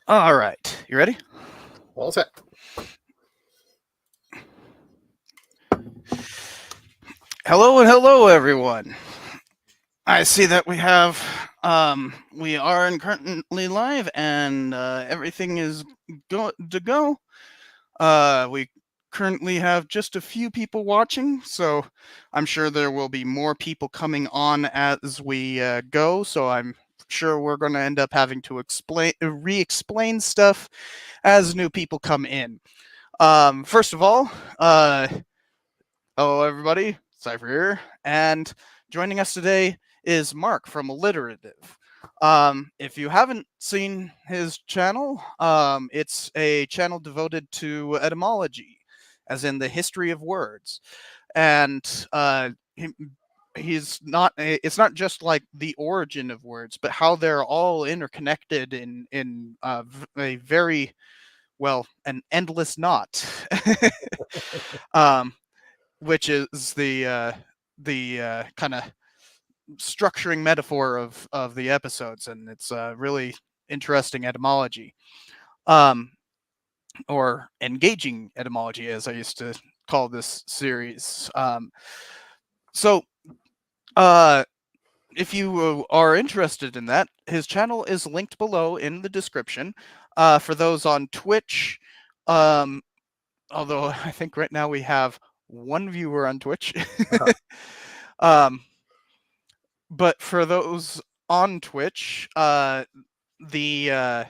All right, you ready? All set. Hello and hello, everyone. I see that we are currently live, and everything is to go. We currently have just a few people watching, so I'm sure there will be more people coming on as we go. So I'm sure we're going to end up having to re-explain stuff as new people come in. First of all, hello everybody, Cypher here, and joining us today is Mark from Alliterative. If you haven't seen his channel, it's a channel devoted to etymology, as in the history of words, and it's not just like the origin of words, but how they're all interconnected in a very an endless knot. Which is the kind of structuring metaphor of the episodes, and it's really interesting etymology, or engaging etymology, as I used to call this series. So, if you are interested in that, his channel is linked below in the description. For those on Twitch, although I think right now we have one viewer on Twitch. But for those on Twitch, the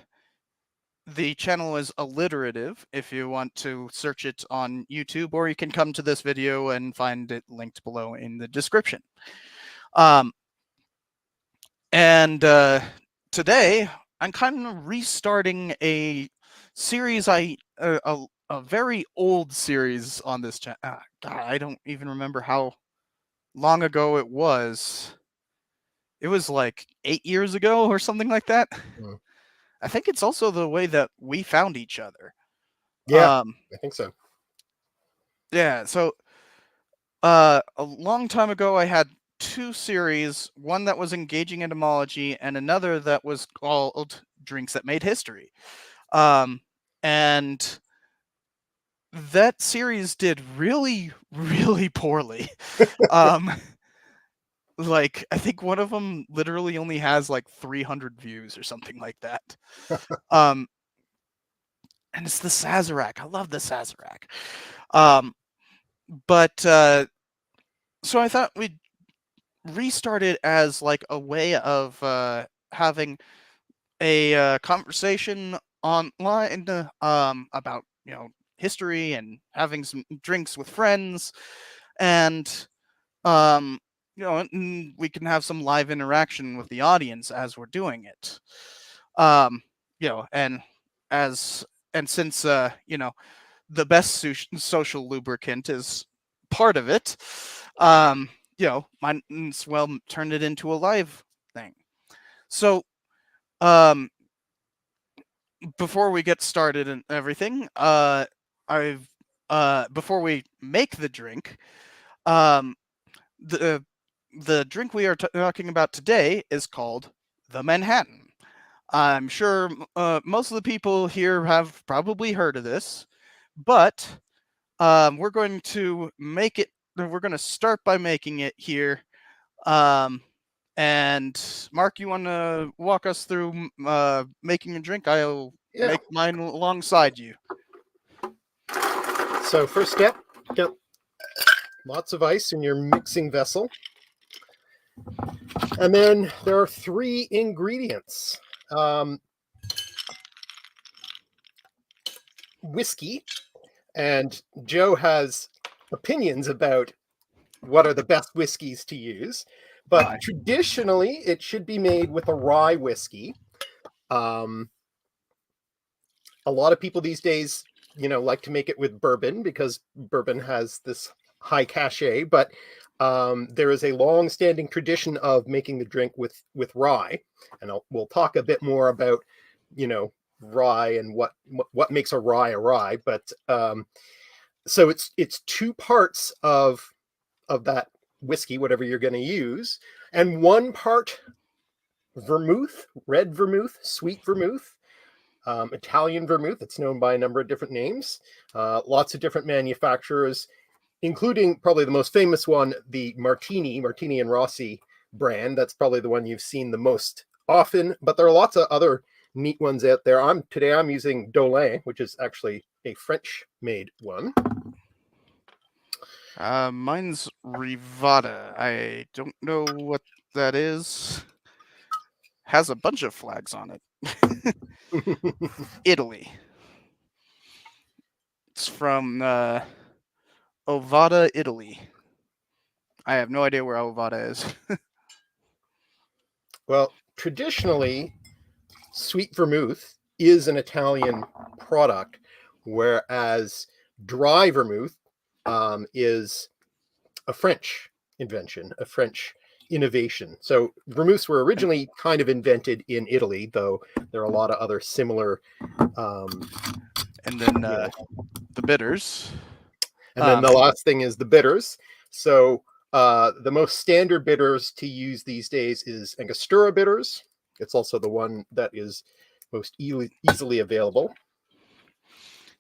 channel is Alliterative if you want to search it on YouTube, or you can come to this video and find it linked below in the description. And today I'm kind of restarting a series a very old series on this channel. God, I don't even remember how long ago it was. It was like 8 years ago or something like that. Mm. I think it's also the way that we found each other. Yeah, I think so. Yeah, so a long time ago I had two series, one that was engaging etymology and another that was called Drinks That Made History. And that series did really, really poorly. Like, I think one of them literally only has like 300 views or something like that. And it's the Sazerac. I love the Sazerac. But so I thought we'd restart it as like a way of having a conversation online about history and having some drinks with friends, and and we can have some live interaction with the audience as we're doing it. And since the best social lubricant is part of it, might as well turn it into a live thing. So, before we get started and everything, before we make the drink, the drink we are talking about today is called the Manhattan. I'm sure most of the people here have probably heard of this, but we're going to make it. We're going to start by making it here. And Mark, you want to walk us through making a drink? I'll make mine alongside you. So first step, get lots of ice in your mixing vessel. And then there are 3 ingredients. Whiskey, and Joe has opinions about what are the best whiskeys to use, but traditionally it should be made with a rye whiskey. A lot of people these days, like to make it with bourbon because bourbon has this high cachet, but there is a long-standing tradition of making the drink with rye, and we'll talk a bit more about, rye and what makes a rye, but so it's 2 parts of that whiskey, whatever you're going to use, and 1 part vermouth, red vermouth, sweet vermouth, Italian vermouth. It's known by a number of different names. Lots of different manufacturers, including probably the most famous one, the Martini and Rossi brand. That's probably the one you've seen the most often, but there are lots of other neat ones out there. Today I'm using Dolin, which is actually a French-made one. Mine's Rivada. I don't know what that is. Has a bunch of flags on it. Italy. It's from Ovada, Italy. I have no idea where Ovada is. Well, traditionally, sweet vermouth is an Italian product, whereas dry vermouth is a French invention, a French innovation. So vermouths were originally kind of invented in Italy, though there are a lot of other similar. And then the bitters. And then the last thing is the bitters. So the most standard bitters to use these days is Angostura bitters. It's also the one that is most easily available.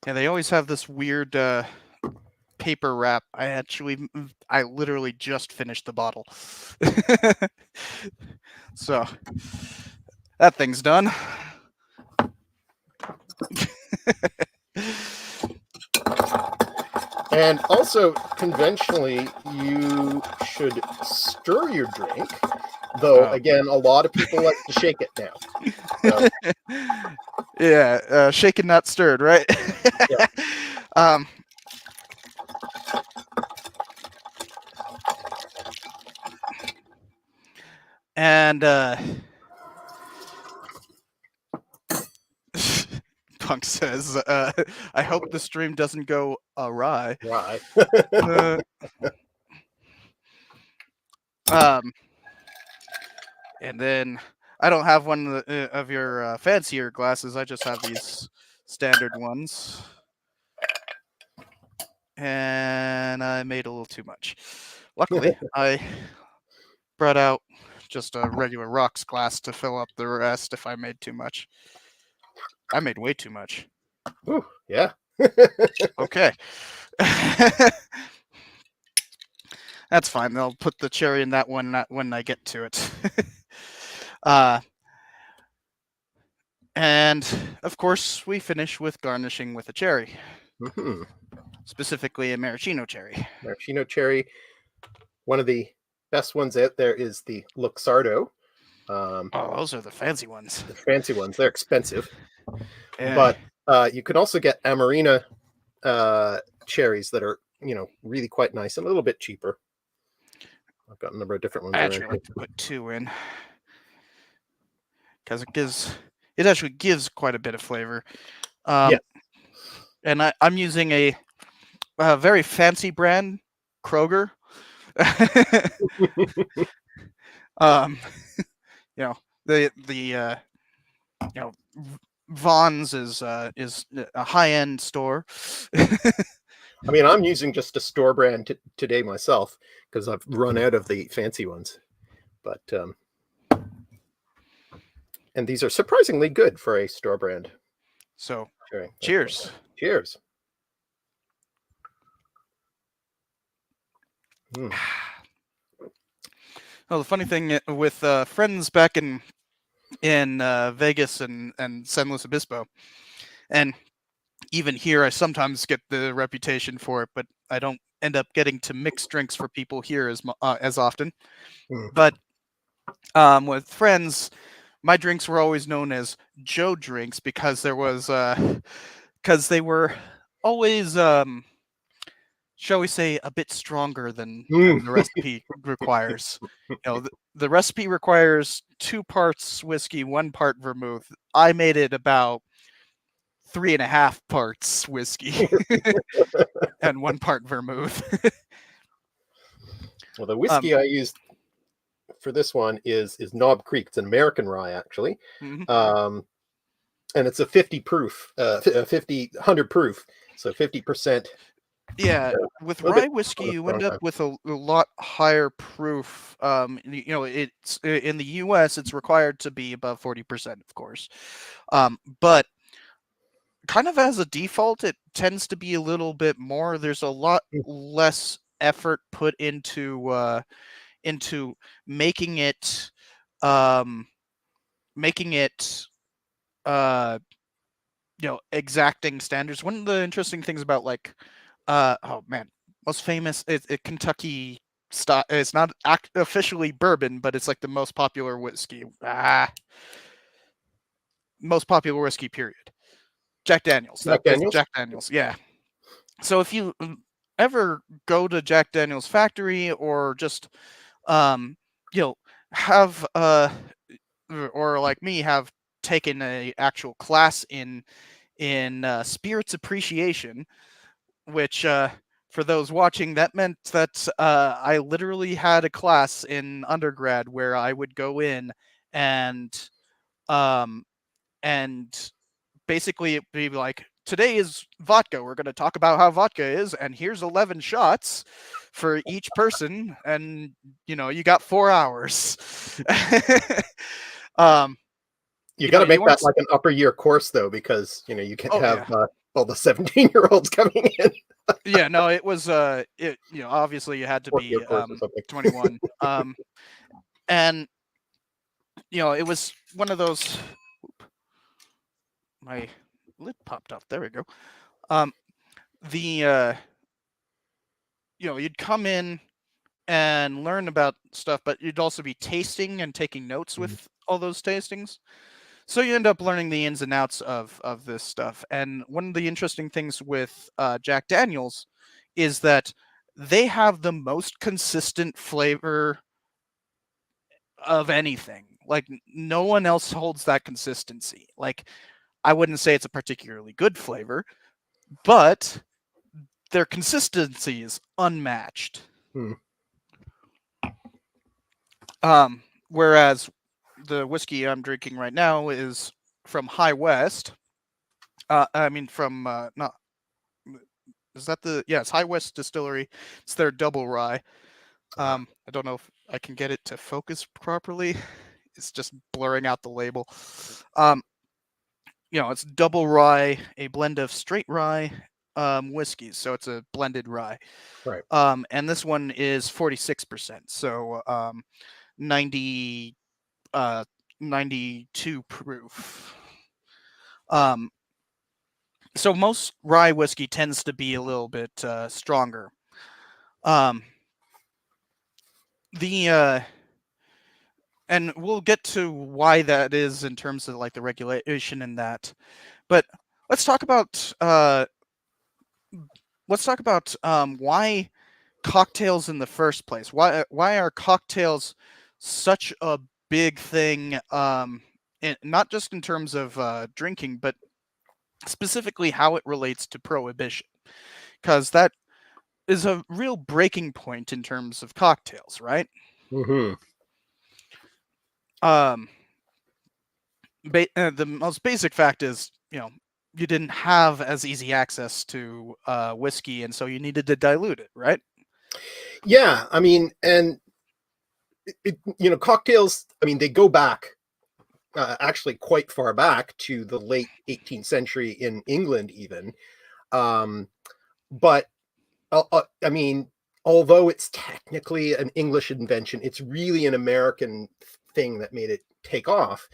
Yeah, they always have this weird paper wrap. I literally just finished the bottle. So that thing's done. And also, conventionally, you should stir your drink, though, again, a lot of people like to shake it now. So. Yeah, shaken, not stirred, right? Yeah. And Punk says, I hope the stream doesn't go awry. Right. And then I don't have one of your fancier glasses. I just have these standard ones. And I made a little too much. Luckily, I brought out just a regular rocks glass to fill up the rest if I made too much. I made way too much. Ooh, yeah. Okay. That's fine. They'll put the cherry in that one when I get to it. And of course, we finish with garnishing with a cherry. Mm-hmm. Specifically a maraschino cherry. Maraschino cherry. One of the best ones out there is the Luxardo. Those are the fancy ones. The fancy ones. They're expensive. Yeah. But you can also get Amarena cherries that are, really quite nice and a little bit cheaper. I've got a number of different ones. I actually like to put 2 in because it actually gives quite a bit of flavor. Yeah. And I'm using a very fancy brand, Kroger. The Vaughn's is a high-end store. I mean, I'm using just a store brand today myself because I've run out of the fancy ones. But and these are surprisingly good for a store brand. So, cheers. Cheers. Mm. Well, the funny thing with friends back in Vegas and San Luis Obispo, and even here, I sometimes get the reputation for it, but I don't end up getting to mix drinks for people here as often. Mm. But with friends, my drinks were always known as Joe drinks because because they were always shall we say, a bit stronger Mm. than the recipe requires. The recipe requires 2 parts whiskey, 1 part vermouth. I made it about 3.5 parts whiskey and 1 part vermouth. Well, the um, whiskey I used for this one is Knob Creek. It's an American rye, actually. mhm. Um, and it's a 50 proof, 100 proof, so 50%. Yeah, A with little bit rye whiskey, on the you strong end up side. with a lot higher proof. It's in the U.S. It's required to be above 40%, of course. But kind of as a default, it tends to be a little bit more. There's a lot less effort put into making it um, making it uh, exacting standards. One of the interesting things about oh man, most famous Kentucky style. It's not officially bourbon, but it's like the most popular whiskey. Most popular whiskey. Period. Jack Daniels. Jack That's Daniels? Jack Daniels. Yeah. So if you ever go to Jack Daniels factory or just um you know have or like me have taken a actual class in spirits appreciation, which for those watching, that meant that I literally had a class in undergrad where I would go in and um and basically it'd be like, today is vodka, we're going to talk about how vodka is, and here's 11 shots for each person, and you got 4 hours. um You got to you make weren't that like an upper year course, though, because you can't oh have yeah. all the 17-year-olds coming in. Yeah, no, it was obviously you had to 4 year be course or something. 21. And it was one of those. My lid popped off. There we go. Um, the you'd come in and learn about stuff, but you'd also be tasting and taking notes Mhm. with all those tastings. So you end up learning the ins and outs of this stuff. And one of the interesting things with Jack Daniels is that they have the most consistent flavor of anything. Like no one else holds that consistency. Like I wouldn't say it's a particularly good flavor, but their consistency is unmatched. Hmm. Whereas the whiskey I'm drinking right now is from High West. I mean from not is that the yeah, it's High West Distillery. It's their double rye. I don't know if I can get it to focus properly. It's just blurring out the label. Um, it's double rye, a blend of straight rye whiskeys, so it's a blended rye. Right. And this one is 46%, so 90 92 proof. Um, so most rye whiskey tends to be a little bit stronger. Um, the and we'll get to why that is in terms of like the regulation and that. But let's talk about why cocktails in the first place. Why are cocktails such a big thing? Not just in terms of drinking, but specifically how it relates to prohibition, because that is a real breaking point in terms of cocktails, right? Hmm. Um, the most basic fact is, you didn't have as easy access to whiskey, and so you needed to dilute it, right? Yeah, I mean, and cocktails. I mean, they go back actually quite far back to the late 18th century in England, even. Um, but I mean, although it's technically an English invention, it's really an American thing that made it take off.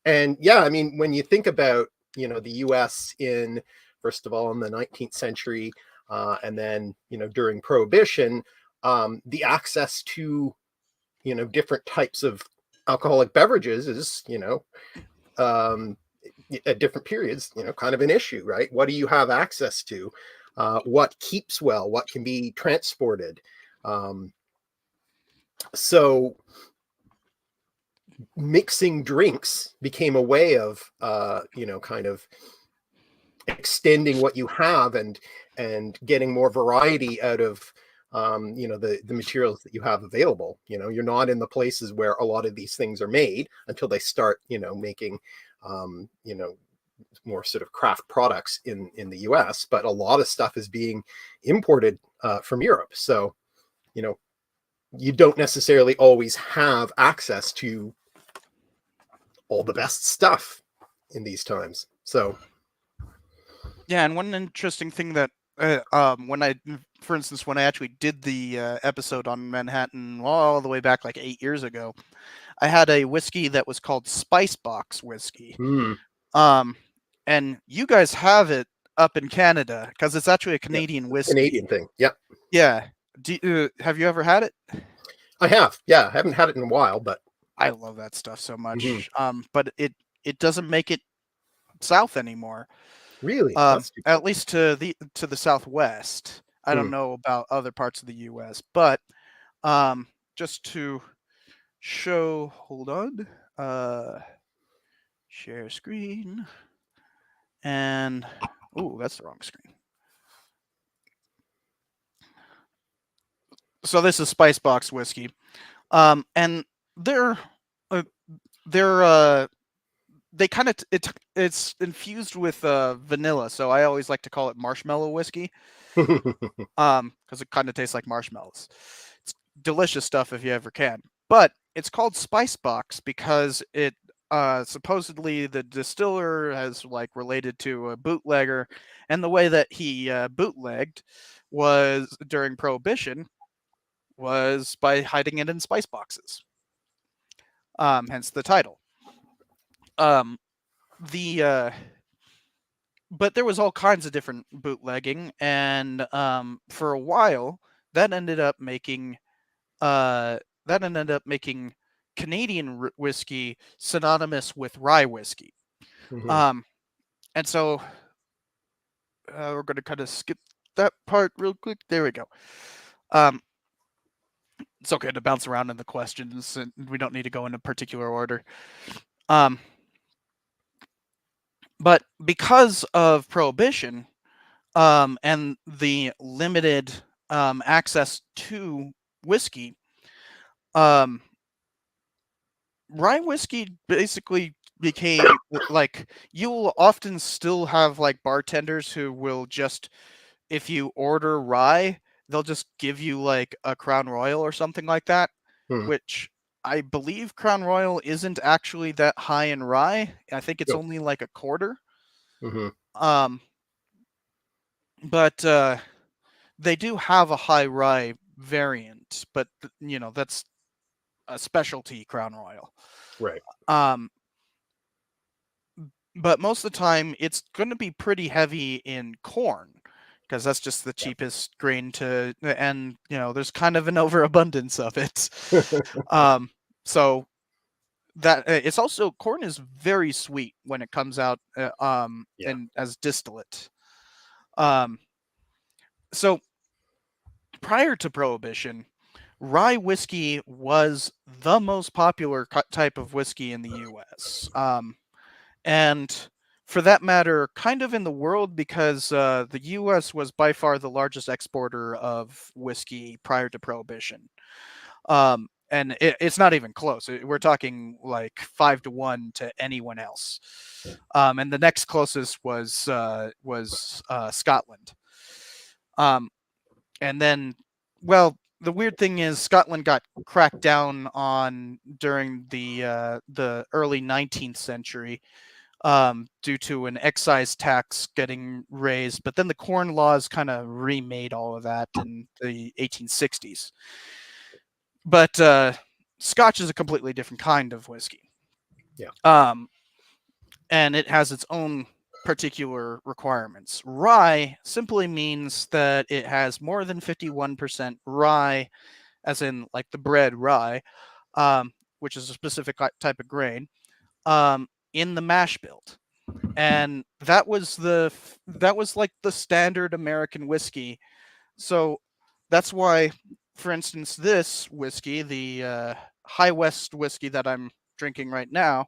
And yeah, I mean, when you think about, the US in, first of all, in the 19th century, and then, during Prohibition, the access to, different types of alcoholic beverages is, um, at different periods, kind of an issue, right? What do you have access to? What keeps well? What can be transported? Um, so mixing drinks became a way of, kind of extending what you have and getting more variety out of, the materials that you have available. You're not in the places where a lot of these things are made until they start, making, more sort of craft products in the US, but a lot of stuff is being imported from Europe. So, you don't necessarily always have access to all the best stuff in these times. So, Yeah, and one interesting thing that when for instance, when I actually did the episode on Manhattan all the way back like 8 years ago, I had a whiskey that was called Spice Box whiskey. Um, and you guys have it up in Canada because it's actually a yeah, Canadian whiskey. Canadian thing. Yeah. Yeah. Have you ever had it? I have. Yeah, I haven't had it in a while, but I love that stuff so much. mm-hmm. But it doesn't make it south anymore. Really, that's too At least to the southwest. I don't know about other parts of the U.S., but just to show, hold on, share screen, and oh, that's the wrong screen. So this is Spice Box whiskey, and they're uh, they're they kind of it's infused with vanilla, so I always like to call it marshmallow whiskey, because it kind of tastes like marshmallows. It's delicious stuff if you ever can, but it's called Spice Box because it supposedly the distiller has like related to a bootlegger, and the way that he bootlegged was during Prohibition was by hiding it in spice boxes. Hence the title. Um, the but there was all kinds of different bootlegging, and for a while that ended up making uh, Canadian whiskey synonymous with rye whiskey. mm-hmm. And so we're going to kind of skip that part real quick. There we go. It's okay to bounce around in the questions, and we don't need to go in a particular order. But because of Prohibition, and the limited access to whiskey, um, rye whiskey basically became like you will often still have like bartenders who will just, if you order rye, they'll just give you like a Crown Royal or something like that, which I believe Crown Royal isn't actually that high in rye. I think it's only like a quarter. Mm-hmm. But they do have a high rye variant, but that's a specialty Crown Royal. Right. But most of the time it's going to be pretty heavy in corn because that's just the cheapest grain to, and there's kind of an overabundance of it. So that it's also, corn is very sweet when it comes out and as distillate. So prior to Prohibition, rye whiskey was the most popular type of whiskey in the U.S. And for that matter, kind of in the world, because the U.S. was by far the largest exporter of whiskey prior to Prohibition. And it's not even close. We're talking like 5-1 to anyone else. And the next closest was Scotland. And then, well, the weird thing is Scotland got cracked down on during the early 19th century, due to an excise tax getting raised. But then the Corn Laws kind of remade all of that in the 1860s. But Scotch is a completely different kind of whiskey. Yeah. And it has its own particular requirements. Rye simply means that it has more than 51% rye, as in like the bread rye, which is a specific type of grain, in the mash bill. And that was like the standard American whiskey. So that's why, for instance, this whiskey, the High West whiskey that I'm drinking right now,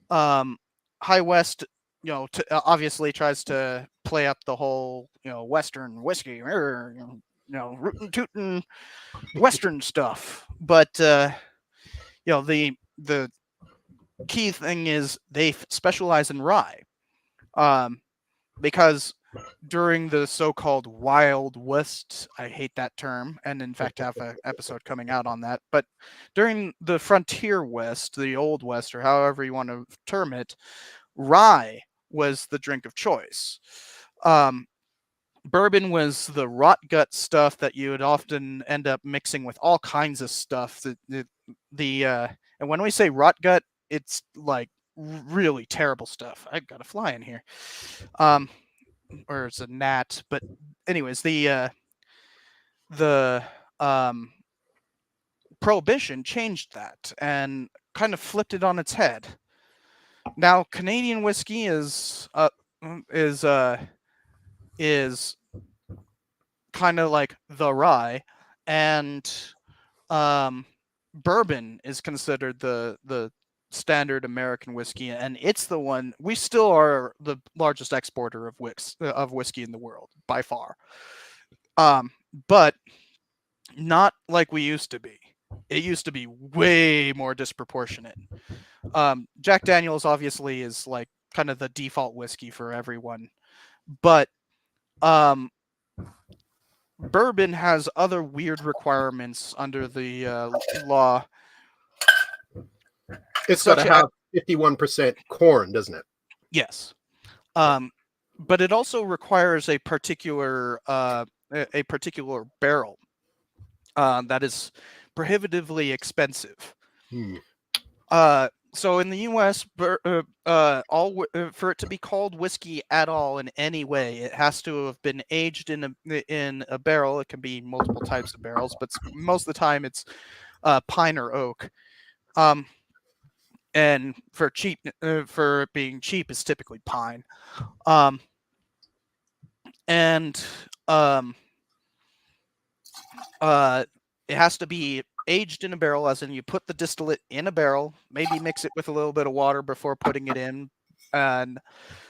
High West, obviously tries to play up the whole, Western whiskey, rootin' tootin' Western stuff. But the key thing is they specialize in rye, because during the so-called Wild West, I hate that term, and in fact have an episode coming out on that. But during the Frontier West, the Old West, or however you want to term it, rye was the drink of choice. Bourbon was the rot gut stuff that you would often end up mixing with all kinds of stuff. And when we say rot gut, it's like really terrible stuff. I got a fly in here, or it's a gnat. But anyways, the Prohibition changed that and kind of flipped it on its head. Now Canadian whiskey is kind of like the rye, and bourbon is considered the standard American whiskey, and it's the one we still are the largest exporter of whiskey in the world by far. But not like we used to be. It used to be way more disproportionate. Jack Daniel's obviously is like kind of the default whiskey for everyone, but bourbon has other weird requirements under the law. It's got to have 51% corn, doesn't it? Yes. But it also requires a particular barrel that is prohibitively expensive. So in the U.S., for it to be called whiskey at all in any way, it has to have been aged in a barrel. It can be multiple types of barrels, but most of the time it's pine or oak. And for it being cheap, is typically pine. It has to be aged in a barrel, as in you put the distillate in a barrel, maybe mix it with a little bit of water before putting it in, and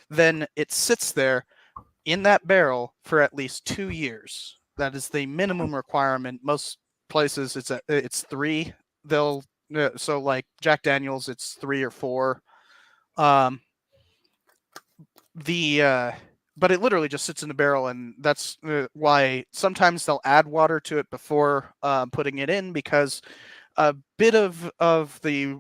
then it sits there in that barrel for at least 2 years. That is the minimum requirement. Most places it's 3. So like Jack Daniel's, it's 3 or 4. But it literally just sits in the barrel, and that's why sometimes they'll add water to it before putting it in, because a bit of the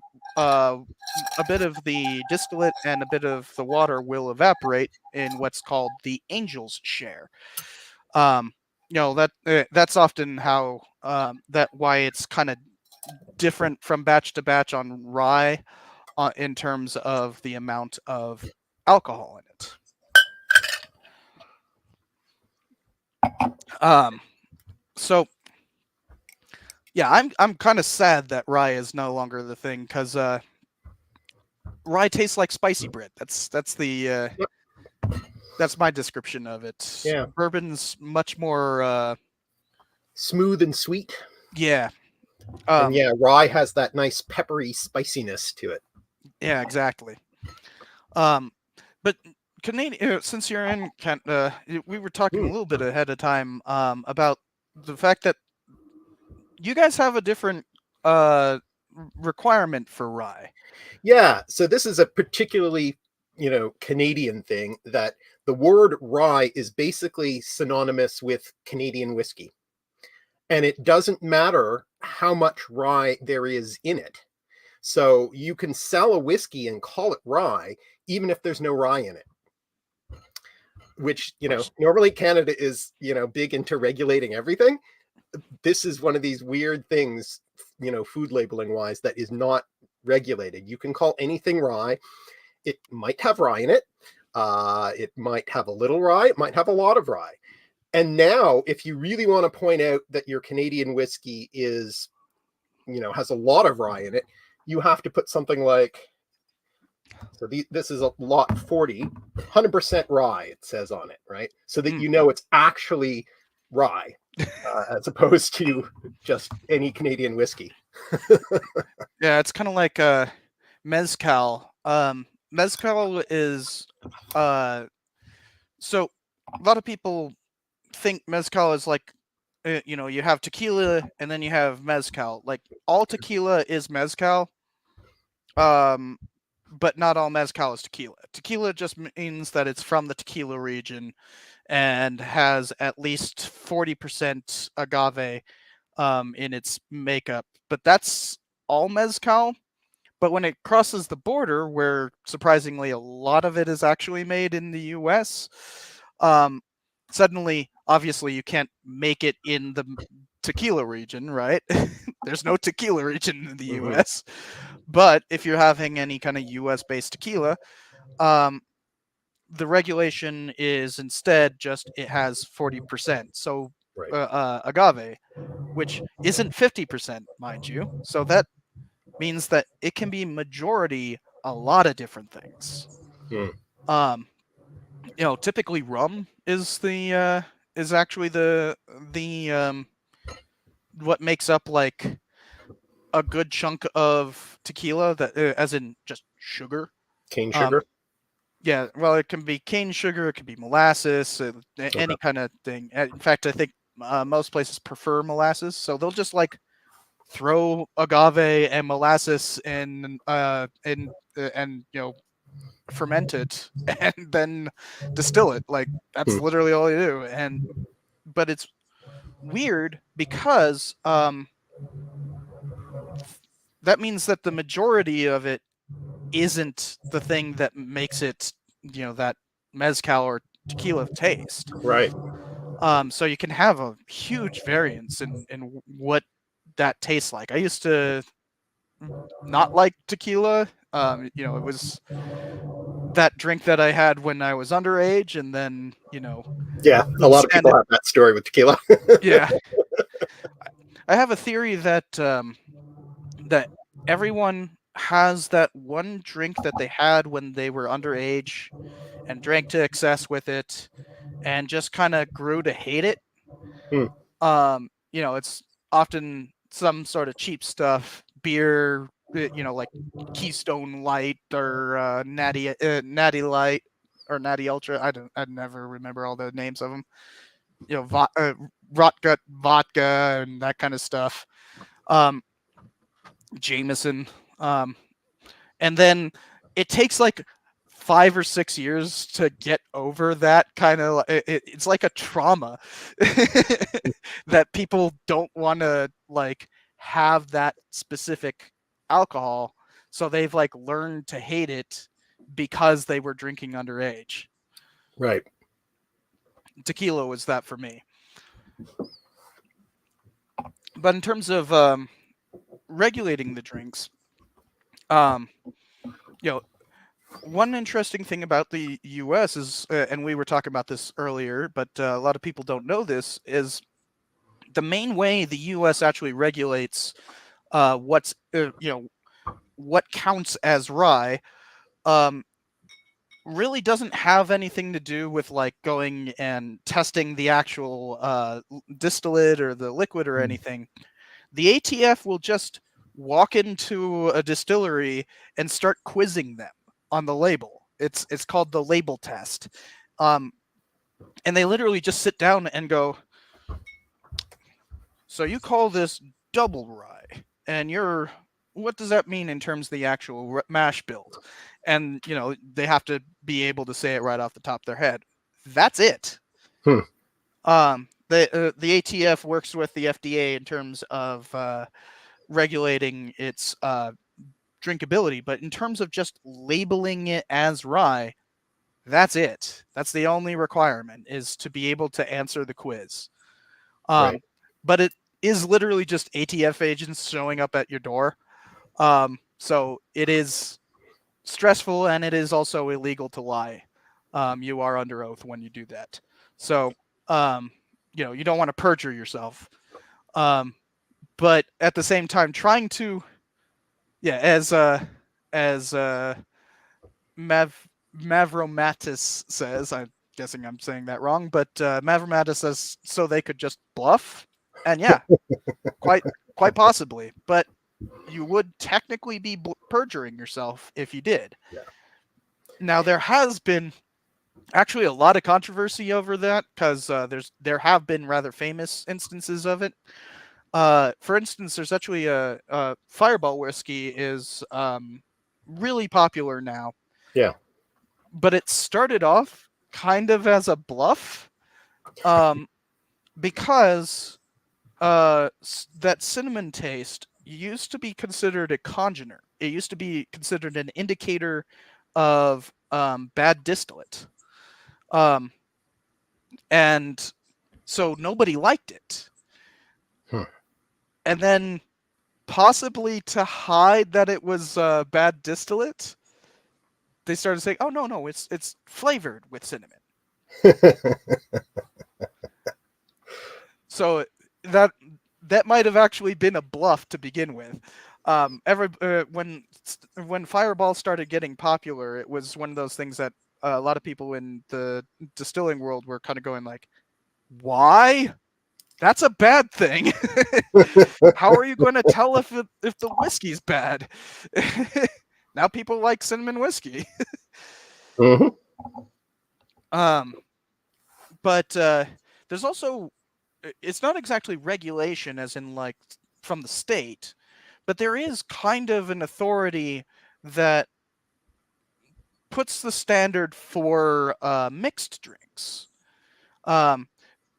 distillate and a bit of the water will evaporate in what's called the angel's share. That's often how why it's kind of different from batch to batch on rye in terms of the amount of alcohol in it. So yeah, I'm kind of sad that rye is no longer the thing, because rye tastes like spicy bread. That's my description of it. Yeah. Bourbon's much more smooth and sweet. Yeah. And rye has that nice peppery spiciness to it. Yeah, exactly. But Canadian, since you're in Canada, we were talking a little bit ahead of time about the fact that you guys have a different requirement for rye. Yeah, so this is a particularly, Canadian thing, that the word rye is basically synonymous with Canadian whiskey. And it doesn't matter how much rye there is in it. So you can sell a whiskey and call it rye, even if there's no rye in it. Which, normally Canada is, big into regulating everything. This is one of these weird things, food labeling wise, that is not regulated. You can call anything rye. It might have rye in it. It might have a little rye. It might have a lot of rye. And now, if you really want to point out that your Canadian whiskey is, has a lot of rye in it, you have to put something like, so this is a lot 40, 100% rye, it says on it, right? So that it's actually rye, as opposed to just any Canadian whiskey. Yeah, it's kind of like mezcal. Mezcal is so a lot of people think mezcal is like you have tequila and then you have mezcal. Like all tequila is mezcal. But not all mezcal is tequila. Tequila just means that it's from the tequila region and has at least 40% agave in its makeup. But that's all mezcal. But when it crosses the border, where surprisingly a lot of it is actually made in the U.S., suddenly, obviously, you can't make it in the tequila region, right? There's no tequila region in the U.S. But if you're having any kind of U.S.-based tequila, the regulation is instead just it has 40%. So agave, which isn't 50%, mind you. So that means that it can be majority a lot of different things. Typically rum is the is actually the what makes up like a good chunk of tequila, that as in just sugar. Cane sugar? Yeah, well, it can be cane sugar, it can be molasses, any kind of thing. In fact, I think most places prefer molasses, so they'll just like throw agave and molasses in and ferment it and then distill it. Like that's literally all you do. But it's weird because that means that the majority of it isn't the thing that makes it, that mezcal or tequila taste. Right. So you can have a huge variance in what that tastes like. I used to not like tequila. It was that drink that I had when I was underage, and then yeah, a lot of people have that story with tequila. Yeah, I have a theory that that everyone has that one drink that they had when they were underage and drank to excess with it and just kind of grew to hate it. It's often some sort of cheap stuff, beer, like Keystone Light or Natty Light or Natty Ultra. I never remember all the names of them. Rot gut vodka and that kind of stuff. Jameson. And then it takes like 5 or 6 years to get over that kind of. It's like a trauma that people don't want to like have that specific alcohol, so they've like learned to hate it because they were drinking underage. Right. Tequila was that for me. But in terms of regulating the drinks, one interesting thing about the U.S. is, and we were talking about this earlier, but a lot of people don't know this, is the main way the U.S. actually regulates what counts as rye really doesn't have anything to do with like going and testing the actual distillate or the liquid or anything. The ATF will just walk into a distillery and start quizzing them on the label. It's called the label test. And they literally just sit down and go, so you call this double rye, and what does that mean in terms of the actual mash build? And, they have to be able to say it right off the top of their head. That's it. The ATF works with the FDA in terms of regulating its drinkability, but in terms of just labeling it as rye, that's it. That's the only requirement, is to be able to answer the quiz. Right. But it is literally just ATF agents showing up at your door. So it is stressful, and it is also illegal to lie. You are under oath when you do that. So, you don't want to perjure yourself. But at the same time, trying to, yeah, as Mavromatis says, I'm guessing I'm saying that wrong, but Mavromatis says so they could just bluff, and yeah, quite possibly, but you would technically be perjuring yourself if you did. Yeah. Now there has been actually a lot of controversy over that, because there have been rather famous instances of it. For instance, there's actually a Fireball whiskey is really popular now. Yeah. But it started off kind of as a bluff, because that cinnamon taste used to be considered a congener. It used to be considered an indicator of bad distillate. And so nobody liked it. And then, possibly to hide that it was bad distillate, they started saying, "Oh no, it's flavored with cinnamon." So that might have actually been a bluff to begin with. When Fireball started getting popular, it was one of those things that a lot of people in the distilling world were kind of going like, "Why? That's a bad thing. How are you going to tell if the whiskey's bad?" Now people like cinnamon whiskey. Mm-hmm. But there's also, it's not exactly regulation as in like from the state, but there is kind of an authority that puts the standard for mixed drinks.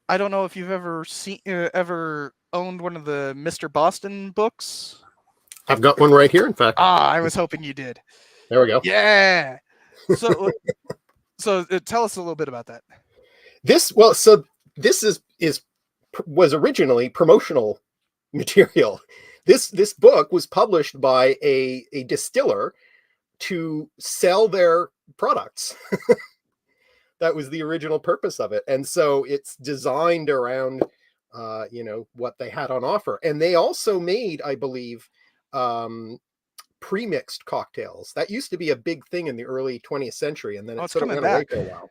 I don't know if you've ever owned one of the Mr. Boston books. I've got one right here, in fact. I was hoping you did. There we go. Yeah. So tell us a little bit about that. This was originally promotional material. This book was published by a distiller to sell their products. That was the original purpose of it, and so it's designed around what they had on offer. And they also made, I believe, pre-mixed cocktails. That used to be a big thing in the early 20th century, and then it sort of went away for a while.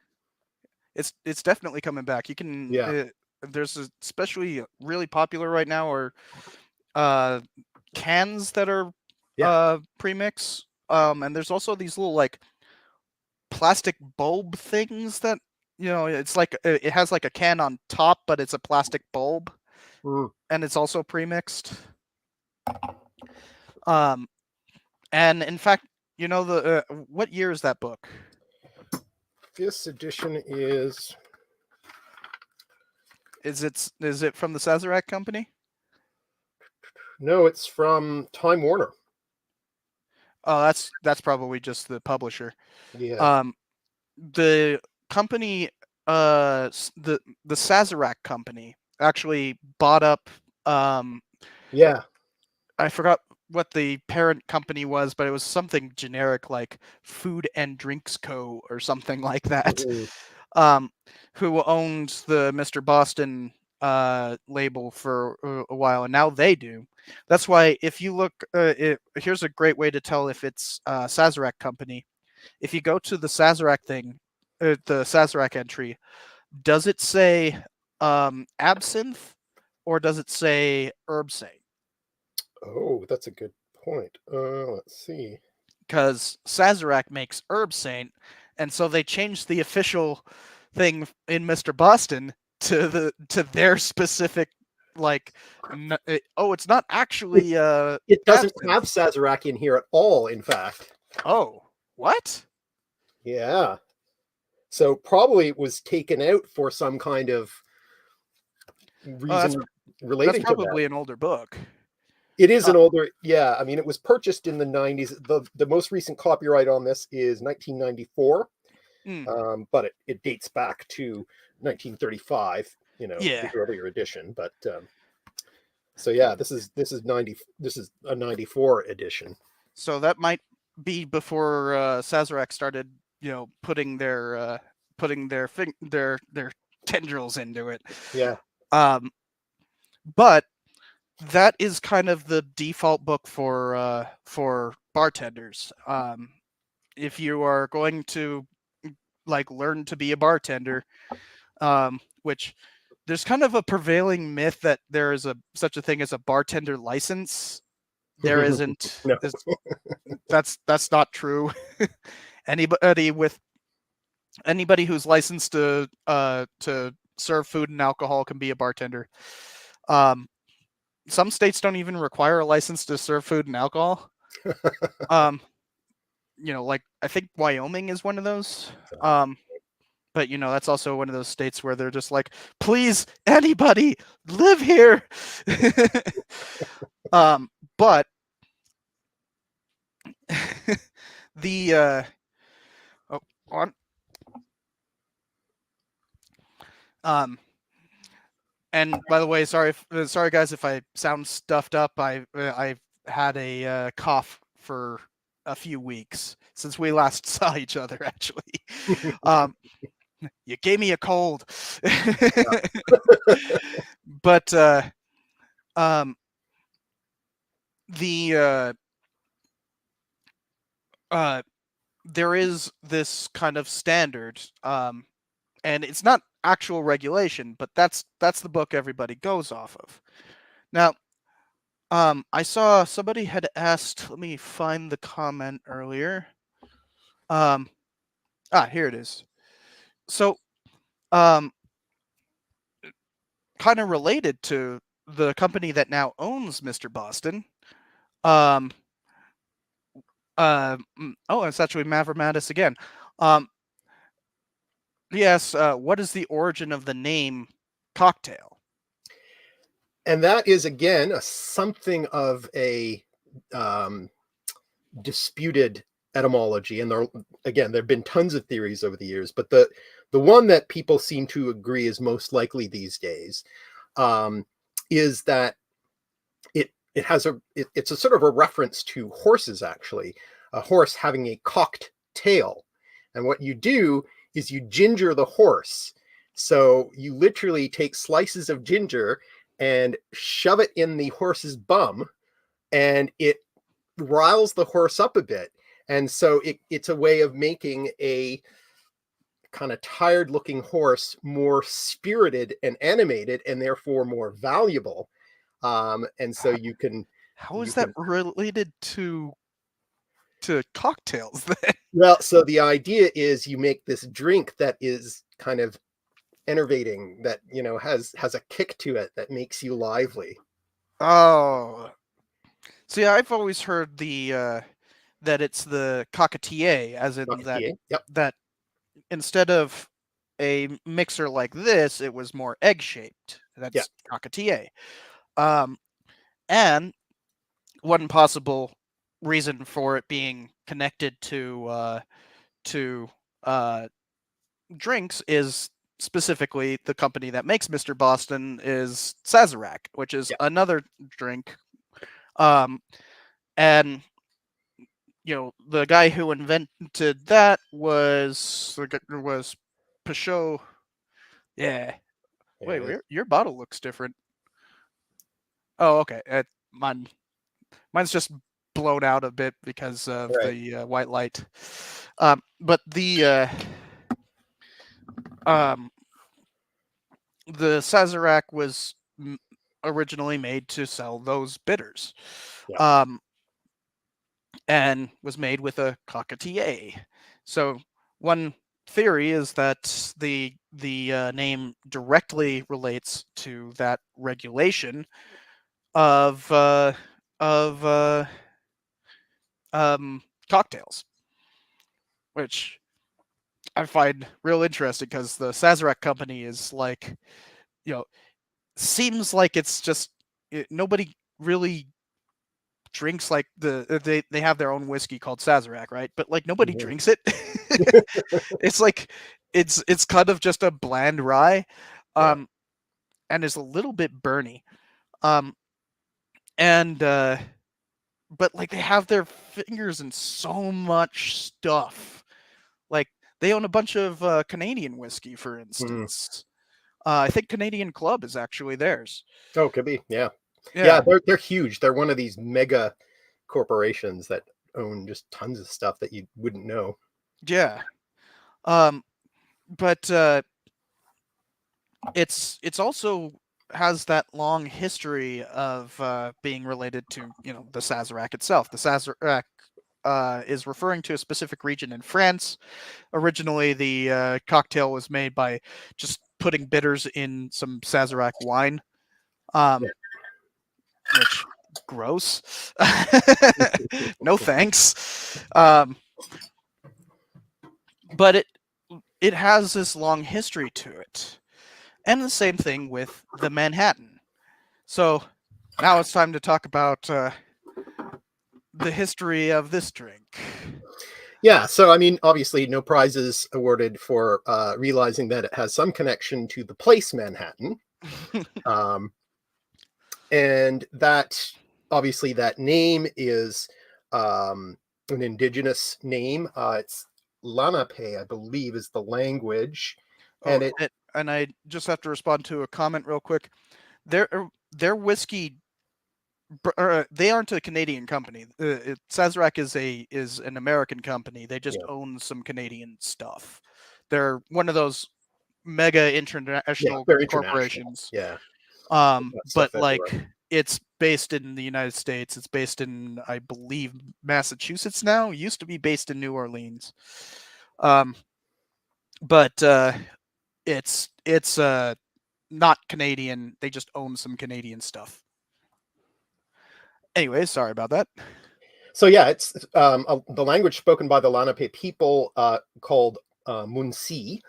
It's definitely coming back. You can there's especially really popular right now are cans that are pre-mix, and there's also these little like plastic bulb things that it's like it has like a can on top, but it's a plastic bulb, and it's also pre-mixed. And in fact, the what year is that book? This edition is it from the Sazerac company? No, it's from Time Warner. Oh, that's probably just the publisher. Yeah. The company, the Sazerac company actually bought up. Yeah. I forgot what the parent company was, but it was something generic like Food and Drinks Co. or something like that. Mm-hmm. Who owned the Mr. Boston label for a while, and now they do. That's why if you look, here's a great way to tell if it's Sazerac company. If you go to the Sazerac thing, the Sazerac entry, does it say absinthe or does it say herb saint? Oh, that's a good point. Let's see. Because Sazerac makes herb saint, and so they changed the official thing in Mr. Boston to their specific it's not actually it doesn't have Sazerac in here at all, in fact. Oh, what? Yeah. So probably it was taken out for some kind of reason related to that. That's probably an older book. It is Uh, an older, yeah. I mean, it was purchased in the 90s. The most recent copyright on this is 1994, mm, but it dates back to 1935. The yeah. earlier edition. But so yeah, this is a 94 edition. So that might be before Sazerac started, putting their tendrils into it. Yeah. Um, but that is kind of the default book for bartenders. If you are going to like learn to be a bartender, which there's kind of a prevailing myth that there is a such a thing as a bartender license. There isn't. No. That's not true. anybody with Anybody who's licensed to serve food and alcohol can be a bartender. Um, some states don't even require a license to serve food and alcohol. Um, like I think Wyoming is one of those. But that's also one of those states where they're just like, please, anybody, live here. But the oh, on and by the way, sorry guys if I sound stuffed up. I've had a cough for a few weeks since we last saw each other. Actually, um, you gave me a cold, but um, the there is this kind of standard, and it's not actual regulation, but that's the book everybody goes off of. Now, I saw somebody had asked. Let me find the comment earlier. Um, Here it is. So, um, kind of related to the company that now owns Mr. Boston. Um, oh, it's actually Mavromatis again. Um, yes. What is the origin of the name cocktail? And that is again something of a um, disputed etymology. And there have been tons of theories over the years, but the one that people seem to agree is most likely these days is that it's a sort of a reference to horses, actually, a horse having a cocked tail. And what you do is you ginger the horse. So you literally take slices of ginger and shove it in the horse's bum, and it riles the horse up a bit. And so it's a way of making a kind of tired looking horse more spirited and animated, and therefore more valuable. And so How you is that can related to cocktails then? well, so the idea is you make this drink that is kind of enervating, that has a kick to it that makes you lively. Oh, see, I've always heard that it's the cockatier, as in Cockatier. Yep. that instead of a mixer like this, it was more egg shaped. Yeah. That's cockatier. Um, and one possible reason for it being connected to drinks is specifically the company that makes Mr. Boston is Sazerac, which is Yeah. another drink. Um, and the guy who invented that was Peugeot. Yeah. Wait, your bottle looks different. Oh, okay. Mine's just blown out a bit because of Right. the white light. But um, the Sazerac was originally made to sell those bitters, Yeah. and was made with a cockatier. So one theory is that the name directly relates to that regulation of of uh, cocktails, which I find real interesting because the Sazerac company is you know, seems like it's just nobody really drinks like they have their own whiskey called Sazerac, right? But like nobody Mhm. drinks it. It's like it's kind of just a bland rye, Yeah. and is a little bit burny. Um, and but like they have their fingers in so much stuff. Like they own a bunch of Canadian whiskey, for Mhm. instance. I think Canadian Club is actually theirs. Oh, could be. Yeah. Yeah, Yeah, they're huge. They're one of these mega corporations that own just tons of stuff that you wouldn't know. yeah. Um, but it's also has that long history of being related to the Sazerac itself. The Sazerac is referring to a specific region in France. Originally, the cocktail was made by just putting bitters in some Sazerac wine, Yeah. which gross. No thanks. But it has this long history to it, and the same thing with the Manhattan. So now it's time to talk about the history of this drink. Yeah, so I mean, obviously, no prizes awarded for realizing that it has some connection to the place Manhattan, um, and that obviously that name is an indigenous name. It's Lenape, I believe, is the language, Oh, and it and I just have to respond to a comment real quick. Their whiskey, they aren't a Canadian company. Sazerac is an American company. They just yeah, own some Canadian stuff. They're one of those mega yeah, international they're international. corporations. Yeah, got But stuff everywhere. like it's based in the United States. It's based in, I believe, Massachusetts now. It used to be based in New Orleans. Um, but it's not Canadian. They just own some Canadian stuff. Anyway, sorry about that. So yeah, it's the language spoken by the Lenape people called Munsi,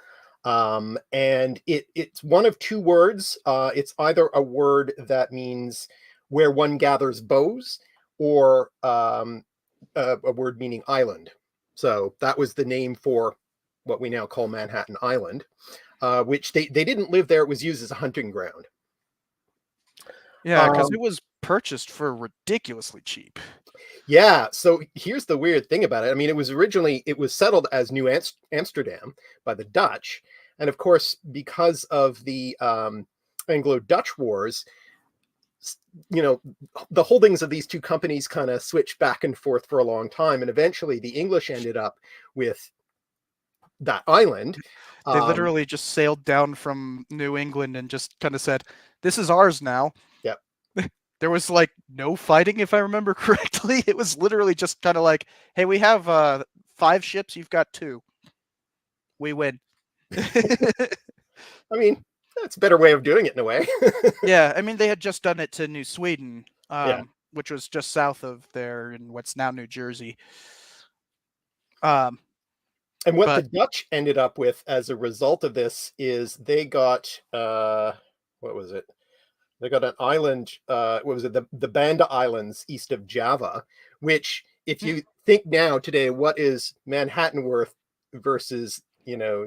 and it's one of two words. It's either a word that means where one gathers bows, or a word meaning island. So that was the name for what we now call Manhattan Island, which they didn't live there. It was used as a hunting ground. Yeah, because Um, it was purchased for ridiculously cheap. Yeah, so here's the weird thing about it. I mean, it was settled as New Amsterdam by the Dutch, and of course, because of the Anglo-Dutch Wars, you know, the holdings of these two companies kind of switched back and forth for a long time, and eventually, the English ended up with that island. They Um, literally just sailed down from New England and just kind of said, "This is ours now." yeah, There was like no fighting, if I remember correctly. It was literally just kind of like, "Hey, we have 5 ships. You've got 2. We win." I mean, that's a better way of doing it in a way. Yeah, I mean they had just done it to New Sweden, Yeah. which was just south of there in what's now New Jersey. Um, And what the but Dutch ended up with as a result of this is they got what was it? They got an island, what was it? The Banda Islands east of Java, which if mm, you think now today, what is Manhattan worth versus,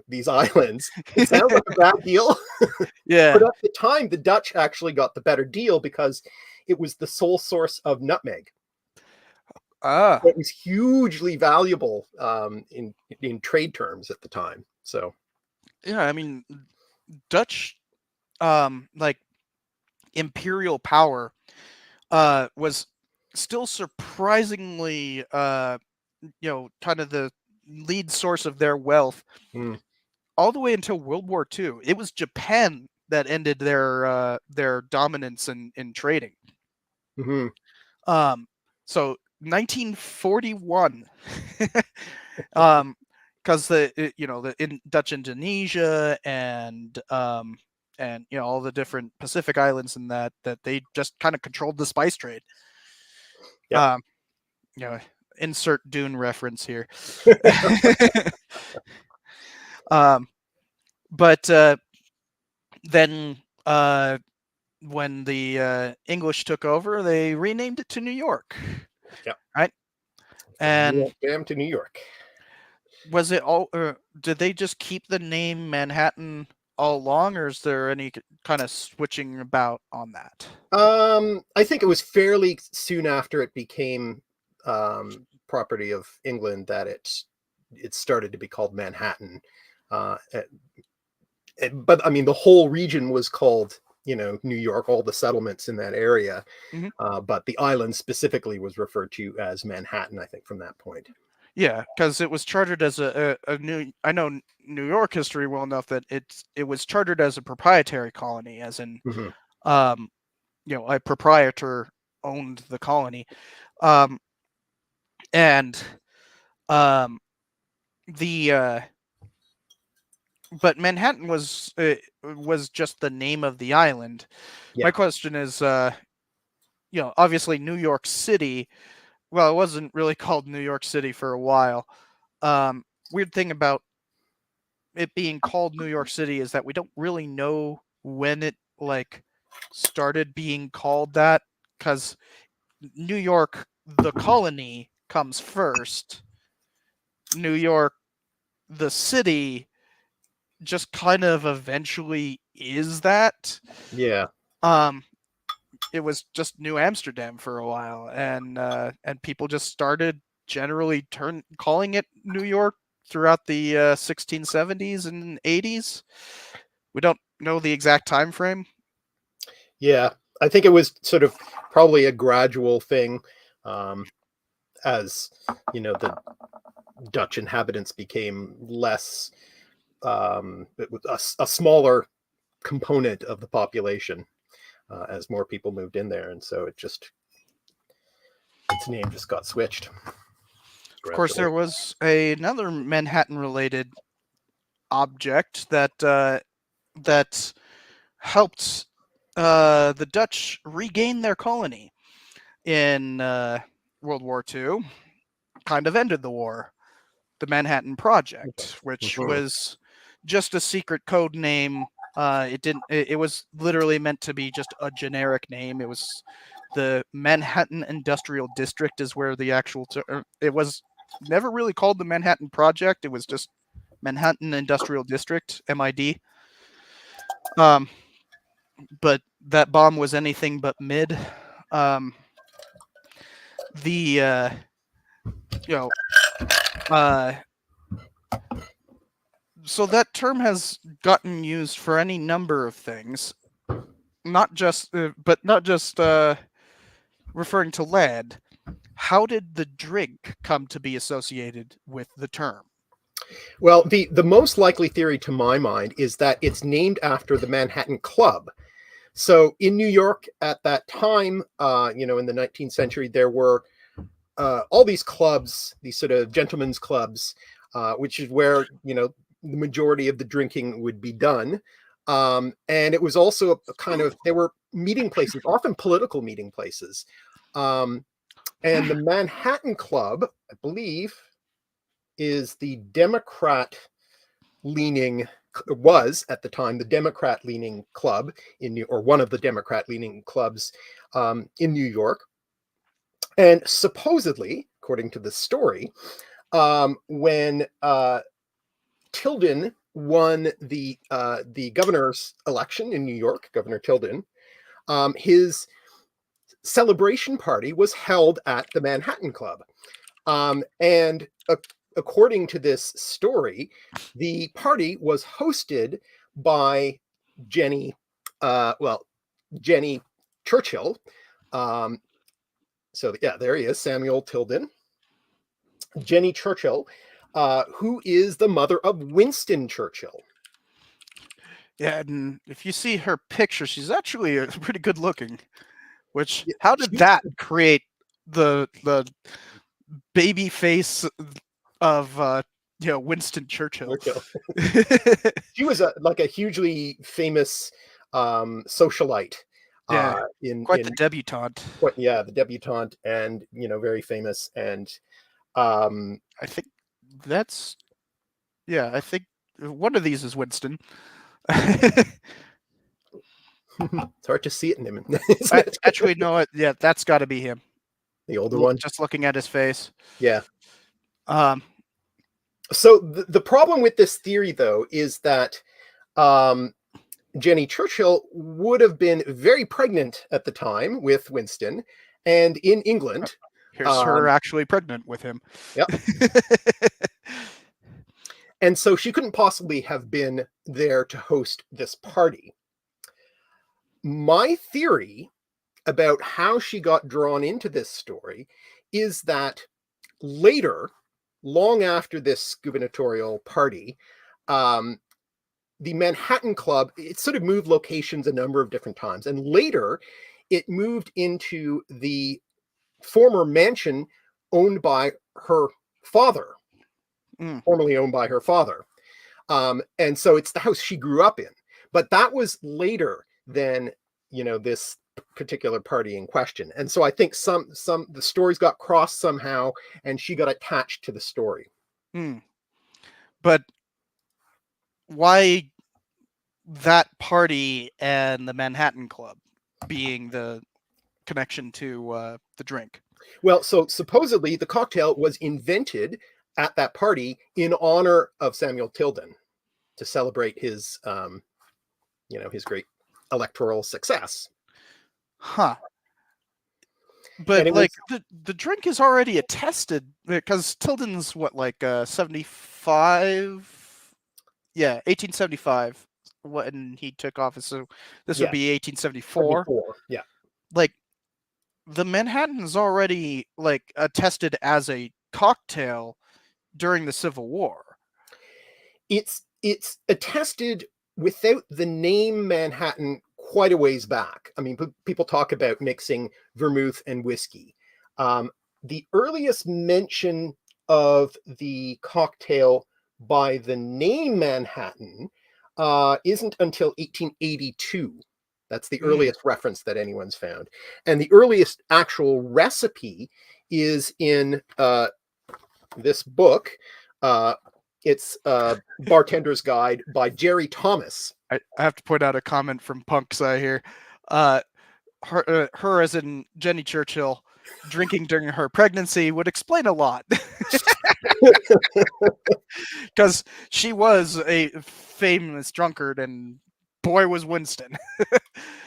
these islands? It sounds like a bad deal, but yeah, at the time the Dutch actually got the better deal because it was the sole source of nutmeg. ah, It was hugely valuable in trade terms at the time. So yeah. I mean Dutch, like imperial power, was still surprisingly, kind of the lead source of their wealth mm, all the way until World War II. It was Japan that ended their dominance in trading. mhm. Um, so 1941, um, because the in Dutch Indonesia and all the different Pacific islands and that they just kind of controlled the spice trade. Yep. Um, you know, insert Dune reference here. um, but then when the English took over, they renamed it to New York, Yeah. right? From New And York Dam to New York. was it all? Did they just keep the name Manhattan all along, or is there any kind of switching about on that? I think it was fairly soon after it became property of England that it started to be called Manhattan. Uh, but I mean, the whole region was called, New York, all the settlements in that area. Hmm. But the island specifically was referred to as Manhattan, I think, from that point. Yeah, because it was chartered as a new. I know New York history well enough that it was chartered as a proprietary colony, as in, Mhm. um, a proprietor owned the colony, um, and um, the but Manhattan was just the name of the island. My Yeah. question is, obviously New York City. Well, it wasn't really called New York City for a while. Weird thing about it being called New York City is that we don't really know when it like started being called that, because New York, the colony, comes first. New York, the city, just kind of eventually is that. Yeah. Um, it was just New Amsterdam for a while, and people just started generally calling it New York throughout the 1670s and 80s. We don't know the exact time frame. Yeah. I think it was sort of probably a gradual thing, um, as the Dutch inhabitants became less, it was a smaller component of the population, as more people moved in there, and so its name just got switched Of course, gradually. there was another Manhattan-related object that helped the Dutch regain their colony in World War II. Kind of ended the war. The Manhattan Project, which Mhm. was just a secret code name. It didn't. It was literally meant to be just a generic name. It was the Manhattan Industrial District is where the actual. It was never really called the Manhattan Project. It was just Manhattan Industrial District (MID). Um, but that bomb was anything but mid. Um, the you know uh, so that term has gotten used for any number of things, not just referring to lead. How did the drink come to be associated with the term? Well, the most likely theory to my mind is that it's named after the Manhattan Club. So in New York at that time, in the 19th century, there were all these clubs, these sort of gentlemen's clubs, which is where the majority of the drinking would be done. And it was also a kind of, there were meeting places, often political meeting places. Um, and the Manhattan Club, I believe, is the Democrat leaning, was at the time the Democrat leaning club or one of the Democrat leaning clubs in New York. And supposedly, according to the story, when Tilden won the governor's election in New York, Governor Tilden, his celebration party was held at the Manhattan Club. And according to this story, the party was hosted by Jenny, Jenny Churchill. Um, so yeah, there he is, Samuel Tilden. Jenny Churchill, who is the mother of Winston Churchill. Yeah, and if you see her picture, she's actually pretty good looking. Which, Yeah, how did that create the baby face of Winston Churchill? Churchill. She was like a hugely famous socialite, Yeah, quite the in debutante. what, yeah, the debutante, and very famous. And um I think that's yeah. I think one of these is Winston. It's hard to see it in him. Actually, no, yeah, that's got to be him. The older one. Just looking at his face. Yeah. Um, So the problem with this theory, though, is that Jenny Churchill would have been very pregnant at the time with Winston, and in England. Here's her actually pregnant with him. Yep. And so she couldn't possibly have been there to host this party. My theory about how she got drawn into this story is that later, long after this gubernatorial party, the Manhattan Club, it sort of moved locations a number of different times. And later, it moved into the former mansion owned by her father, formerly owned by her father. And so it's the house she grew up in. But that was later than, this particular party in question. And so I think the stories got crossed somehow, and she got attached to the story. But why that party and the Manhattan Club being the connection to the drink? Well, so supposedly the cocktail was invented at that party in honor of Samuel Tilden to celebrate his, his great electoral success. Huh. But the drink is already attested because Tilden's what, like 75? Yeah, 1875 when he took office. So this would be 1874. Yeah. Like the Manhattan's already like attested as a cocktail during the Civil War. It's attested without the name Manhattan quite a ways back. I mean, people talk about mixing vermouth and whiskey. The earliest mention of the cocktail by the name Manhattan isn't until 1882. That's the earliest reference that anyone's found. And the earliest actual recipe is in this book. It's Bartender's Guide by Jerry Thomas. I have to point out a comment from Punk's Eye here. Her as in Jenny Churchill, drinking during her pregnancy would explain a lot. Because she was a famous drunkard, and boy was Winston.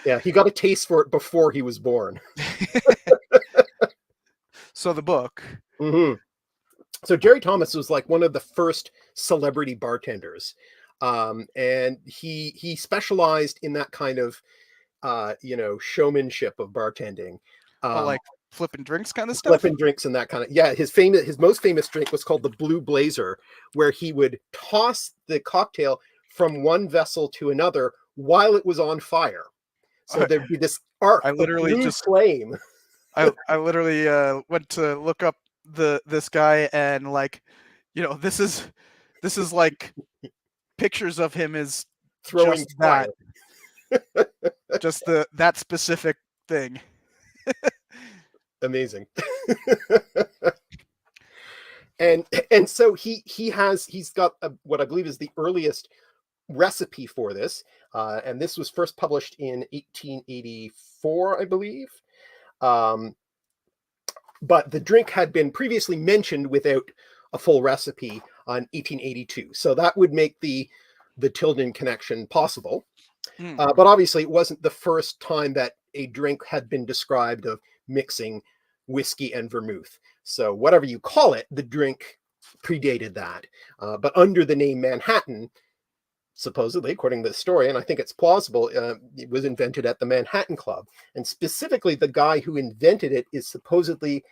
Yeah, he got a taste for it before he was born. So the book. Mm-hmm. So Jerry Thomas was like one of the first celebrity bartenders. And he specialized in that kind of, showmanship of bartending. Like flipping drinks kind of stuff? Flipping drinks and that kind of, yeah. His most famous drink was called the Blue Blazer, where he would toss the cocktail from one vessel to another while it was on fire. So there'd be this arc of blue flame. I literally went to look up this guy, and like, this is like pictures of him as throwing fire. Just that specific thing. Amazing. and so he's got what I believe is the earliest recipe for this, and this was first published in 1884, I believe. But the drink had been previously mentioned without a full recipe on 1882, so that would make the Tilden connection possible. But obviously, it wasn't the first time that a drink had been described of mixing whiskey and vermouth. So whatever you call it, the drink predated that. But under the name Manhattan, supposedly, according to the story, and I think it's plausible, it was invented at the Manhattan Club. And specifically, the guy who invented it is supposedly,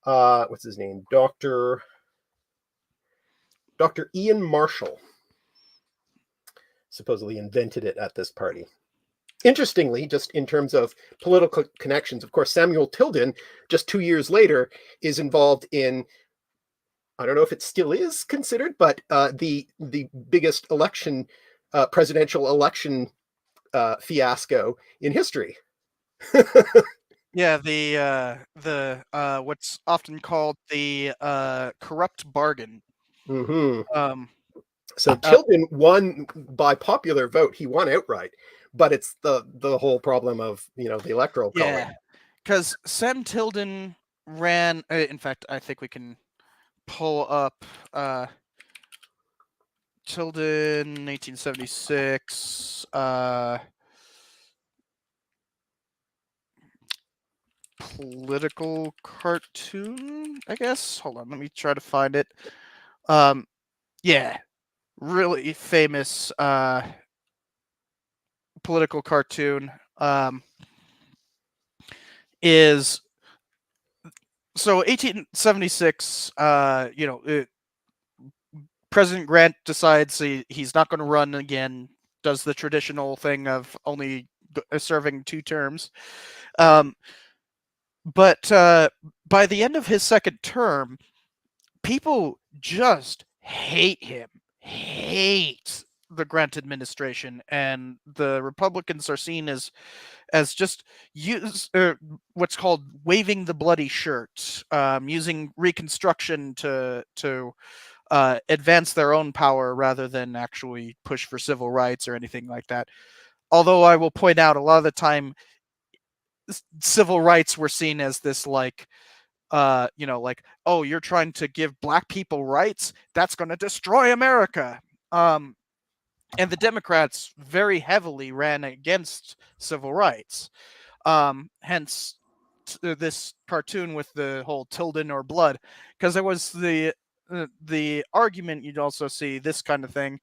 what's his name? Dr. Ian Marshall. Supposedly invented it at this party. Interestingly, just in terms of political connections, of course, Samuel Tilden, just 2 years later, is involved in, I don't know if it still is considered, but the biggest presidential election fiasco in history. Yeah, the what's often called the corrupt bargain. Mm-hmm. So Tilden won by popular vote. He won outright, but it's the whole problem of the electoral college. Yeah, because Sam Tilden ran. In fact, I think we can pull up Tilden 1876. Political cartoon, I guess. Hold on, let me try to find it. Yeah, really famous political cartoon. Is so 1876. President Grant decides he's not going to run again. Does the traditional thing of only serving 2 terms. But by the end of his second term, people just hate him, hate the Grant administration, and the Republicans are seen as just what's called waving the bloody shirt, using Reconstruction to advance their own power rather than actually push for civil rights or anything like that. Although I will point out, a lot of the time, civil rights were seen as this like, oh, you're trying to give black people rights? That's going to destroy America. And the Democrats very heavily ran against civil rights. Hence this cartoon with the whole Tilden or blood, because there was the argument. You'd also see this kind of thing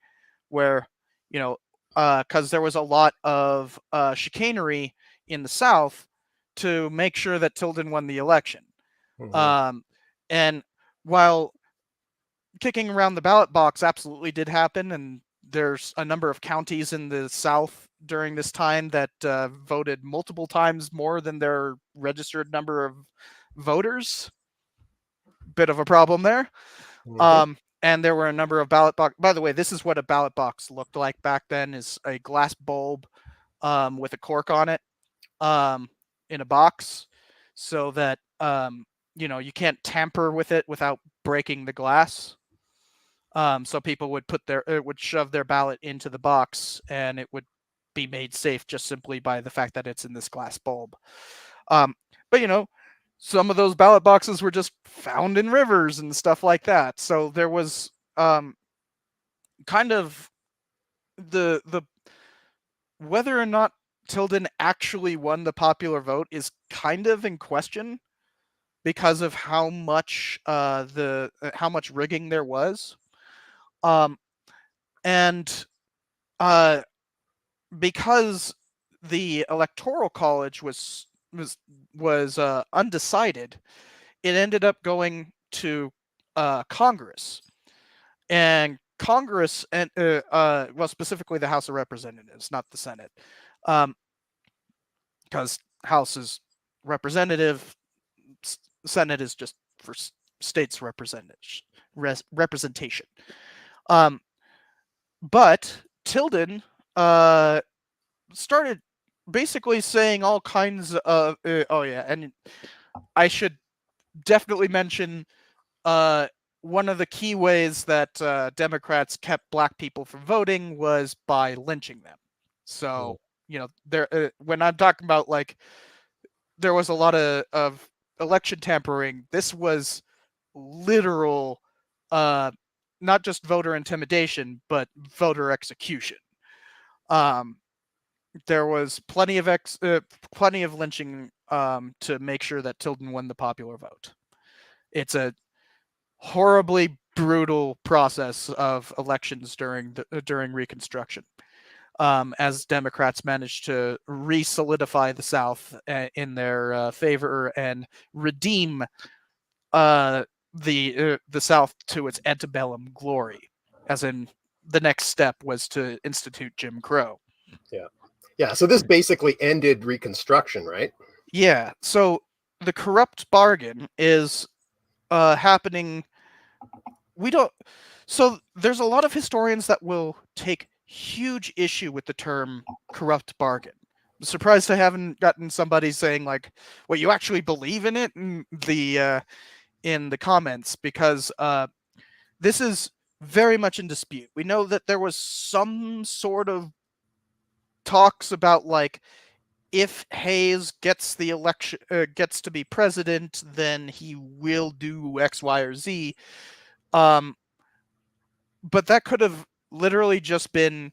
where, because there was a lot of chicanery in the South to make sure that Tilden won the election. Mhm. And while kicking around the ballot box absolutely did happen, and there's a number of counties in the South during this time that voted multiple times more than their registered number of voters. Bit of a problem there. Mhm. And there were a number of ballot box. By the way, this is what a ballot box looked like back then: is a glass bulb with a cork on it in a box, so that you can't tamper with it without breaking the glass. So people would shove their ballot into the box, and it would be made safe just simply by the fact that it's in this glass bulb. Um, but some of those ballot boxes were just found in rivers and stuff like that. So there was kind of the whether or not Tilden actually won the popular vote is kind of in question because of how much how much rigging there was. And because the electoral college was undecided, it ended up going to Congress, and Congress, and well, specifically the House of Representatives, not the Senate, because House is representative, Senate is just for states representation. But Tilden started basically saying all kinds of oh yeah, and I should definitely mention one of the key ways that Democrats kept black people from voting was by lynching them. So there, when I'm talking about like there was a lot of election tampering, this was literal, not just voter intimidation, but voter execution. Um, there was plenty of lynching to make sure that Tilden won the popular vote. It's a horribly brutal process of elections during Reconstruction, as Democrats managed to re-solidify the South in their favor and redeem the South to its antebellum glory. As in, the next step was to institute Jim Crow. Yeah. So this basically ended Reconstruction, right? Yeah. So the corrupt bargain is happening. We don't. So there's a lot of historians that will take huge issue with the term corrupt bargain. I'm surprised I haven't gotten somebody saying like, "Well, you actually believe in it?" In the comments, because this is very much in dispute. We know that there was some sort of talks about like if Hayes gets the election, gets to be president, then he will do X, Y, or Z. But that could have literally just been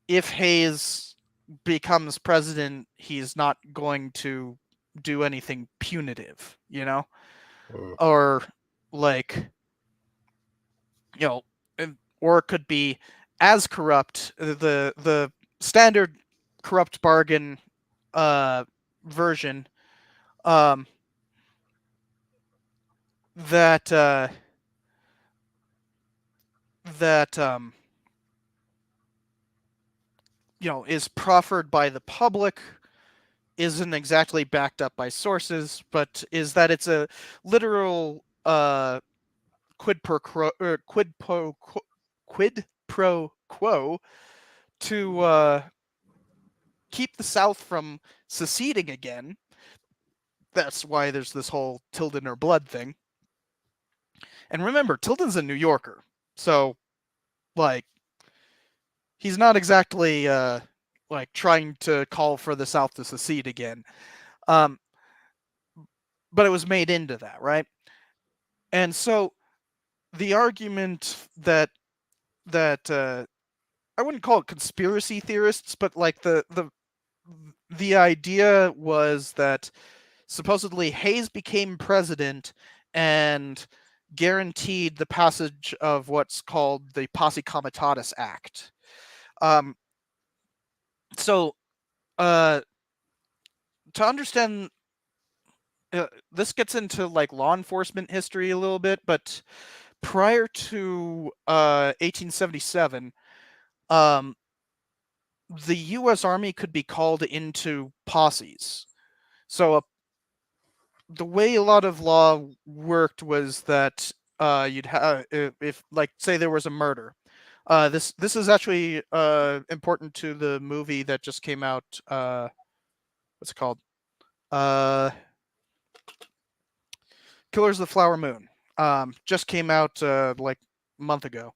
if Hayes becomes president, he's not going to do anything punitive, or like, or it could be as corrupt, the standard corrupt bargain version, um, that that is proffered by the public, isn't exactly backed up by sources, but is that it's a literal quid pro quo, quid pro quo to keep the South from seceding again. That's why there's this whole Tilden or blood thing. And remember, Tilden's a New Yorker, so like he's not exactly like trying to call for the South to secede again. But it was made into that, right? And so the argument that I wouldn't call it conspiracy theorists, but like the idea was that supposedly Hayes became president and guaranteed the passage of what's called the Posse Comitatus Act. So to understand, this gets into like law enforcement history a little bit, but prior to 1877, the U.S. Army could be called into posses. So the way a lot of law worked was that you'd have, if like say there was a murder. This is actually important to the movie that just came out. What's it called? Killers of the Flower Moon. Just came out like a month ago.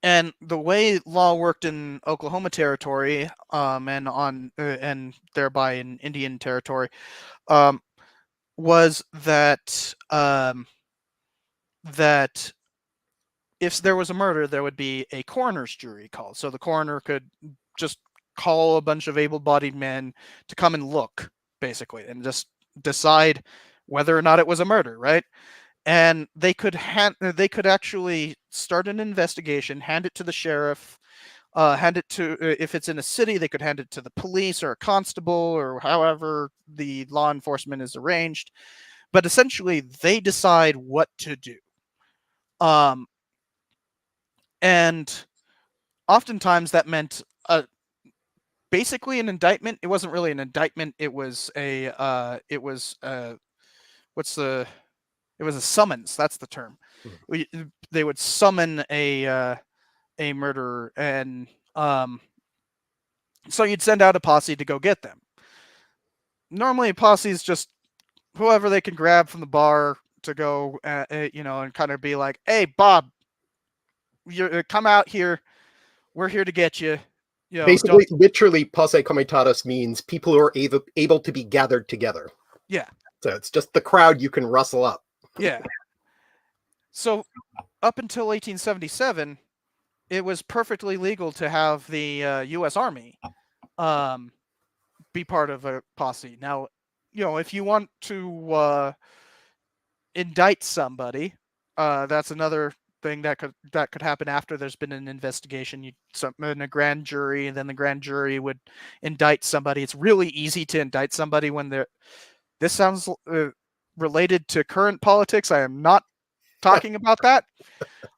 And the way law worked in Oklahoma Territory, and thereby in Indian Territory, was that that if there was a murder, there would be a coroner's jury called. So the coroner could just call a bunch of able-bodied men to come and look, basically, and just decide whether or not it was a murder, right? And they could actually start an investigation, hand it to the sheriff, hand it to, if it's in a city, they could hand it to the police or a constable or however the law enforcement is arranged. But essentially, they decide what to do. And oftentimes that meant basically an indictment. It wasn't really an indictment. It was a it was a summons. That's the term. They would summon a murderer, and so you'd send out a posse to go get them. Normally, a posse is just whoever they can grab from the bar to go, and kind of be like, "Hey, Bob, you come out here. We're here to get you." Basically, literally, posse comitatus means people who are able to be gathered together. Yeah. So it's just the crowd you can rustle up. Yeah. So up until 1877, it was perfectly legal to have the U.S. Army be part of a posse. Now, if you want to indict somebody, that's another thing that could happen after there's been an investigation. You summon a grand jury, and then the grand jury would indict somebody. It's really easy to indict somebody when they're. This sounds related to current politics. I am not talking about that.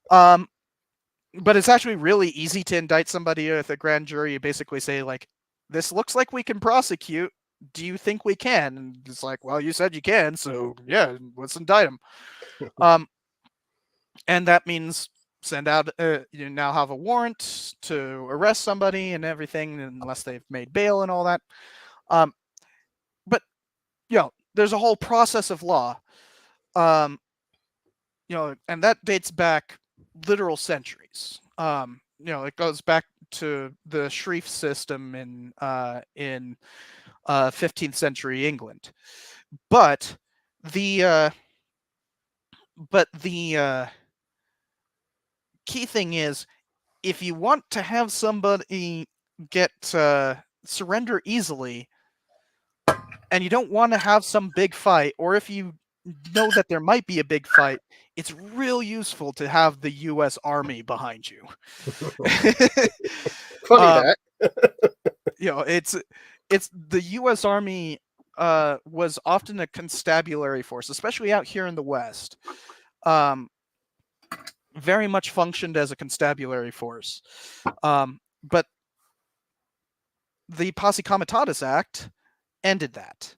But it's actually really easy to indict somebody with a grand jury. You basically say, like, this looks like we can prosecute. Do you think we can? And it's like, well, you said you can, so yeah, let's indict them. And that means send out, you now have a warrant to arrest somebody and everything, unless they've made bail and all that. But, there's a whole process of law, and that dates back literal centuries. It goes back to the Shrief system in 15th century England. But the key thing is, if you want to have somebody get surrender easily, and you don't want to have some big fight, or if you know that there might be a big fight, it's real useful to have the U.S. Army behind you. Funny that. It's the U.S. Army was often a constabulary force, especially out here in the West. Very much functioned as a constabulary force. But the Posse Comitatus Act ended that.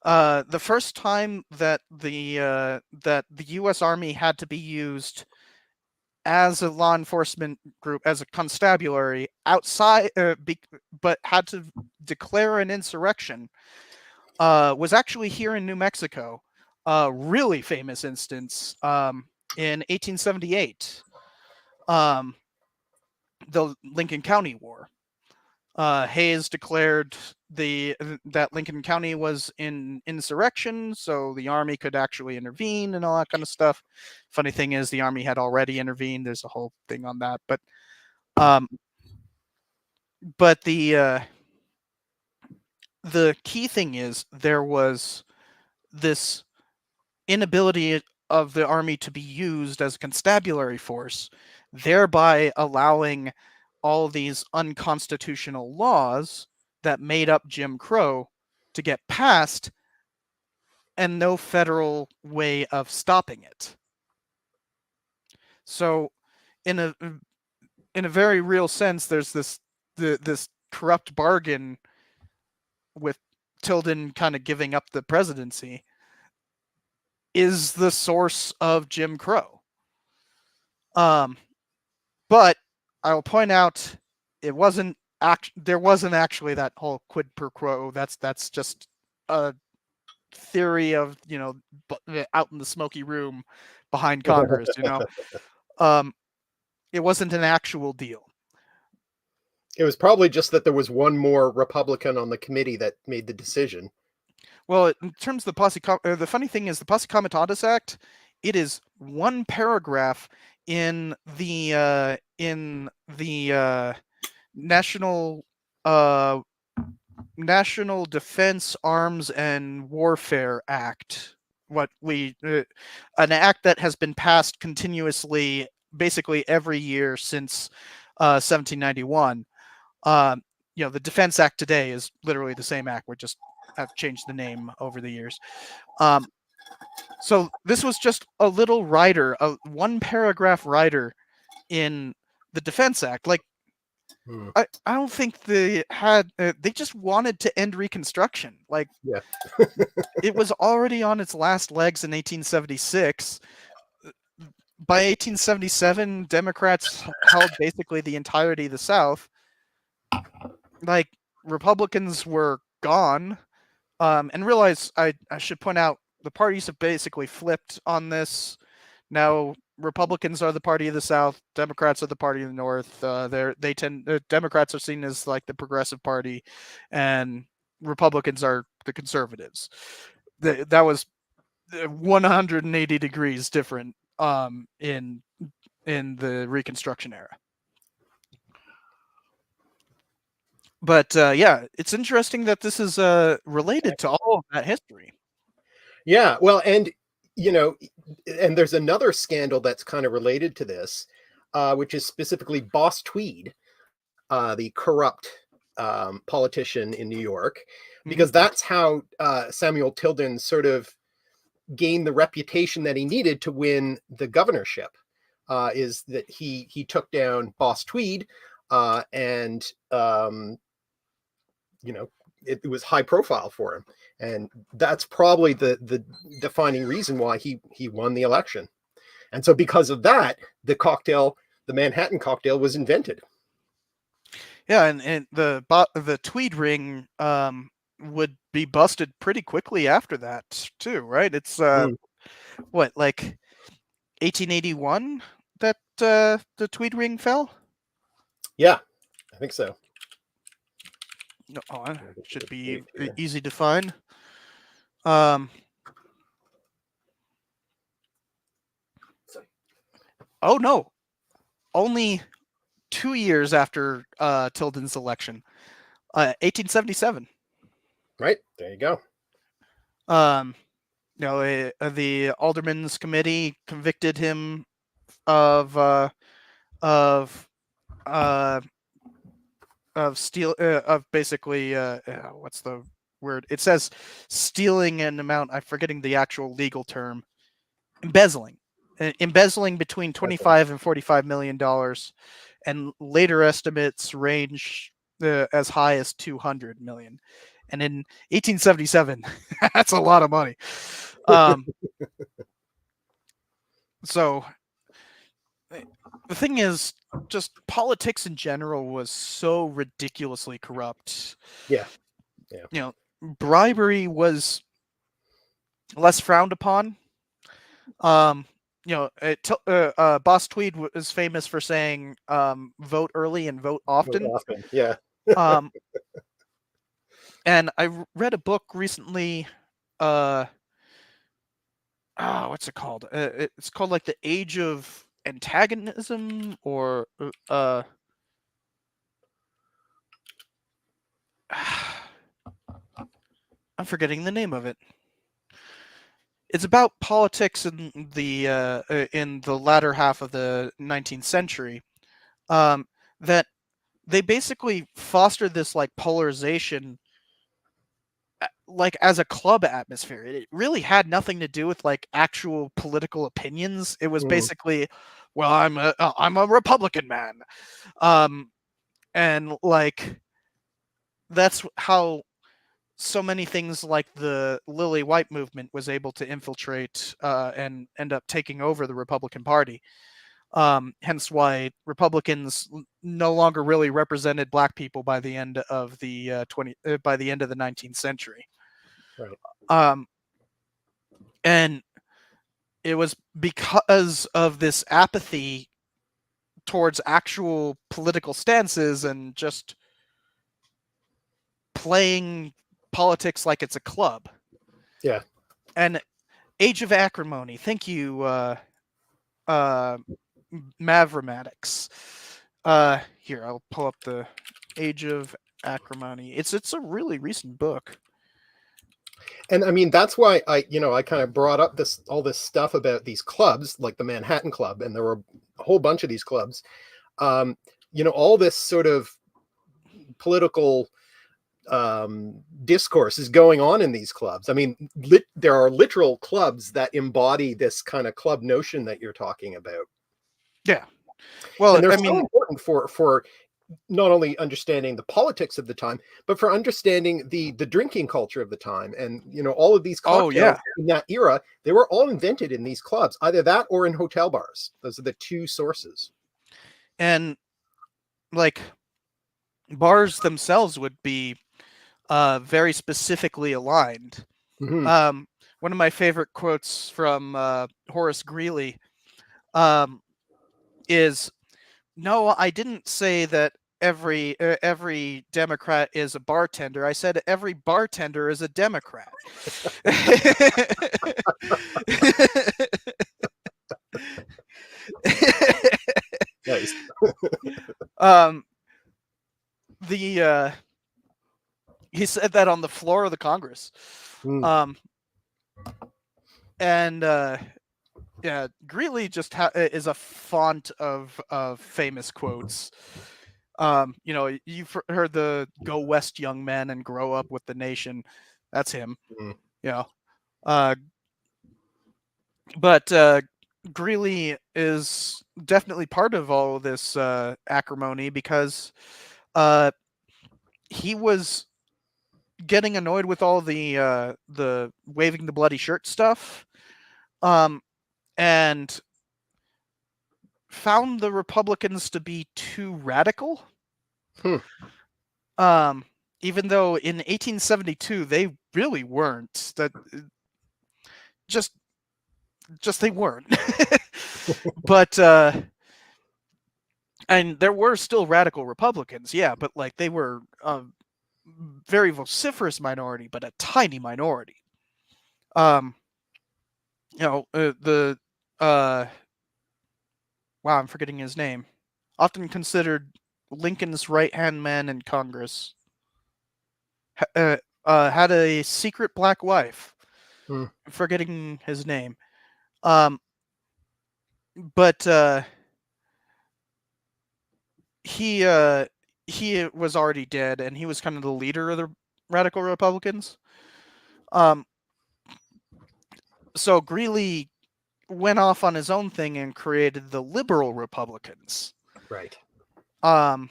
The first time that the U.S. Army had to be used as a law enforcement group, as a constabulary outside, but had to declare an insurrection, was actually here in New Mexico. Really famous instance in 1878, the Lincoln County War. Hayes declared that Lincoln County was in insurrection, so the Army could actually intervene and all that kind of stuff. Funny thing is, the Army had already intervened. There's a whole thing on that, but the key thing is, there was this inability of the Army to be used as a constabulary force, thereby allowing all these unconstitutional laws that made up Jim Crow to get passed, and no federal way of stopping it. So in a very real sense, there's this corrupt bargain with Tilden kind of giving up the presidency is the source of Jim Crow. But I will point out, there wasn't actually that whole quid pro quo. That's just a theory of, out in the smoky room behind Congress. It wasn't an actual deal. It was probably just that there was one more Republican on the committee that made the decision. Well, in terms of the funny thing is, the Posse Comitatus Act, it is one paragraph in the National Defense Arms and Warfare Act. An act that has been passed continuously, basically every year since 1791. The Defense Act today is literally the same act. We just have changed the name over the years. So this was just a little rider, a one paragraph rider in the Defense Act. Like, I don't think they had. They just wanted to end Reconstruction. Like, yeah. It was already on its last legs in 1876. By 1877, Democrats held basically the entirety of the South. Like, Republicans were gone. And realize, I should point out, the parties have basically flipped on this. Now Republicans are the party of the South, Democrats are the party of the North. Democrats are seen as like the progressive party, and Republicans are the conservatives. That was 180 degrees different in the Reconstruction era. But yeah, it's interesting that this is related to all of that history. Yeah, well, and and there's another scandal that's kind of related to this, which is specifically Boss Tweed, the corrupt politician in New York, because that's how Samuel Tilden sort of gained the reputation that he needed to win the governorship. Is that he took down Boss Tweed, and it was high profile for him, and that's probably the defining reason why he won the election. And so because of that, the Manhattan cocktail was invented. Yeah, and the Tweed ring would be busted pretty quickly after that too, right? It's what, like 1881 that the Tweed ring fell? Yeah. I think so. No, it should be Yeah. easy to find. Um, oh no, only 2 years after Tilden's election, 1877. Right, there you go. Um, the Aldermen's Committee convicted him of of uh, of basically what's the word? It says stealing an amount. I'm forgetting the actual legal term. Embezzling between 25 and 45 million dollars, and later estimates range as high as 200 million. And in 1877, that's a lot of money. So the thing is, just politics in general was so ridiculously corrupt. Yeah. Bribery was less frowned upon. Boss Tweed is famous for saying, "Vote early and vote often." Yeah. And I read a book recently. What's it called? It's called like The Age of Antagonism, or I'm forgetting the name of it. It's about politics in the latter half of the 19th century. That they basically fostered this like polarization, like as a club atmosphere. It really had nothing to do with like actual political opinions. It was basically, well, I'm a Republican man, and like that's how so many things like the Lily White movement was able to infiltrate and end up taking over the Republican Party. Hence why Republicans no longer really represented Black people by the end of the 19th century. Right. And it was because of this apathy towards actual political stances and just playing politics like it's a club. Yeah. And Age of Acrimony. Thank you, Mavromatics. Here, I'll pull up the Age of Acrimony. It's a really recent book. And I mean, that's why I kind of brought up all this stuff about these clubs, like the Manhattan Club, and there were a whole bunch of these clubs. All this sort of political discourse is going on in these clubs. I mean, there are literal clubs that embody this kind of club notion that you're talking about. Yeah. Well, and they're so important for not only understanding the politics of the time, but for understanding the drinking culture of the time. And all of these cocktails in that era, they were all invented in these clubs, either that or in hotel bars. Those are the two sources. And like bars themselves would be very specifically aligned. Mm-hmm. One of my favorite quotes from Horace Greeley is, "No, I didn't say that every Democrat is a bartender. I said every bartender is a Democrat." Nice. He said that on the floor of the Congress. And Greeley just is a font of famous quotes. You've heard the "Go West, young men, and grow up with the nation." That's him. But Greeley is definitely part of all of this acrimony because he was getting annoyed with all the waving the bloody shirt stuff, and found the Republicans to be too radical. Even though in 1872 they really weren't. That just they weren't. But And there were still radical Republicans, yeah, but like they were a very vociferous minority, but a tiny minority. Um, the uh, wow, I'm forgetting his name. Often considered Lincoln's right-hand man in Congress, had a secret black wife. Hmm. I'm forgetting his name. Um, but he was already dead, and he was kind of the leader of the radical Republicans. Um, so Greeley went off on his own thing and created the liberal Republicans. Right. And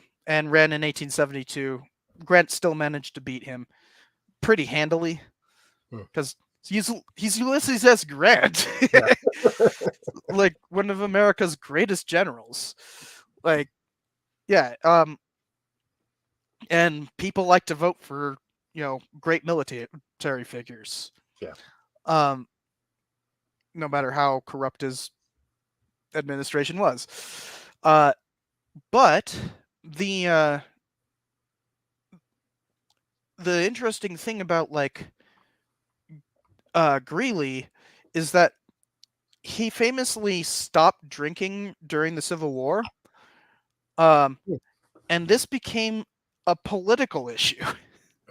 ran in 1872. Grant still managed to beat him pretty handily because he's Ulysses S. Grant, Yeah. like one of America's greatest generals. Like, yeah. And people like to vote for great military figures. Yeah. No matter how corrupt his administration was. But the interesting thing about like Greeley is that he famously stopped drinking during the Civil War, and this became a political issue.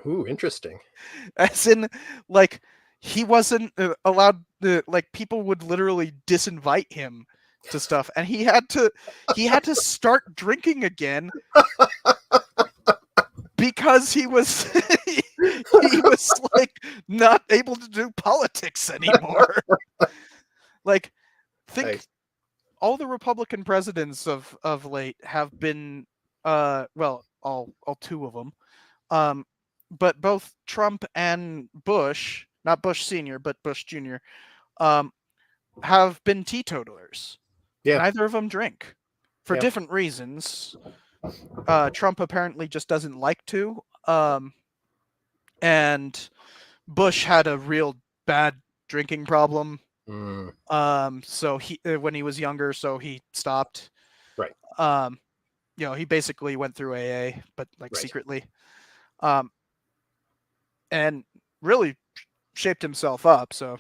Ooh, interesting. As in, like, he wasn't allowed to, like, people would literally disinvite him to stuff, and he had to start drinking again because he was he was like not able to do politics anymore. Like, think Right. all the Republican presidents of late have been well, all two of them, but both Trump and Bush, not Bush Senior but Bush Junior, have been teetotalers. Yeah. Neither of them drink for Yeah. different reasons. Trump apparently just doesn't like to, and Bush had a real bad drinking problem. So he when he was younger, so he stopped. Right. He basically went through AA, but like Right. secretly, and really shaped himself up. So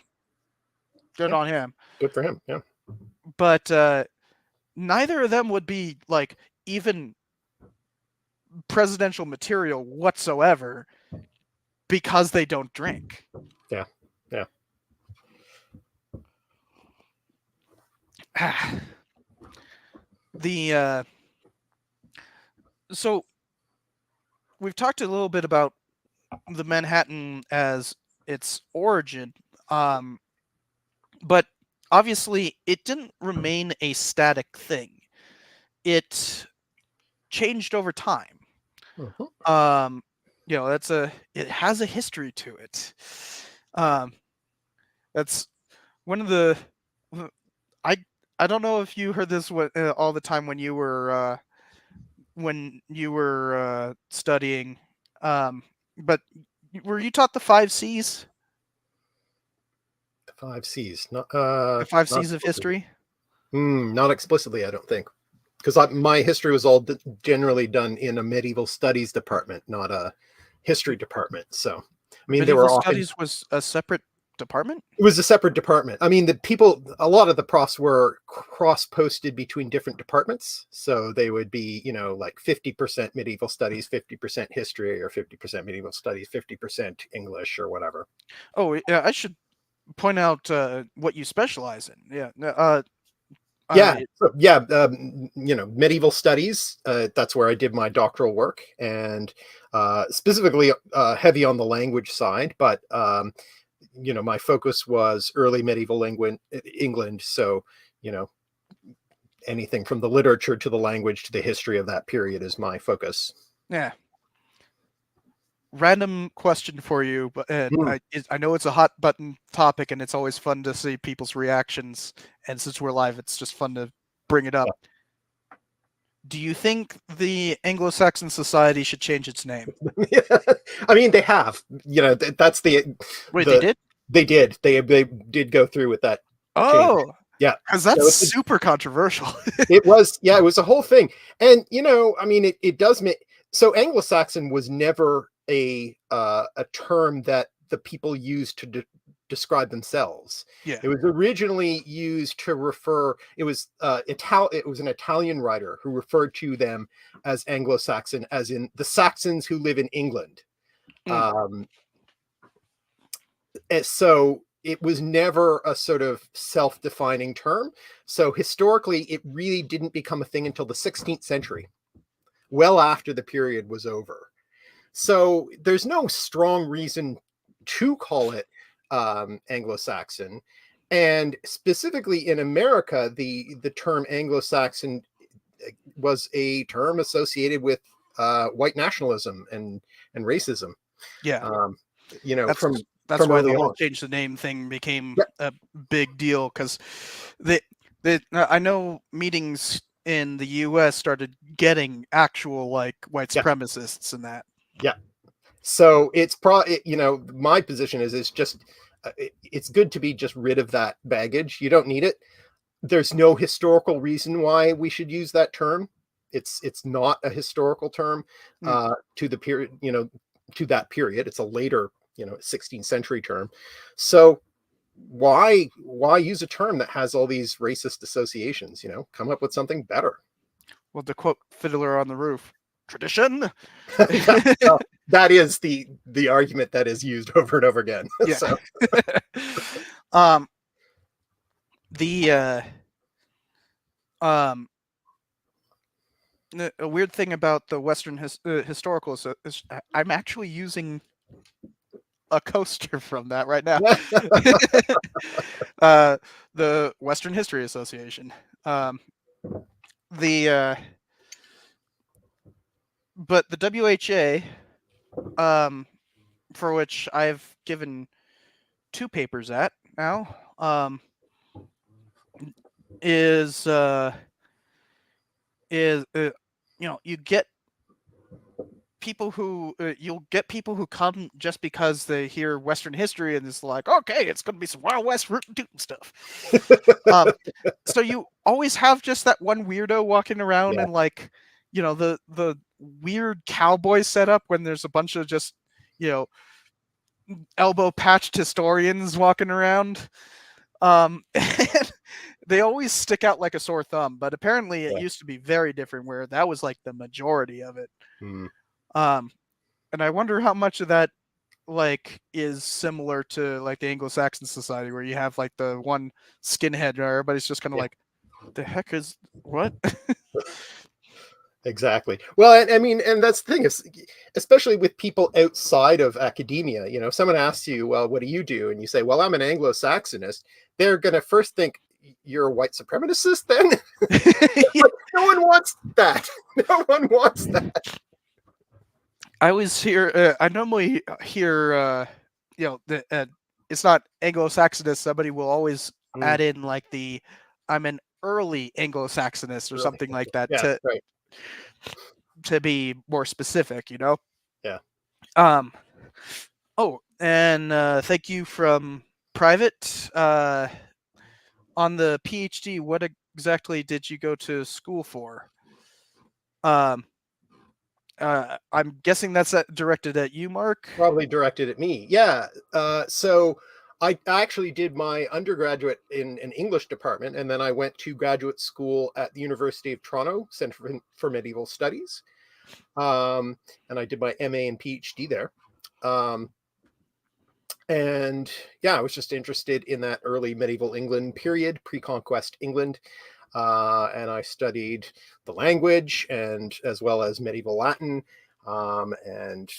good on him. Good for him. Yeah. But neither of them would be like even presidential material whatsoever because they don't drink. Yeah. Yeah. So we've talked a little bit about the Manhattan as its origin, but obviously it didn't remain a static thing. It changed over time. It has a history to it. That's one of the I don't know if you heard this all the time when you were studying, but were you taught the 5 C's? The 5 C's. The 5 C's of history? Not explicitly, I don't think. Because my history was all generally done in a medieval studies department, not a history department. So, I mean, medieval they were studies was a separate department? It was a separate department. I mean, a lot of the profs were cross-posted between different departments. So they would be, like 50% medieval studies, 50% history, or 50% medieval studies, 50% English, or whatever. Oh, yeah, I should point out what you specialize in. Yeah. Medieval studies. That's where I did my doctoral work, and specifically heavy on the language side. But my focus was early medieval England. So, anything from the literature to the language to the history of that period is my focus. Yeah. Random question for you, but I know it's a hot button topic, and it's always fun to see people's reactions. And since we're live, it's just fun to bring it up. Yeah. Do you think the Anglo-Saxon society should change its name? I mean, they have. That's the. Wait, they did? They did. They did go through with that. Oh, Yeah. Because So that's it's super controversial. it was, yeah, it was a whole thing. And I mean, it does make, so Anglo-Saxon was never a term that the people used to describe themselves. Yeah. It was originally used to refer, it was it was an Italian writer who referred to them as Anglo-Saxon, as in the Saxons who live in England. Mm. And so it was never a sort of self-defining term. So historically, it really didn't become a thing until the 16th century, well after the period was over. So there's no strong reason to call it Anglo-Saxon. And specifically in America, the term Anglo-Saxon was a term associated with white nationalism and racism. Yeah. Um, That's from that's why the early whole on. change the name thing became Yeah, a big deal, because I know meetings in the U.S. started getting actual like white yeah, supremacists and that. yeah. So it's my position is it's just it's good to be just rid of that baggage. You don't need it. There's no historical reason why we should use that term. It's not a historical term Mm. to the period, to that period. It's a later, 16th century term. So why use a term that has all these racist associations? Come up with something better. Well, to quote Fiddler on the Roof, tradition. Yeah, well, that is the argument that is used over and over again. Yeah. So um. The um. A weird thing about the Western historical is I'm actually using a coaster from that right now. uh, the Western History Association. Um, the but the WHA, for which I've given 2 papers at now, is you get you'll get people who come just because they hear Western history and it's like, okay, it's going to be some Wild West rootin' tootin' stuff. So you always have just that one weirdo walking around yeah, and like, the weird cowboy setup when there's a bunch of just, you know, elbow patched historians walking around. And they always stick out like a sore thumb, but apparently it yeah. used to be very different where that was like the majority of it. Hmm. Um, and I wonder how much of that like is similar to like the Anglo-Saxon society where you have like the one skinhead where everybody's just kind of Yeah, like, the heck is what? exactly. Well, and I mean, and that's the thing is, especially with people outside of academia, if someone asks you, well, what do you do? And you say, well, I'm an Anglo-Saxonist, they're going to first think you're a white supremacist then? Yeah. Like, no one wants that. No one wants that. I always hear, I normally hear, it's not Anglo-Saxonist. Somebody will always Mm, add in like I'm an early Anglo-Saxonist or really. something like that Yeah, right. to be more specific. Yeah. Um, oh, and thank you from private. On the PhD, what exactly did you go to school for? Um, I'm guessing that's directed at you, Mark. Probably directed at me. Yeah. So I actually did my undergraduate in an English department, and then I went to graduate school at the University of Toronto Center for Medieval Studies. And I did my MA and PhD there. Um, and yeah, I was just interested in that early medieval England period, pre-conquest England. And I studied the language and as well as medieval Latin, and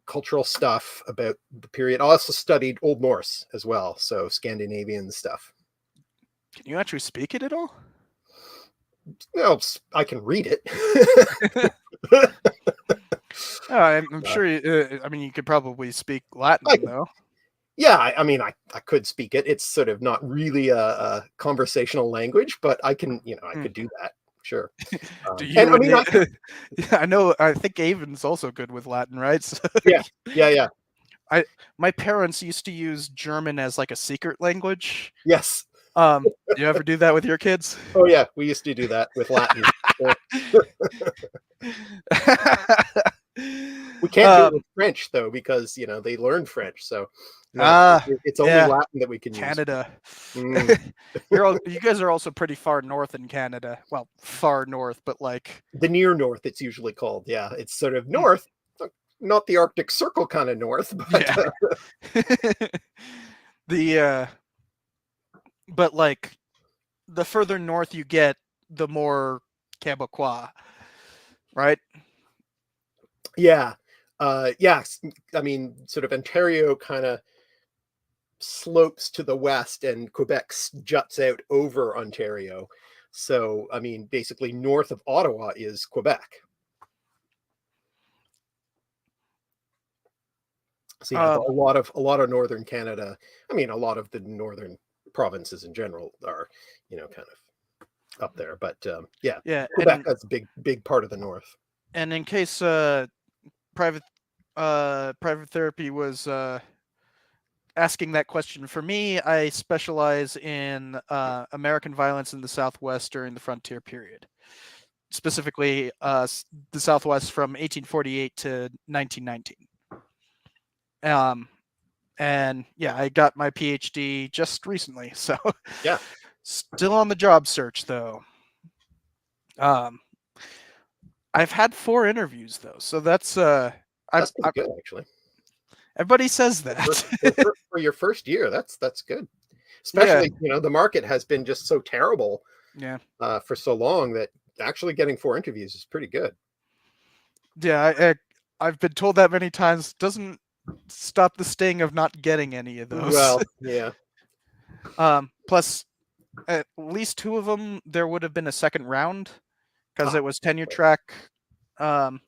cultural stuff about the period. I also studied Old Norse as well, so Scandinavian stuff. Can you actually speak it at all? I can read it. I'm sure. I mean, you could probably speak Latin, I, though. yeah, I mean, I could speak it. It's sort of not really a conversational language, but I can, I Hmm. could do that. Sure. Do And you I and mean, I can, yeah, I know. I think Avon's also good with Latin, right? So, yeah, yeah, yeah. I my parents used to use German as like a secret language. Yes. You ever do that with your kids? Oh yeah, we used to do that with Latin. So we can't do it um, with French though because they learned French. So no, ah, it's only yeah, Latin that we can use. Canada. Mm. You guys are also pretty far north in Canada. Well, far north, but like, The near north, it's usually called. Yeah, it's sort of mm, north, not the Arctic Circle kind of north, but yeah. the but like the further north you get, the more Quebecois, right? yeah, yes. I mean, sort of Ontario kind of slopes to the west, and Quebec juts out over Ontario. So, I mean, basically, north of Ottawa is Quebec. So yeah, Um, a lot of northern Canada. I mean, a lot of the northern provinces in general are, kind of up there. But yeah, yeah, Quebec has a big part of the north. and in case private private therapy was asking that question for me, I specialize in American violence in the Southwest during the frontier period, specifically the Southwest from 1848 to 1919. Um, and yeah, I got my PhD just recently, so Yeah, still on the job search though. Um, I've had 4 interviews though, so that's that's pretty good actually. everybody says For, for, that. for your first year, that's good. Yeah, Especially, the market has been just so terrible yeah, for so long that actually getting 4 interviews is pretty good. yeah. I've been told that many times. Doesn't stop the sting of not getting any of those. Well, yeah, Plus, at least 2 of them there would have been a second round because ah, it was tenure track. Um,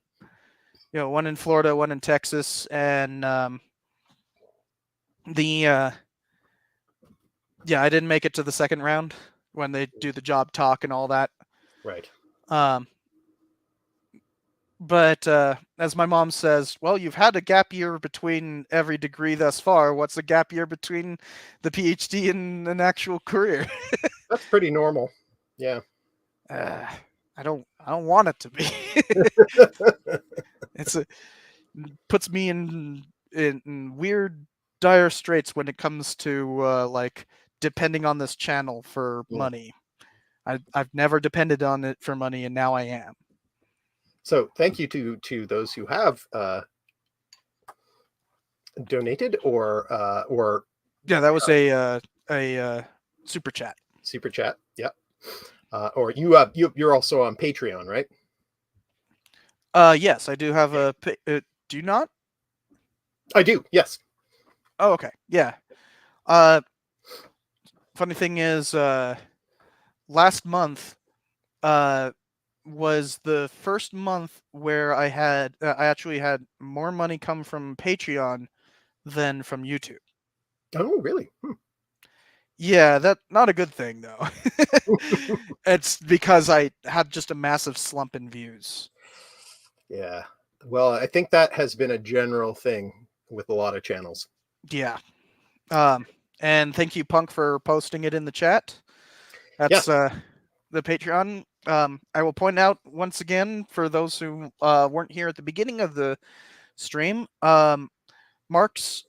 one in Florida, one in Texas, and the yeah, I didn't make it to the second round when they do the job talk and all that. right. Um, but as my mom says, well, you've had a gap year between every degree thus far. What's a gap year between the PhD and an actual career? That's pretty normal. Yeah. uh, I don't want it to be. It's a puts me in weird dire straits when it comes to like depending on this channel for Mm. money. I've never depended on it for money, and now I am. So thank you to those who have donated or Yeah, that was a super chat. super chat. Yeah. Or you're also on Patreon, right? Yes, I do have a. Do you not? I do. Yes. Oh, okay. Yeah. Uh, funny thing is, last month, uh, was the first month where I actually had more money come from Patreon than from YouTube. Oh, really? Hmm. Yeah, that not a good thing though. It's because I had just a massive slump in views. Yeah. Well, I think that has been a general thing with a lot of channels. Yeah. Um, and thank you, Punk, for posting it in the chat. Yeah. That's the Patreon. I will point out once again for those who weren't here at the beginning of the stream. Mark's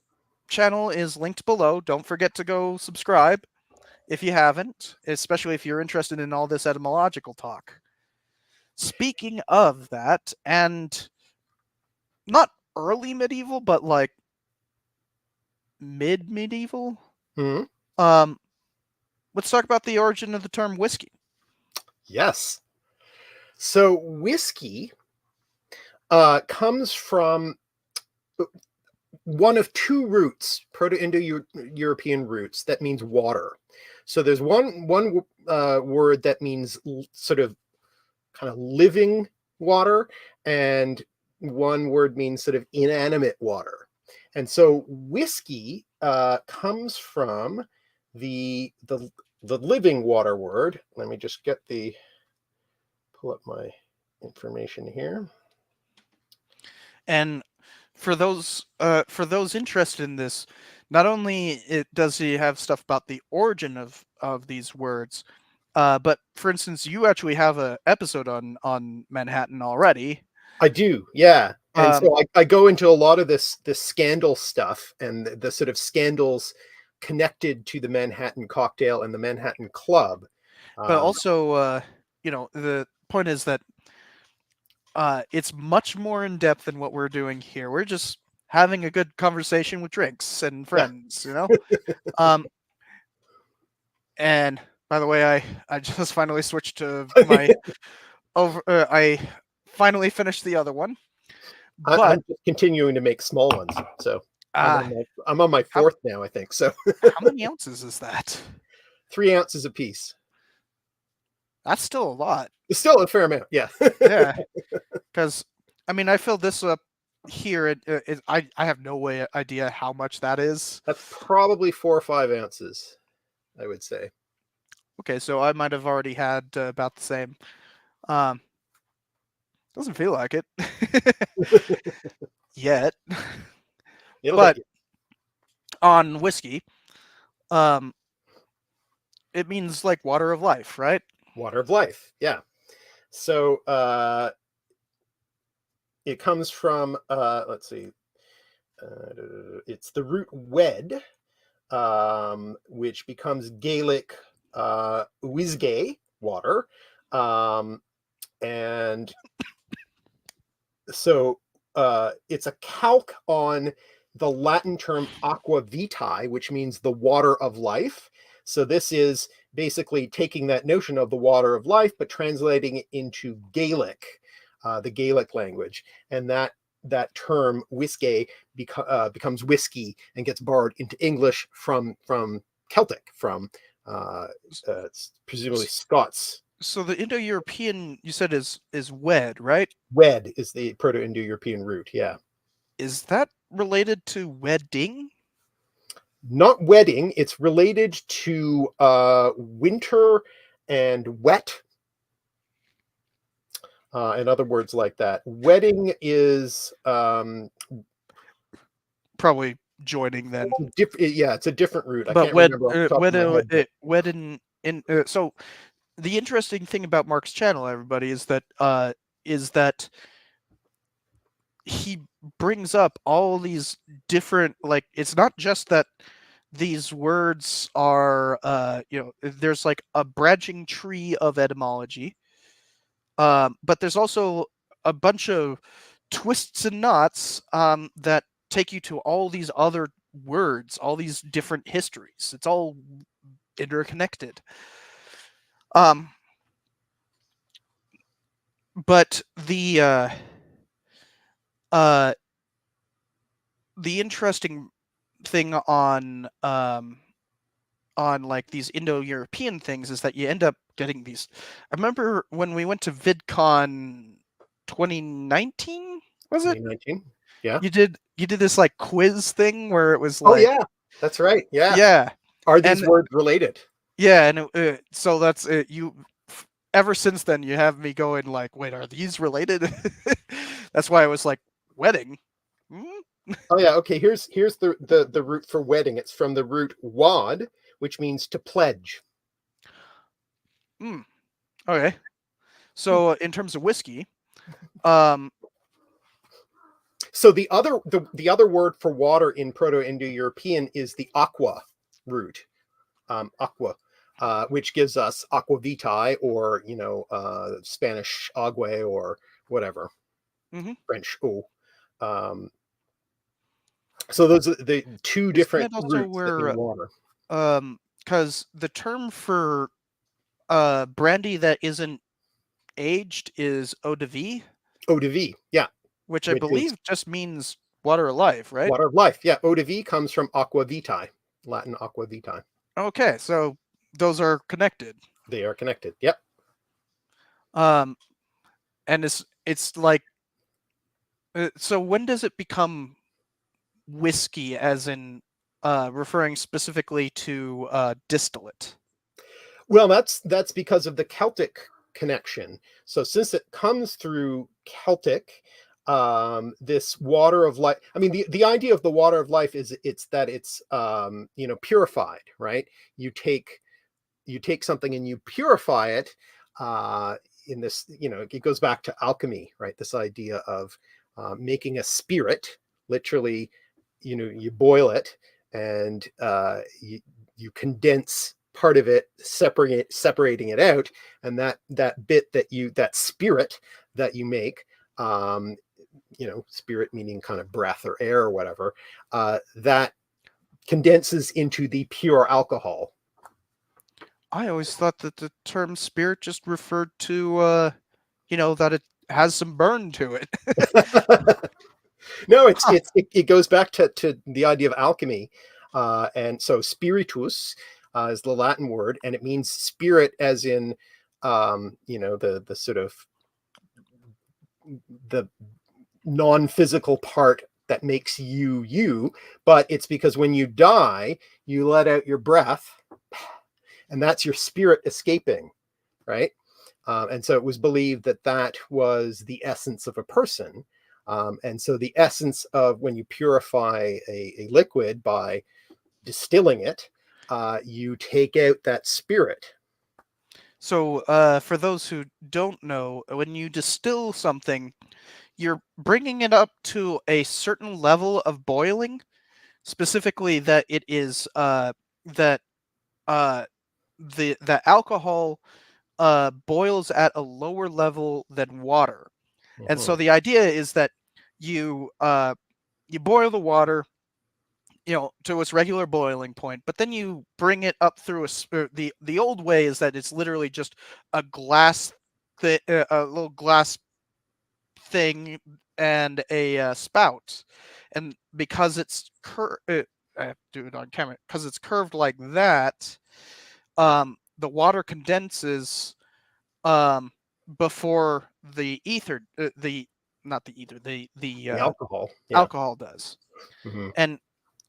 channel is linked below. Don't forget to go subscribe if you haven't, especially if you're interested in all this etymological talk. Speaking of that, and not early medieval, but like mid medieval, Hmm. um, let's talk about the origin of the term whiskey. Yes. So whiskey comes from one of two roots, Proto-Indo-European roots that means water. So there's one word that means sort of kind of living water, and one word means sort of inanimate water. And so whiskey comes from the living water word. Let me just pull up my information here. And for those interested in this, not only does he have stuff about the origin of of these words. But for instance, you actually have a episode on Manhattan already. I do, yeah. And Um, so I go into a lot of this scandal stuff and the sort of scandals connected to the Manhattan cocktail and the Manhattan Club. but Um, also, the point is that it's much more in depth than what we're doing here. We're just having a good conversation with drinks and yeah. friends, Um, and by the way, I just finally switched to my over. I finally finished the other one, but I'm just continuing to make small ones. So uh, I'm on my how fourth now, I think. So how many ounces is that? 3 ounces a piece. That's still a lot. It's still a fair amount. Yeah. Yeah, because I mean, I filled this up here. I have no way idea how much that is. That's probably 4 or 5 ounces, I would say. Okay, so I might have already had about the same. Um, doesn't feel like it yet, It'll get but you. on whiskey, um, it means like water of life, right? Water of life. Yeah. So it comes from let's see, it's the root wed, which becomes Gaelic whiskey, water, and so it's a calque on the Latin term aqua vitae, which means the water of life. So this is basically taking that notion of the water of life, but translating it into Gaelic, the Gaelic language, and that term whiskey becomes whiskey and gets borrowed into English from Celtic, from presumably Scots. So the Indo-European you said is wed, right? Wed is the Proto-Indo-European root. Yeah. Is that related to wedding? Not wedding. It's related to winter and wet, and other words like that. Wedding is Probably joining then. yeah, it's a different root. I But can't remember off the top of my head. But wed in so the interesting thing about Mark's channel, everybody, is that he brings up all these different, like, it's not just that these words are there's like a branching tree of etymology, but there's also a bunch of twists and knots that take you to all these other words, all these different histories. It's all interconnected. Um, but uh, the interesting thing on like these Indo-European things is that you end up getting these. I remember when we went to VidCon 2019, was it? 2019. Yeah. You did this like quiz thing where it was Oh like, yeah, that's right. Yeah. yeah, Are these and words related? yeah, and so that's it. Ever since then you have me going like, wait, are these related? That's why I was like, wedding. Hmm? Oh yeah. Okay. Here's the root for wedding. It's from the root wad, which means to pledge. Hmm. Okay. So in terms of whiskey, um, So the other word for water in Proto-Indo-European is the aqua root, aqua, which gives us aqua vitae, or Spanish agua, or whatever, mhm. French eau. So those are the two Isn't different that also roots that where mean water. because the term for brandy that isn't aged is eau de vie, Eau de vie, yeah, which I which is believe just means water alive, right? water of life. Yeah, eau de vie comes from aqua vitae, Latin aqua vitae. Okay, so those are connected. They are connected. Yep. Um, and it's like so when does it become whiskey, as in referring specifically to distillate? Well, that's because of the Celtic connection. So since it comes through Celtic, this water of life. I mean, the idea of the water of life is it's purified, right? You take you take something and you purify it, in this, it goes back to alchemy, right? This idea of making a spirit, literally, you boil it, and you condense part of it, separating it out, and that spirit that you make, spirit meaning kind of breath or air or whatever, that condenses into the pure alcohol. I always thought that the term spirit just referred to, that it has some burn to it. No, Huh. it goes back to the idea of alchemy, and so spiritus is the Latin word, and it means spirit, as in, the sort of the non-physical part that makes you, but it's because when you die, you let out your breath, and that's your spirit escaping, right? And so it was believed that that was the essence of a person. And so the essence of when you purify a liquid by distilling it, you take out that spirit. So, for those who don't know, when you distill something, you're bringing it up to a certain level of boiling, specifically that it is that uh, the alcohol boils at a lower level than water, and so Mhm. the idea is that you boil the water, to its regular boiling point, but then you bring it up through the old way is that it's literally just a a little glass thing and a spout, and because it's I have to do it on camera because it's curved like that. The water condenses um, before the ether, the not the ether, The alcohol, yeah. alcohol does. Mhm. And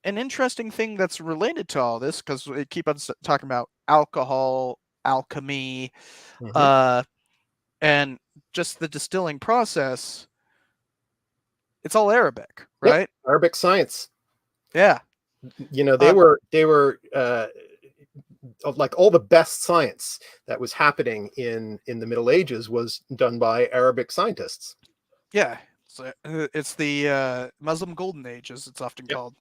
an interesting thing that's related to all this, because we keep on talking about alcohol, alchemy, Mhm. uh, and just the distilling process. It's all Arabic, Yep, right? Arabic science. Yeah. They Um, were like all the best science that was happening in the Middle Ages was done by Arabic scientists. yeah. It's the Muslim Golden Age, as it's often Yep. called.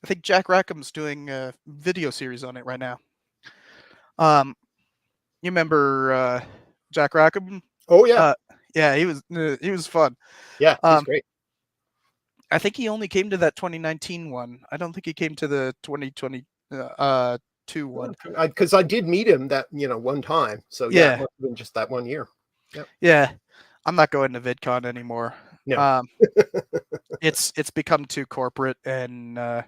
I think Jack Rackham's doing a video series on it right now. Um, you remember Jack Rackham? Oh yeah, Uh, yeah, he was fun. yeah, he's Um, great. I think he only came to that 2019 one. I don't think he came to the 2022 one. Because I did meet him that one time, so yeah, it Yeah, must have been just that one year. Yep. yeah. I'm not going to VidCon anymore. No. Um, it's become too corporate, and there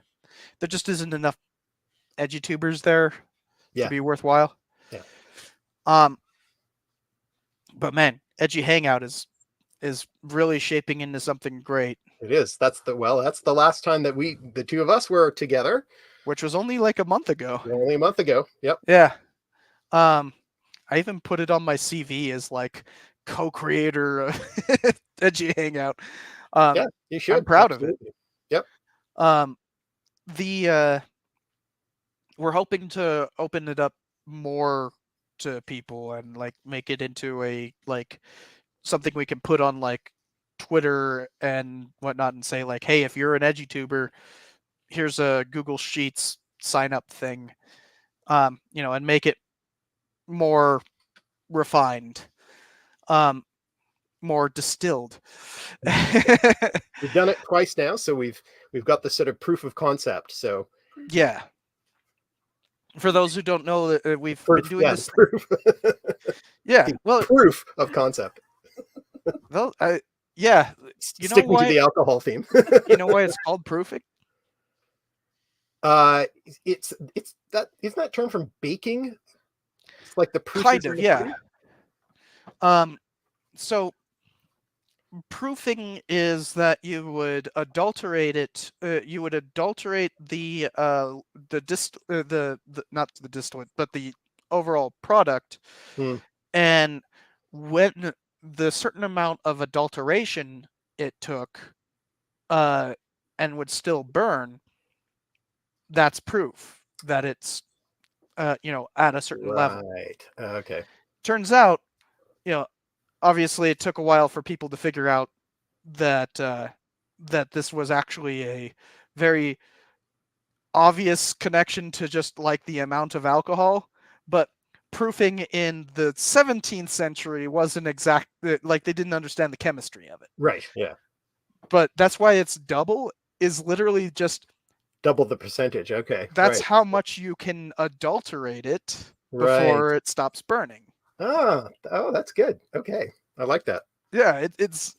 just isn't enough edutubers there to Yeah. be worthwhile. Yeah. Um, but man, Edgy Hangout is really shaping into something great, It is. That's the last time that the two of us were together. which was only like a month ago. Only a month ago. Yep. Yeah. Um, I even put it on my CV as like co-creator of Edgy Hangout. Yeah, Um, you I'm should. proud of it. Absolutely. Yep. Um, the we're hoping to open it up more to people and like make it into a like something we can put on like Twitter and whatnot and say like, hey, if you're an EduTuber, here's a Google Sheets sign up thing. And make it more refined, um, more distilled. We've done it twice now, so we've got the sort of proof of concept. So Yeah. For those who don't know, that we've been proof, doing yeah, the this. proof, Yeah. the Well, proof of concept. well, yeah. You know Sticking to why? the alcohol theme. You know why it's called proofing? uh, it's that isn't that term from baking? It's like the proof Kind is in of, the yeah. pudding. Um, so proofing is that you would adulterate it. You would adulterate the not the distillate, but the overall product, Hmm. and when the certain amount of adulteration it took, uh, and would still burn, that's proof that it's at a certain level. Right. Okay. Turns out, obviously it took a while for people to figure out that that this was actually a very obvious connection to just like the amount of alcohol, but proofing in the 17th century wasn't exact, like they didn't understand the chemistry of it. Right. Yeah. But that's why it's double, is literally just Double the percentage. Okay. that's Right. how much you can adulterate it Right. before it stops burning. Oh, that's good. Okay. I like that. Yeah, it's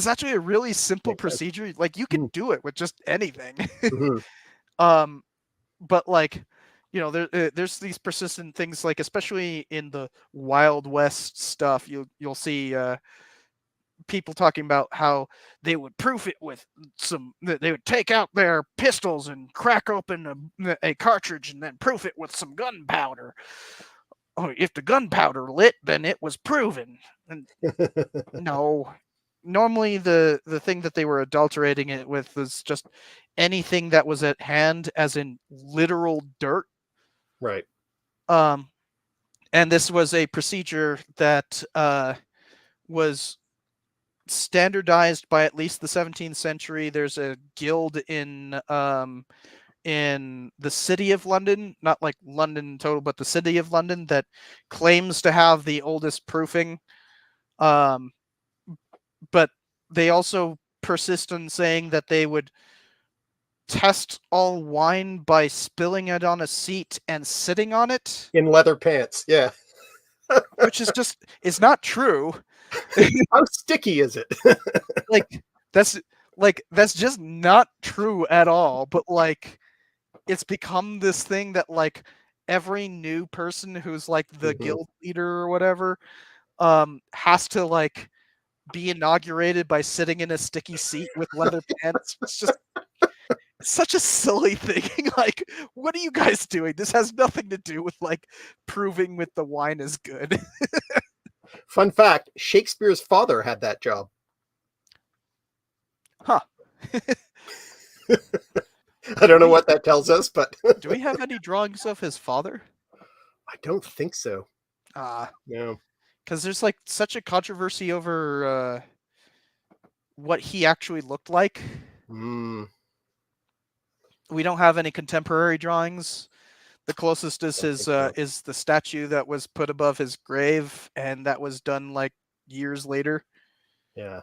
actually a really simple Makes sense. procedure. Like you could do it with just anything. Mhm. um but like there's these persistent things, like especially in the Wild West stuff, you'll see people talking about how they would proof it with they would take out their pistols and crack open a cartridge and then proof it with some gunpowder. Oh, if the gunpowder lit, then it was proven. And no, normally the thing that they were adulterating it with was just anything that was at hand, as in literal dirt. Right. um and this was a procedure that was standardized by at least the 17th century. There's a guild in the city of London, not like London in total, but the city of London, that claims to have the oldest proofing. Um, but they also persist in saying that they would test all wine by spilling it on a seat and sitting on it, In leather pants. Yeah. which is just, it's not true. How sticky is it? like that's that's just not true at all. But like it's become this thing that like every new person who's like the Mhm. guild leader or whatever has to like be inaugurated by sitting in a sticky seat with leather pants. It's just such a silly thing. Like, what are you guys doing? This has nothing to do with like proving with the wine is good. Fun fact, Shakespeare's father had that job. Huh. I don't know we what that tells us, but do we have any drawings of his father? I don't think so. No. Because there's like such a controversy over what he actually looked like. Mm, We don't have any contemporary drawings. The closest is don't his think so. is the statue that was put above his grave, and that was done like years later. Yeah.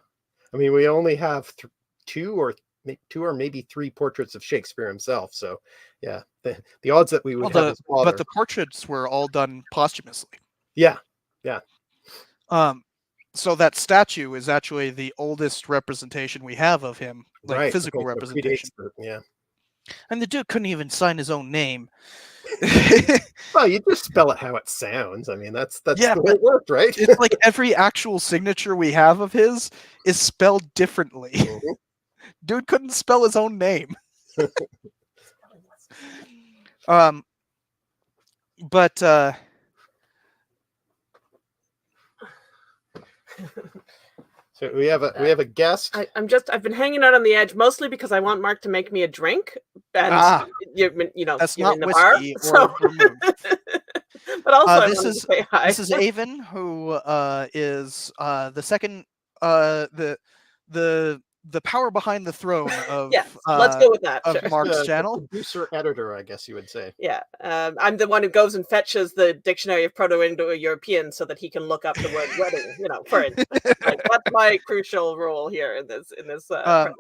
I mean, we only have two or maybe three portraits of Shakespeare himself. So, yeah, the odds that we Well, would have his but father. the portraits were all done posthumously. Yeah. Yeah. So that statue is actually the oldest representation we have of him, like Right. physical Okay. So it representation. predates yeah. And the dude couldn't even sign his own name. Well, you just spell it how it sounds. I mean, that's Yeah, the way but it worked, right? it's like every actual signature we have of his is spelled differently. Mhm. Dude couldn't spell his own name. um, but So we have a guest. I've been hanging out on the edge mostly because I want Mark to make me a drink, and that's you're not in the bar, whiskey or so. vermouth. But also, I This wanted is to say hi. this is Avon, who is the second the power behind the throne of Yes, let's go with that. of Sure. Mark's The channel. producer editor, I guess you would say. Yeah, I'm the one who goes and fetches the dictionary of Proto-Indo-European so that he can look up the word wedding. For instance, like that's my crucial role here in this partnership.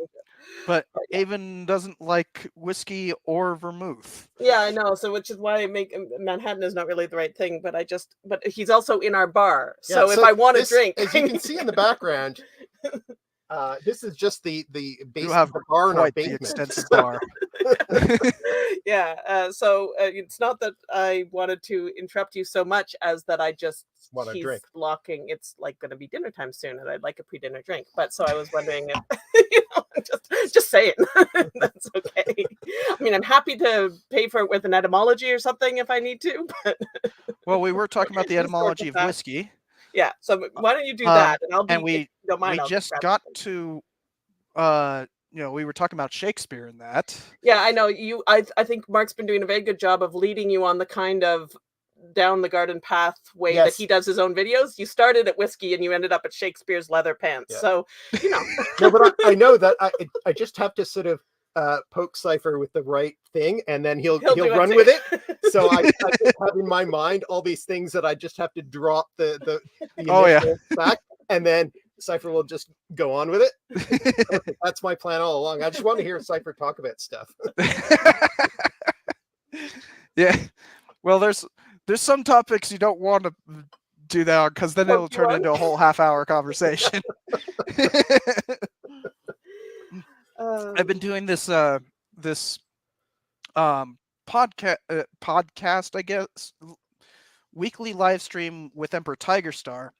But Yeah. Avon doesn't like whiskey or vermouth. Yeah, I know. So, which is why I make Manhattan is not really the right thing. But he's also in our bar. So, if I want to drink, as you can see in the background, this is just the base have of the bar in our Quite the basement. extensive bar. Yeah. So it's not that I wanted to interrupt you so much as that I just Want a he's drink. locking. It's like going to be dinner time soon, and I'd like a pre-dinner drink. But so I was wondering if just saying that's okay. I mean, I'm happy to pay for it with an etymology or something if I need to. But Well, we were talking about the Just sort etymology of of that. whiskey. Yeah. So why don't you do that, and I'll be. And if you don't mind, we I'll just grab got something. to we were talking about Shakespeare and that. Yeah, I know you. I think Mark's been doing a very good job of leading you on the kind of down the garden path way that Yes. he does his own videos. You started at whiskey and you ended up at Shakespeare's leather pants. Yeah. So, you know. No, but I know that I just have to sort of poke Cypher with the right thing, and then he'll do run too. with it. So I just have in my mind all these things that I just have to drop the initial back, and then Cypher will just go on with it. Perfect. That's my plan all along. I just want to hear Cypher talk about stuff. Yeah. Well, there's some topics you don't want to do that because then it'll turn into a whole half-hour conversation. I've been doing this podcast, I guess, weekly live stream with Emperor Tiger Star.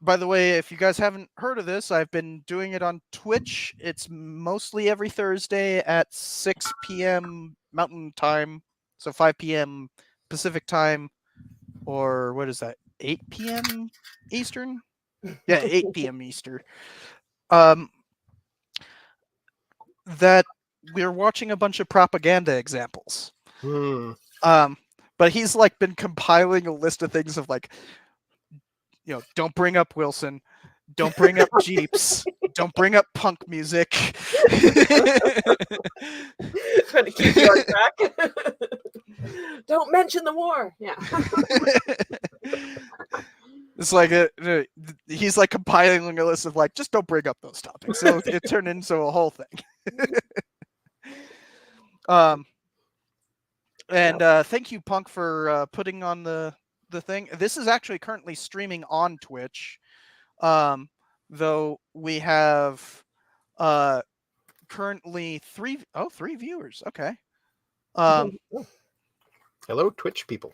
By the way, if you guys haven't heard of this, I've been doing it on Twitch. It's mostly every Thursday at 6 p.m. Mountain Time, so 5 p.m. Pacific Time, or what is that, 8 p.m. Eastern? Yeah, 8 p.m. Eastern. That we're watching a bunch of propaganda examples. But he's like been compiling a list of things of like, don't bring up Wilson, don't bring up Jeeps, don't bring up punk music. Trying to keep you on track. Don't mention the war. Yeah. It's like he's like compiling a list of like, just don't bring up those topics. So it turned into a whole thing. And thank you, Punk, for putting on the thing. This is actually currently streaming on Twitch, though we have currently three viewers. Okay. Hello, Twitch people.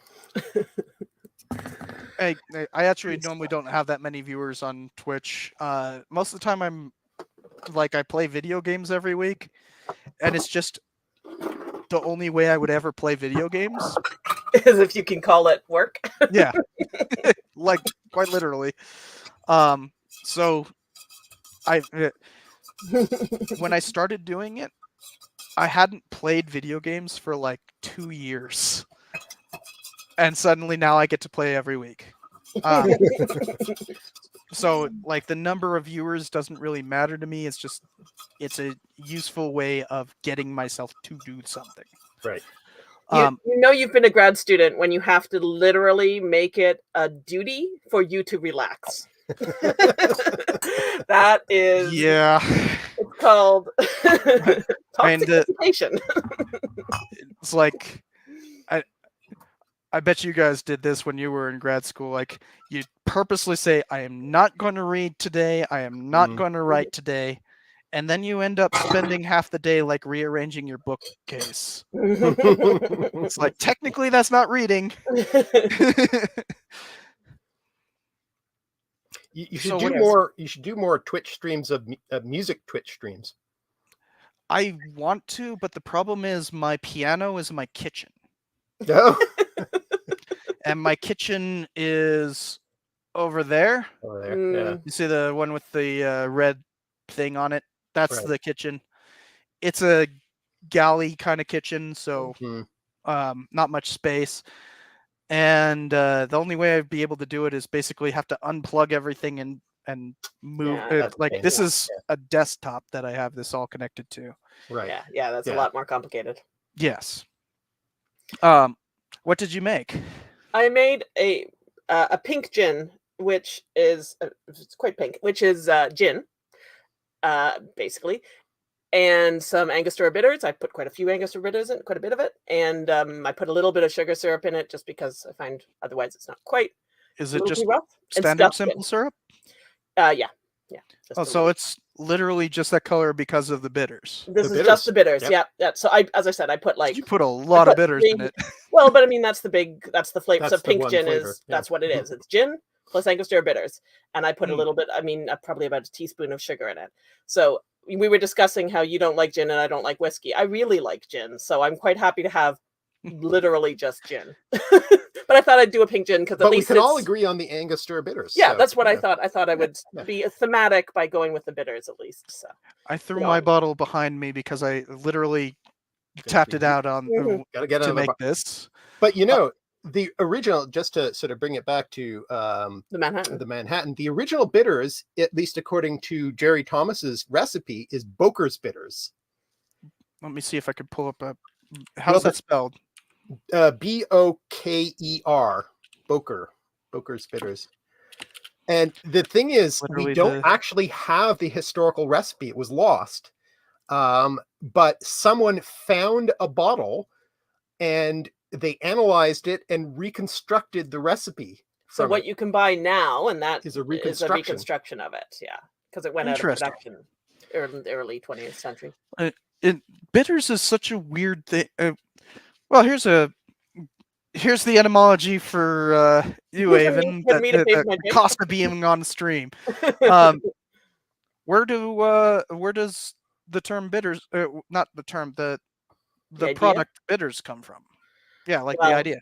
I actually normally don't have that many viewers on Twitch. Most of the time I play video games every week, and it's just the only way I would ever play video games. As if you can call it work. Yeah. Like quite literally. So when I started doing it, I hadn't played video games for like 2 years. And suddenly now I get to play every week. So like the number of viewers doesn't really matter to me. It's a useful way of getting myself to do something. Right. You've been a grad student when you have to literally make it a duty for you to relax. That is, yeah. It's called and toxication. It's like I bet you guys did this when you were in grad school. Like you purposely say, I am not going to read today. I am not going to write today. And then you end up spending half the day like rearranging your bookcase. It's like, technically that's not reading. You should do more Twitch streams of music Twitch streams. I want to, but the problem is my piano is in my kitchen. No. And my kitchen is over there. Over there. Yeah. You see the one with the red thing on it? That's the kitchen. It's a galley kind of kitchen, so not much space. And the only way I'd be able to do it is basically have to unplug everything and move it. Like this is a desktop that I have this all connected to. Right. Yeah, that's a lot more complicated. Yes. What did you make? I made a pink gin, which is it's quite pink, which is gin, basically, and some Angostura bitters. I put quite a few Angostura bitters in, quite a bit of it, and I put a little bit of sugar syrup in it just because I find otherwise it's not quite. Is it just rough. standard simple syrup? Yeah. So it's literally just that color because of the bitters. This is just the bitters. Yep. Yeah. So as I said, I put like you put a lot of bitters in it. Well, but I mean that's the flavor. That's So the pink one gin flavor. that's what it is. It's gin plus Angostura bitters, and I put a little bit. I mean, probably about a teaspoon of sugar in it. So we were discussing how you don't like gin and I don't like whiskey. I really like gin, so I'm quite happy to have literally just gin. But I thought I'd do a pink gin because at But we least can all it's agree on the Angostura bitters. yeah, so, that's what I yeah. thought. I thought I would Yeah. be thematic by going with the bitters at least. So I threw You know, my bottle behind me because I literally tapped it out on Mhm. Gotta get to another make this. But the original, just to sort of bring it back to the Manhattan. the original bitters, at least according to Jerry Thomas's recipe, is Boker's bitters. Let me see if I could pull up a. How's that spelled? Boker. Boker's bitters. And the thing is, Literally we don't actually have the historical recipe. It was lost. But someone found a bottle and they analyzed it and reconstructed the recipe. So what you can buy now, and that is a reconstruction of it. Yeah, because it went out of production early 20th century. Bitters is such a weird thing. Well, here's the etymology for you, Avon. The cost of being on stream. Where does the term bitters, not the term, the product bitters come from? Yeah, like the idea.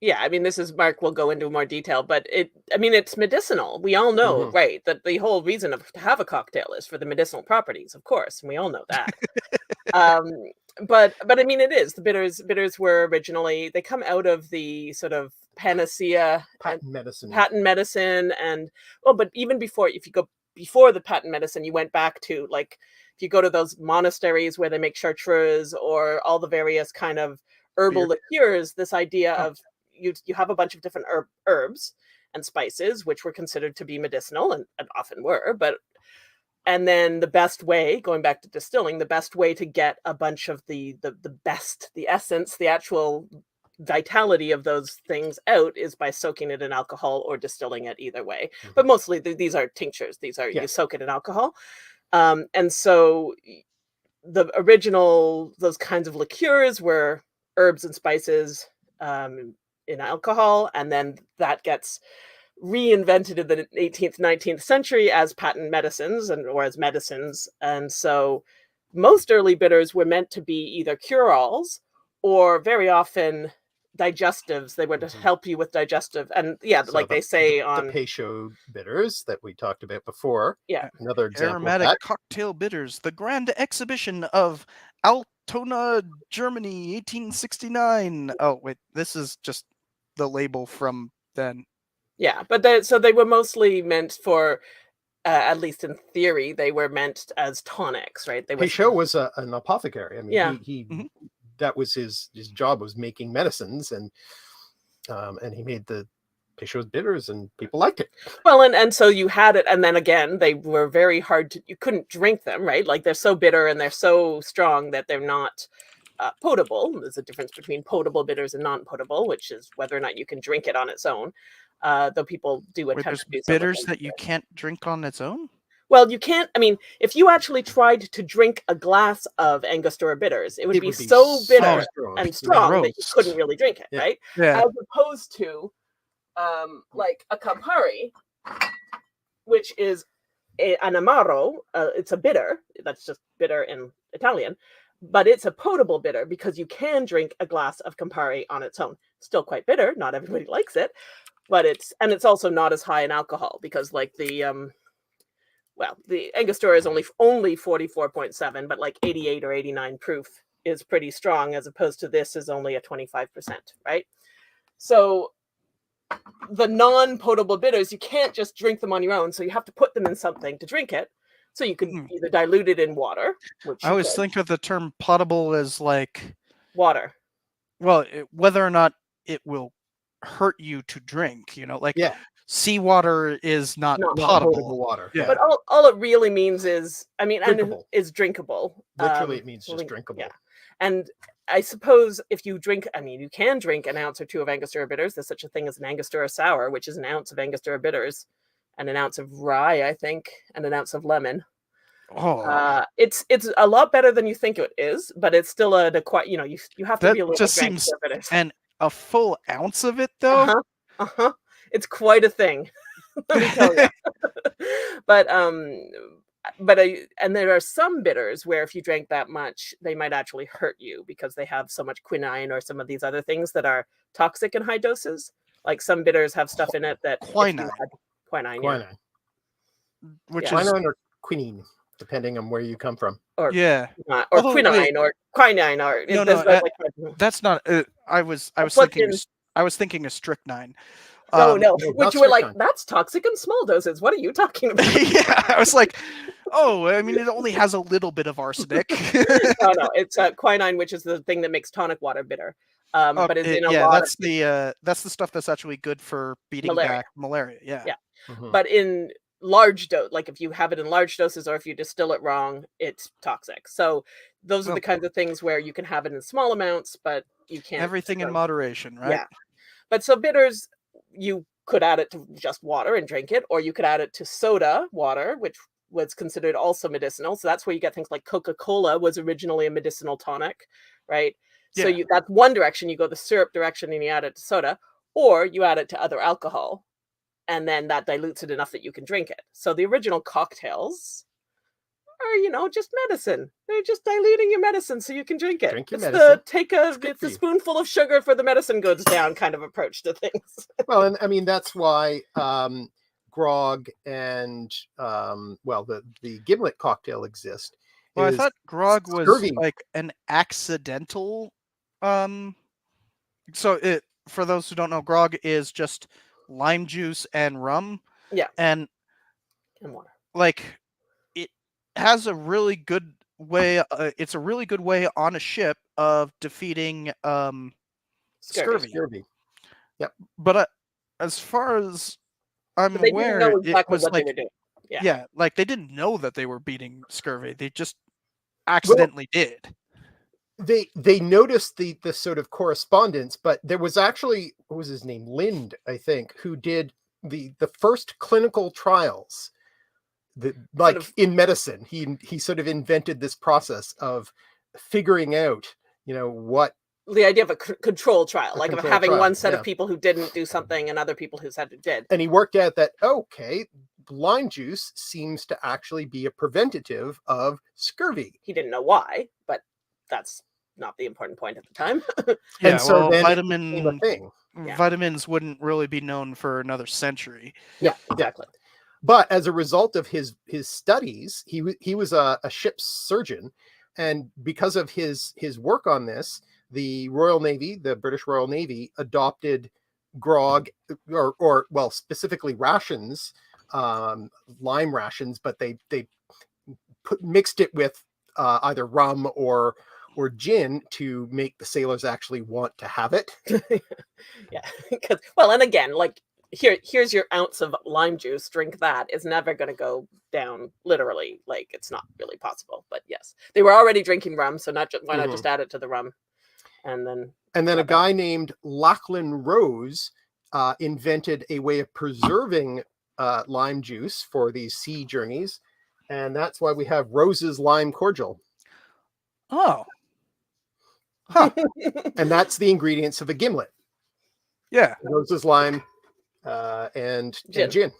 Yeah, I mean, Mark will go into more detail, but it's medicinal. We all know, right, that the whole reason to have a cocktail is for the medicinal properties, of course, and we all know that. But I mean, it is. The bitters were originally, they come out of the sort of panacea, patent medicine, and but even before, if you go before the patent medicine, you went back to, like, if you go to those monasteries where they make chartreuse or all the various kind of herbal liqueurs, this idea of you have a bunch of different herbs and spices, which were considered to be medicinal and often were, and then the best way, going back to distilling, the best way to get a bunch of the best, the essence, the actual vitality of those things out is by soaking it in alcohol or distilling it, either way. But mostly these are tinctures. These are, you soak it in alcohol. And so the original, those kinds of liqueurs were herbs and spices in alcohol, and then that gets reinvented in the 18th, 19th century as patent medicines or as medicines. And so most early bitters were meant to be either cure-alls or very often digestives. They were to help you with digestive. And so like they say on the Peychaud bitters that we talked about before. Yeah. Another example aromatic of that. cocktail bitters, the grand exhibition of Altona, Germany, 1869. Oh, wait, this is just the label from then. Yeah, but so they were mostly meant for, at least in theory, they were meant as tonics, right? Peychaud was an apothecary. I mean, he that was his job, was making medicines, and he made the Peychaud's bitters, and people liked it. Well, and so you had it, and then again, they were very hard you couldn't drink them, right? Like, they're so bitter and they're so strong that they're not potable. There's a difference between potable bitters and non-potable, which is whether or not you can drink it on its own. Though people do attempt to do bitters that you can't drink on its own? Well, you can't. I mean, if you actually tried to drink a glass of Angostura bitters, it would be so bitter and strong that you couldn't really drink it, right? Yeah. As opposed to, like a Campari, which is an amaro. It's a bitter. That's just bitter in Italian. But it's a potable bitter because you can drink a glass of Campari on its own. Still quite bitter. Not everybody likes it. But it's also not as high in alcohol because, like, the Angostura is only 44.7, but like 88 or 89 proof is pretty strong, as opposed to this is only a 25%, right? So the non-potable bitters, you can't just drink them on your own, so you have to put them in something to drink it. So you can either dilute it in water, which I always think of the term potable as like water. Well, whether or not it will hurt you to drink, like seawater is not potable water. Yeah. But all it really means is, drinkable. Is drinkable. Literally, it means just drinkable. Yeah. And I suppose if you drink, you can drink an ounce or two of Angostura bitters. There's such a thing as an Angostura sour, which is an ounce of Angostura bitters and an ounce of rye, I think, and an ounce of lemon. Oh, it's a lot better than you think it is, but it's still you have to be a little just seems and a full ounce of it though. It's quite a thing. Let me tell you. But but and there are some bitters where if you drank that much, they might actually hurt you because they have so much quinine or some of these other things that are toxic in high doses. Like some bitters have stuff in it that if Quinine. you had quinine, yeah, Quinine. which Yeah. is Quinine or quinine, depending on where you come from. or yeah. or Although, quinine wait. or quinine or No, there's no, like That's not. I was That's what's thinking. in- I was thinking of strychnine. no, Um, no, no, which not you were like, strychnine. that's toxic in small doses. What are you talking about? yeah, I was like, oh, I mean, it only has a little bit of arsenic. No, it's quinine, which is the thing that makes tonic water bitter. But is in a yeah, lot of that's the stuff that's actually good for beating Malaria. back malaria. Yeah. Yeah. Mhm. But in large dose, like if you have it in large doses or if you distill it wrong, it's toxic. So those are Oh. the kinds of things where you can have it in small amounts, but you can't. Everything in moderation, right? Yeah. But so bitters, you could add it to just water and drink it, or you could add it to soda water, which was considered also medicinal. So that's where you get things like Coca-Cola was originally a medicinal tonic, right? So Yeah. that's one direction. You go the syrup direction and you add it to soda, or you add it to other alcohol, and then that dilutes it enough that you can drink it. So the original cocktails are, just medicine. They're just diluting your medicine so you can drink it. Drink your It's medicine. the good for a you. spoonful of sugar for the medicine goes down kind of approach to things. Well, and I mean that's why grog and the gimlet cocktail exist. Well, I is thought grog was scurvy. like an accidental. So for those who don't know, grog is just lime juice and rum. Yeah. And And water. like it has a really good way. It's a really good way on a ship of defeating scurvy. Scurvy. But as far as I'm But they didn't aware, know it exactly was what like they were doing. Yeah. yeah, like they didn't know that they were beating scurvy. They just accidentally did. They noticed the sort of correspondence, but there was actually, what was his name, Lind, I think, who did the first clinical trials. In medicine, he sort of invented this process of figuring out, what The idea of a control trial, A like of control having trial, one set yeah. of people who didn't do something and other people who said it did. and he worked out that, okay, lime juice seems to actually be a preventative of scurvy. He didn't know why, but that's not the important point at the time. Yeah, And so well, then it became a thing. Yeah. vitamins wouldn't really be known for another century. Yeah, exactly. But as a result of his studies, he was a ship's surgeon, and because of his work on this, the Royal Navy, the British Royal Navy, adopted grog, or specifically rations, lime rations, but they mixed it with either rum or gin to make the sailors actually want to have it. Yeah, because and again, like here's your ounce of lime juice. Drink that. It's never going to go down literally. Like it's not really possible. But yes, they were already drinking rum, so why not just add it to the rum, and then a guy named Lachlan Rose invented a way of preserving lime juice for these sea journeys, and that's why we have Rose's lime cordial. Oh. Huh. And that's the ingredients of a gimlet. Yeah. Rose's lime and gin.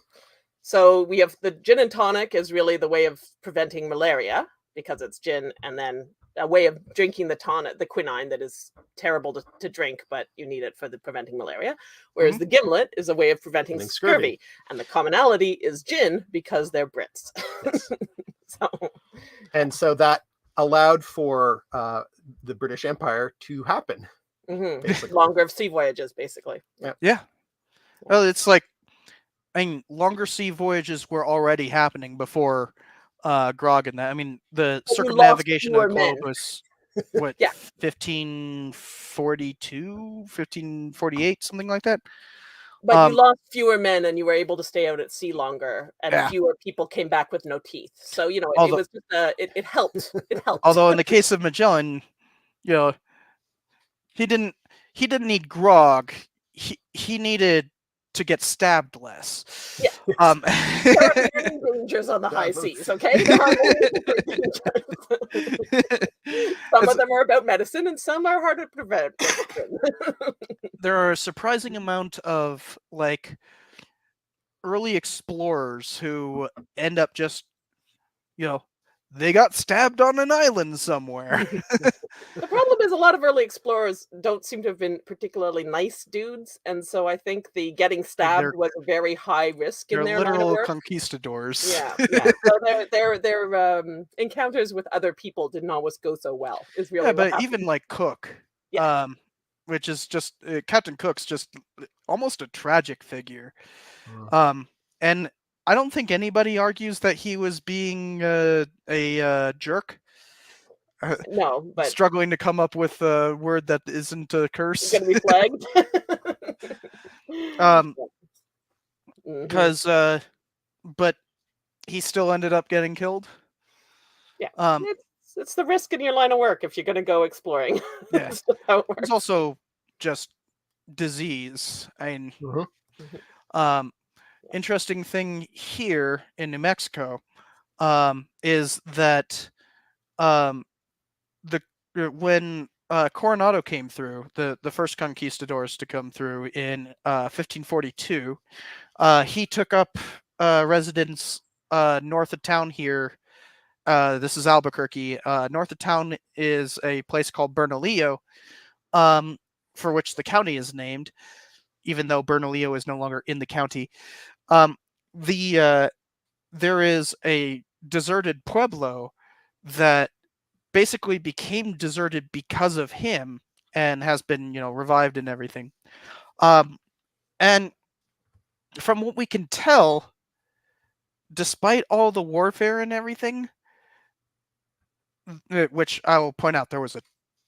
So we have the gin and tonic is really the way of preventing malaria because it's gin, and then a way of drinking the tonic, the quinine that is terrible to drink, but you need it for the preventing malaria. Whereas the gimlet is a way of preventing scurvy. And the commonality is gin because they're Brits. Yes. So that allowed for the British Empire to happen. Longer sea voyages, basically. Yeah. Well, it's like, longer sea voyages were already happening before grog and that. I mean, the circumnavigation of the globe was what, 1542, 1548, something like that. But you lost fewer men and you were able to stay out at sea longer, and fewer people came back with no teeth. So, it was just, it helped. It helped. Although in the case of Magellan, he didn't need grog. He needed to get stabbed less. Yeah. There are many dangers on the high seas, okay? There are many dangers. Some of them are about medicine and some are hard to prevent. There are a surprising amount of early explorers who end up just they got stabbed on an island somewhere. The problem is a lot of early explorers don't seem to have been particularly nice dudes, and so I think the getting stabbed was a very high risk in They're their line of literal work. conquistadors. Yeah. So their encounters with other people didn't always go so well. Is really Yeah, what but happened. even like Cook, Yeah. which is just Captain Cook's just almost a tragic figure. And I don't think anybody argues that he was being a jerk. No, but Struggling to come up with a word that isn't a curse. gonna be flagged. Because but he still ended up getting killed. Yeah. It's the risk in your line of work if you're gonna go exploring. Yeah. That's just how it works. It's also just disease. I mean, interesting thing here in New Mexico is that when Coronado came through, the first conquistadors to come through in 1542, he took up residence north of town here. This is Albuquerque. North of town is a place called Bernalillo, for which the county is named, even though Bernalillo is no longer in the county. There is a deserted pueblo that basically became deserted because of him and has been, revived and everything. And from what we can tell, despite all the warfare and everything, which I will point out, there was a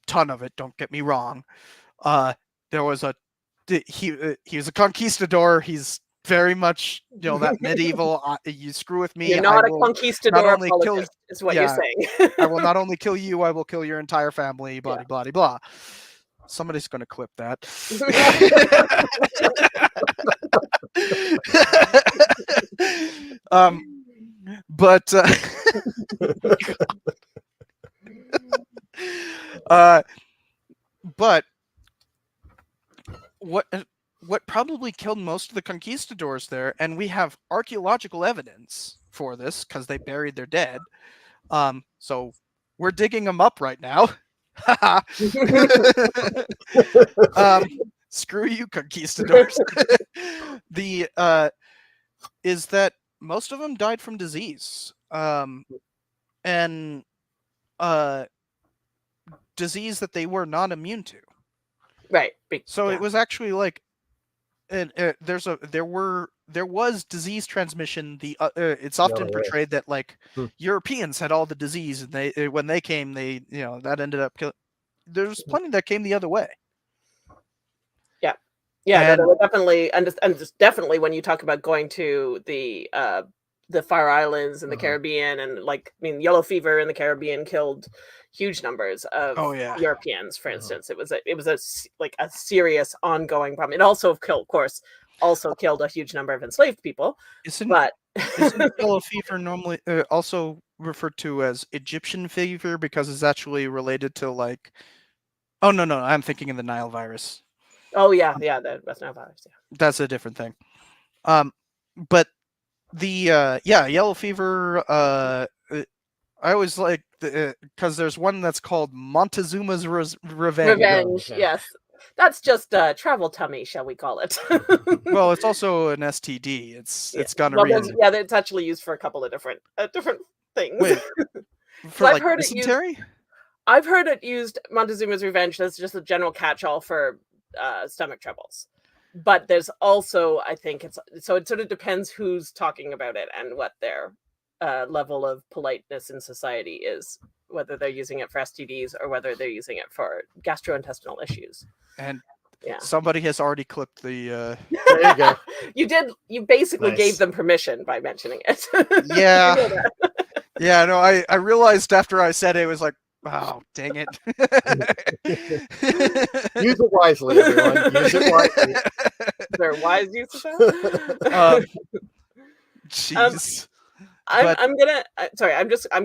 ton of it. Don't get me wrong. There was he was a conquistador. He's very much, that medieval. You screw with me, you're not a conquistador apologist, is what you're saying. I will not only kill you, I will kill your entire family. Blah blah blah. Somebody's gonna clip that. But but what probably killed most of the conquistadors there, and we have archaeological evidence for this because they buried their dead. So we're digging them up right now. Screw you, conquistadors. Is that most of them died from disease, and disease that they were not immune to. Right. So it was actually like, there was disease transmission. It's often portrayed that like Europeans had all the disease, and when they came, that ended up killing. There's plenty that came the other way. Yeah, no, definitely, and just definitely when you talk about going to the Fire Islands in the Caribbean, and yellow fever in the Caribbean killed huge numbers of Europeans, for instance. It was a serious ongoing problem. It also killed a huge number of enslaved people. Isn't yellow fever normally also referred to as Egyptian fever because it's actually related to like? Oh no, I'm thinking of the Nile virus. Oh yeah, the West Nile virus. Yeah, that's a different thing. But the yellow fever. I always like because there's one that's called Montezuma's Revenge. Yes, that's just travel tummy, shall we call it? Well, it's also an STD. It's gonorrhea. Well, it's actually used for a couple of different things. Wait, for like dysentery? I've heard it used, Montezuma's Revenge. That's just a general catch-all for stomach troubles. But there's also, I think it sort of depends who's talking about it and what their level of politeness in society is, whether they're using it for STDs or whether they're using it for gastrointestinal issues. And somebody has already clipped the. There you go. You basically gave them permission by mentioning it. Yeah. Yeah. No, I realized after I said it was like, oh, dang it. Use it wisely, everyone. Use it wisely. Is there a wise use of that? Jeez. I'm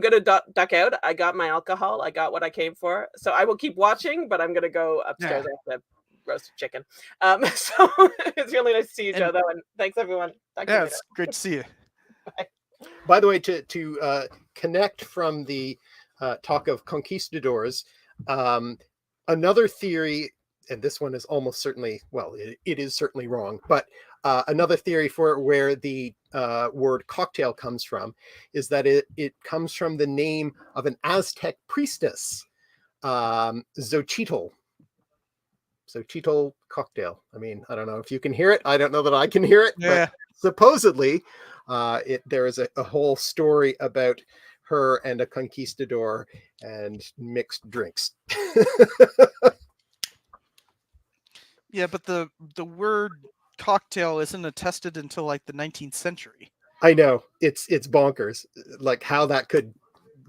gonna duck out. I got my alcohol. I got what I came for. So I will keep watching, but I'm gonna go upstairs after roasted chicken. So it's really nice to see you, Joe, though, and thanks everyone. It's great to see you. Bye. By the way, to connect from the talk of conquistadors. Another theory, and this one is almost certainly, well, it is certainly wrong, but another theory for where the word cocktail comes from is that it comes from the name of an Aztec priestess, Xochitl. Xochitl cocktail. I mean, I don't know if you can hear it. I don't know that I can hear it, Yeah. but supposedly there is a whole story about her and a conquistador and mixed drinks. Yeah, but the word cocktail isn't attested until like the 19th century. I know, it's bonkers, like how that could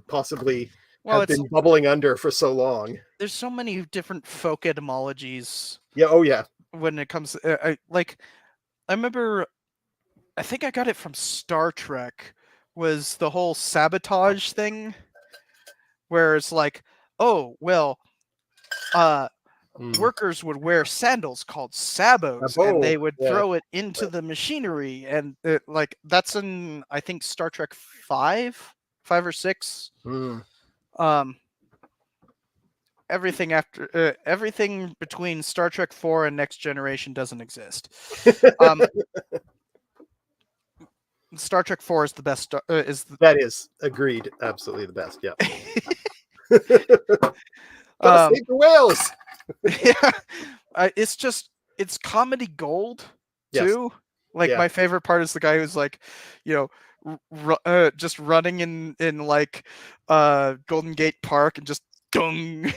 possibly have been bubbling under for so long. There's so many different folk etymologies. Yeah. Oh yeah. When it comes, I remember, I think I got it from Star Trek. Was the whole sabotage thing, where it's like, oh well, workers would wear sandals called sabots, and they would throw it into the machinery, and like that's in, I think, Star Trek 5 or 6. Everything after everything between Star Trek 4 and Next Generation doesn't exist. Star Trek 4 is the best. That is agreed. Absolutely the best. Yeah. Save the whales. Yeah, it's comedy gold too. Yes. Like my favorite part is the guy who's like, just running in like Golden Gate Park and just dung.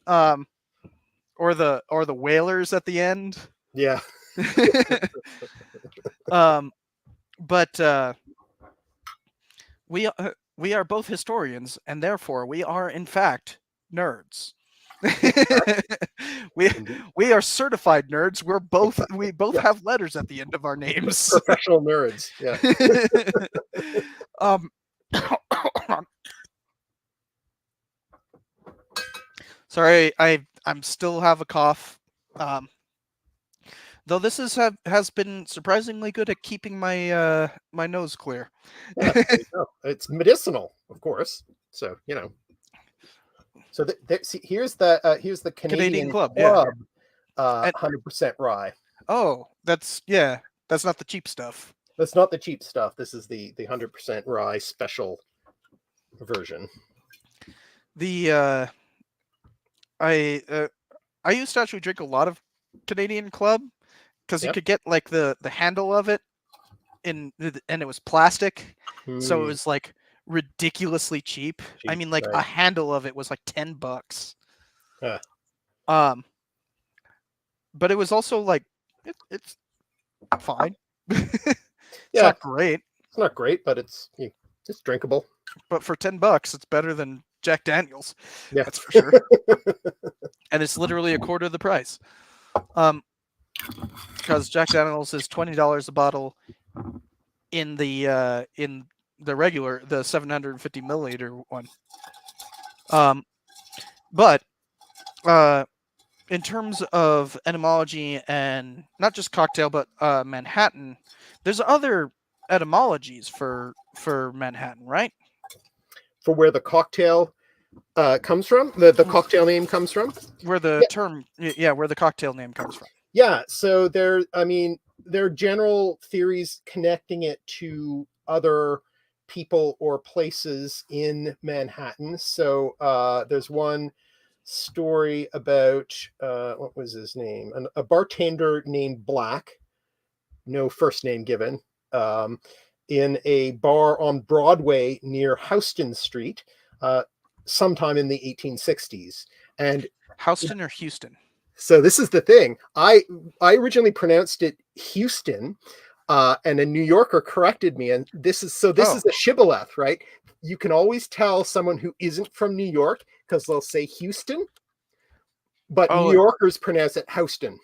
Or the whalers at the end. Yeah. But we are both historians, and therefore we are in fact nerds. we are certified nerds. We both have letters at the end of our names. Professional nerds. Yeah. Sorry, I'm still have a cough. Though this has been surprisingly good at keeping my my nose clear. It's medicinal, of course. So So see, here's the Canadian Club. 100% rye. Oh, that's not the cheap stuff. That's not the cheap stuff. This is the 100% rye special version. I used to actually drink a lot of Canadian Club because you could get like the handle of it and it was plastic, so it was like ridiculously cheap. I mean, like a handle of it was like $10. But it was also like it's fine. It's not great. It's not great, but it's drinkable. But for $10, it's better than Jack Daniels. Yeah, that's for sure. And it's literally a quarter of the price. Because Jack Daniels is $20 a bottle in the regular, the 750 milliliter one. But in terms of etymology and not just cocktail, but Manhattan, there's other etymologies for Manhattan, right? For where the cocktail comes from, the cocktail name comes from, where the term, where the cocktail name comes from. Yeah, so there are general theories connecting it to other people or places in Manhattan. So there's one story about what was his name? A bartender named Black, no first name given, in a bar on Broadway near Houston Street, sometime in the 1860s. And Houston or Houston? So this is the thing. I originally pronounced it Houston, and a New Yorker corrected me. And this is a shibboleth, right? You can always tell someone who isn't from New York because they'll say Houston, but New Yorkers pronounce it Houston.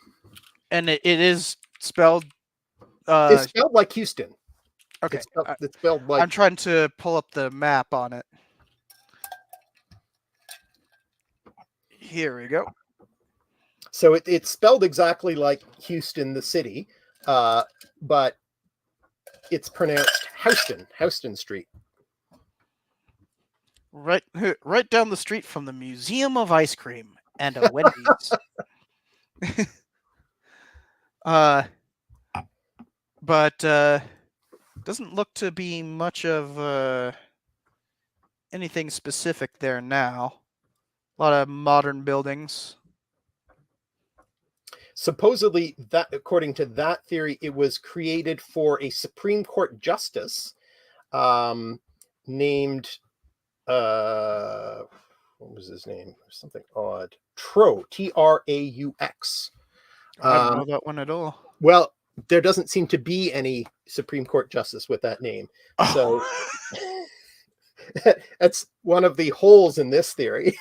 And it is spelled. It's spelled like Houston. Okay, it's spelled like. I'm trying to pull up the map on it. Here we go. So it's spelled exactly like Houston, the city, but it's pronounced Houston Street. right down the street from the Museum of Ice Cream and a Wendy's. But doesn't look to be much of anything specific there now. A lot of modern buildings. Supposedly, that according to that theory, it was created for a Supreme Court justice named what was his name? Something odd. Traux, Traux. I don't know that one at all. Well, there doesn't seem to be any Supreme Court justice with that name. So that's one of the holes in this theory.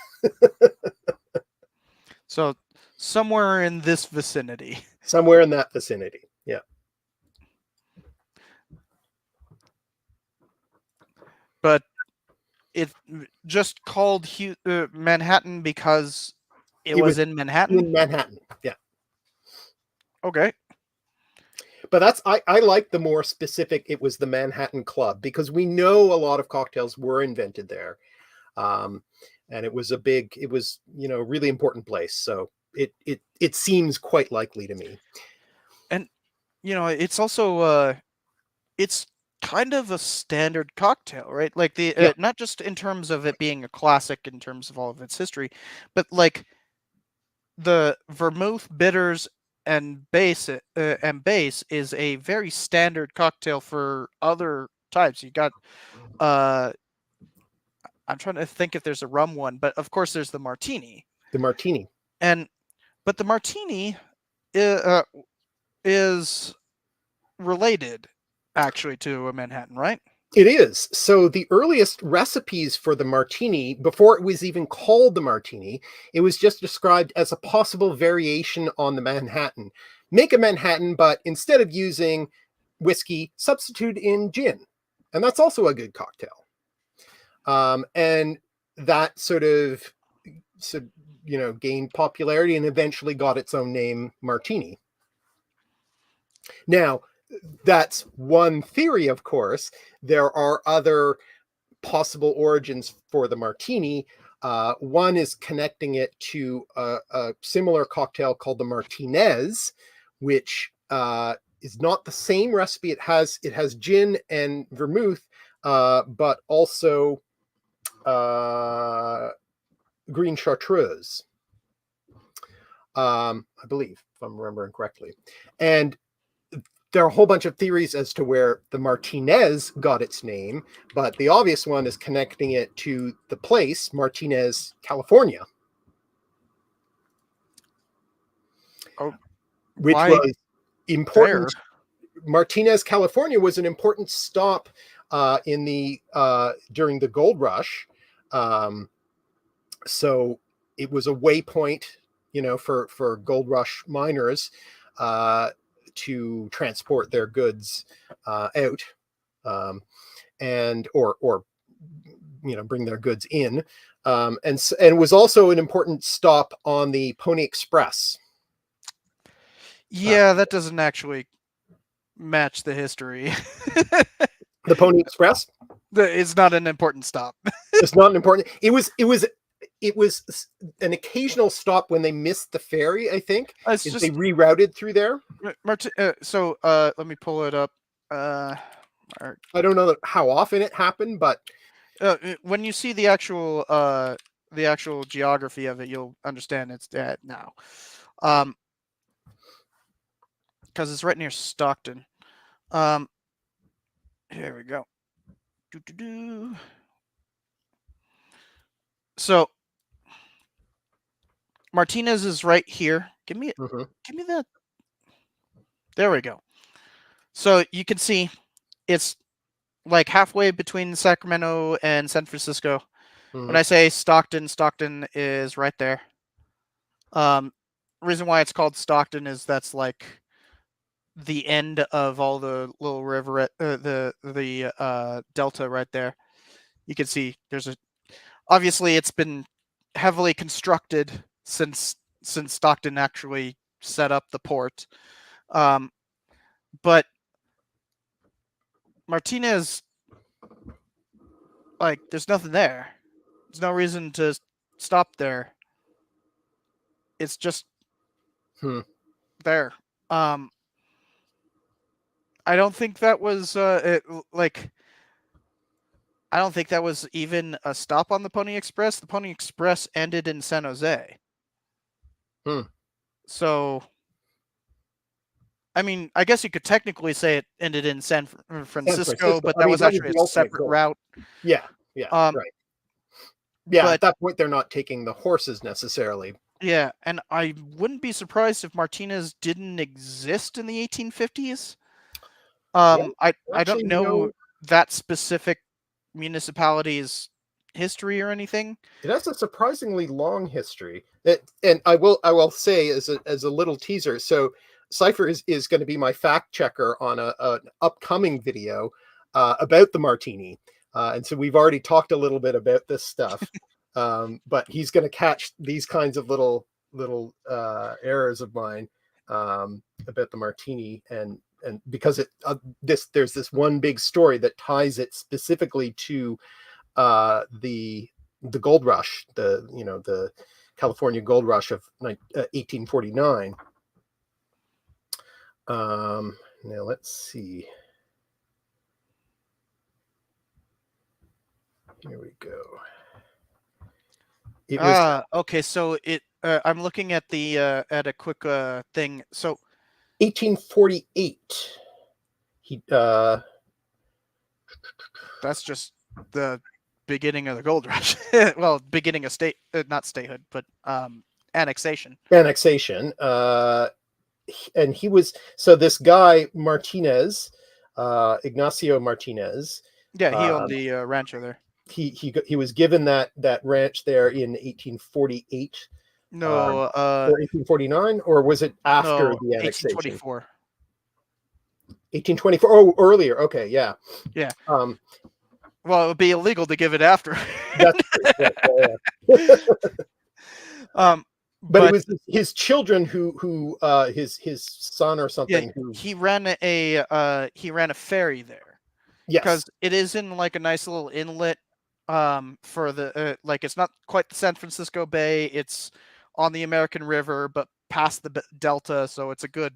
So somewhere in this vicinity. Somewhere in that vicinity. Yeah. But it's just called Manhattan because it was in Manhattan? In Manhattan, yeah. Okay. But that's I like the more specific, it was the Manhattan Club, because we know a lot of cocktails were invented there. And it was really important place. So it seems quite likely to me. And it's also it's kind of a standard cocktail, right? Like not just in terms of it being a classic in terms of all of its history, but like the vermouth, bitters, and base is a very standard cocktail for other types. You got I'm trying to think if there's a rum one, but of course there's the martini. The martini. But the martini is related actually to a Manhattan, right? It is. So the earliest recipes for the martini, before it was even called the martini, it was just described as a possible variation on the Manhattan. Make a Manhattan, but instead of using whiskey, substitute in gin. And that's also a good cocktail. And that sort of gained popularity and eventually got its own name, martini. Now, that's one theory, of course. There are other possible origins for the martini. One is connecting it to a similar cocktail called the Martinez, which is not the same recipe. It has gin and vermouth, but also green chartreuse, I believe, if I'm remembering correctly. And there are a whole bunch of theories as to where the Martinez got its name, but the obvious one is connecting it to the place, Martinez, California. Which was important. There? Martinez, California was an important stop during the gold rush. So it was a waypoint, for gold rush miners to transport their goods out, and bring their goods in, and was also an important stop on the Pony Express. Yeah, that doesn't actually match the history. The Pony Express? It's not an important stop. It's not an important. It was an occasional stop when they missed the ferry, I think. They rerouted through there. So let me pull it up. I don't know how often it happened, but when you see the actual geography of it, you'll understand it's dead now. Because it's right near Stockton. Here we go. So Martinez is right here. Give me that. There we go. So you can see it's like halfway between Sacramento and San Francisco. When I say Stockton, Stockton is right there. Reason why it's called Stockton is that's like the end of all the little river, the delta right there. You can see obviously it's been heavily constructed since Stockton actually set up the port. But Martinez, like, there's nothing there. There's no reason to stop there. It's just there. I don't think that was I don't think that was even a stop on the Pony Express. The Pony Express ended in San Jose. So, I mean, I guess you could technically say it ended in San Francisco, but that was actually a separate route. Yeah, right. Yeah, but at that point, they're not taking the horses necessarily. Yeah, and I wouldn't be surprised if Martinez didn't exist in the 1850s. I don't know that specific municipality's history or anything. It has a surprisingly long history. And I will say as a little teaser. So Cypher is going to be my fact checker on an upcoming video about the martini. And so we've already talked a little bit about this stuff. But he's going to catch these kinds of little errors of mine about the martini, and because there's this one big story that ties it specifically to the gold rush, the California gold rush of 1849. Now let's see. Here we go. Okay, so I'm looking at the at a quick thing. So 1848. That's just the beginning of the gold rush. Well, beginning of not statehood, but annexation. Annexation. And he was, so this guy Martinez, Ignacio Martinez. Yeah, he owned the rancho there. He was given that ranch there in 1848. No, or 1849, or was it after the annexation? 1824. 1824. Oh, earlier. Okay, yeah. Yeah. Well, it would be illegal to give it after. But it was his children who his son or something. Yeah, he ran a ferry there. Yes. Because it is in like a nice little inlet. For the like, it's not quite the San Francisco Bay. It's on the American River, but past the Delta, so it's a good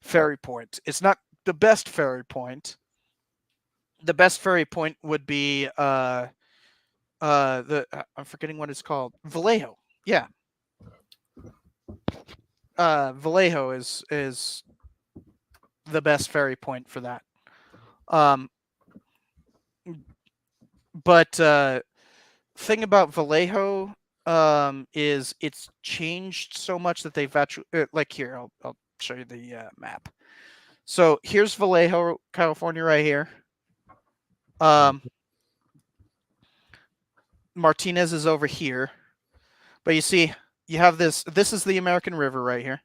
ferry point. It's not the best ferry point. The best ferry point would be I'm forgetting what it's called. Vallejo. Yeah. Vallejo is the best ferry point for that. But thing about Vallejo is it's changed so much that they've actually like here. I'll show you the map. So here's Vallejo, California, right here. Martinez is over here, but you see, you have this. This is the American River right here.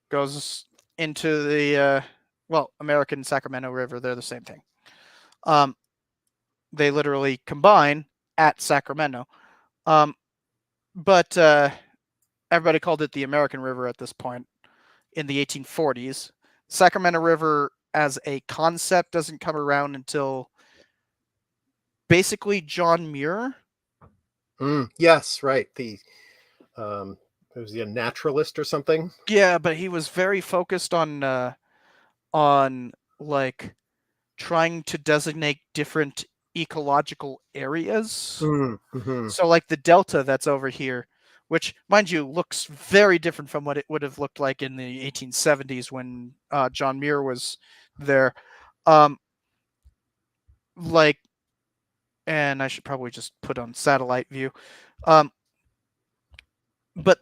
Goes into the American Sacramento River. They're the same thing. They literally combine at Sacramento. But everybody called it the American River at this point in the 1840s. Sacramento River as a concept doesn't come around until basically John Muir. Yes, right. Was he a naturalist or something? Yeah, but he was very focused on like trying to designate different ecological areas. Mm-hmm. So like the Delta that's over here, which, mind you, looks very different from what it would have looked like in the 1870s when John Muir was there. And I should probably just put on satellite view. But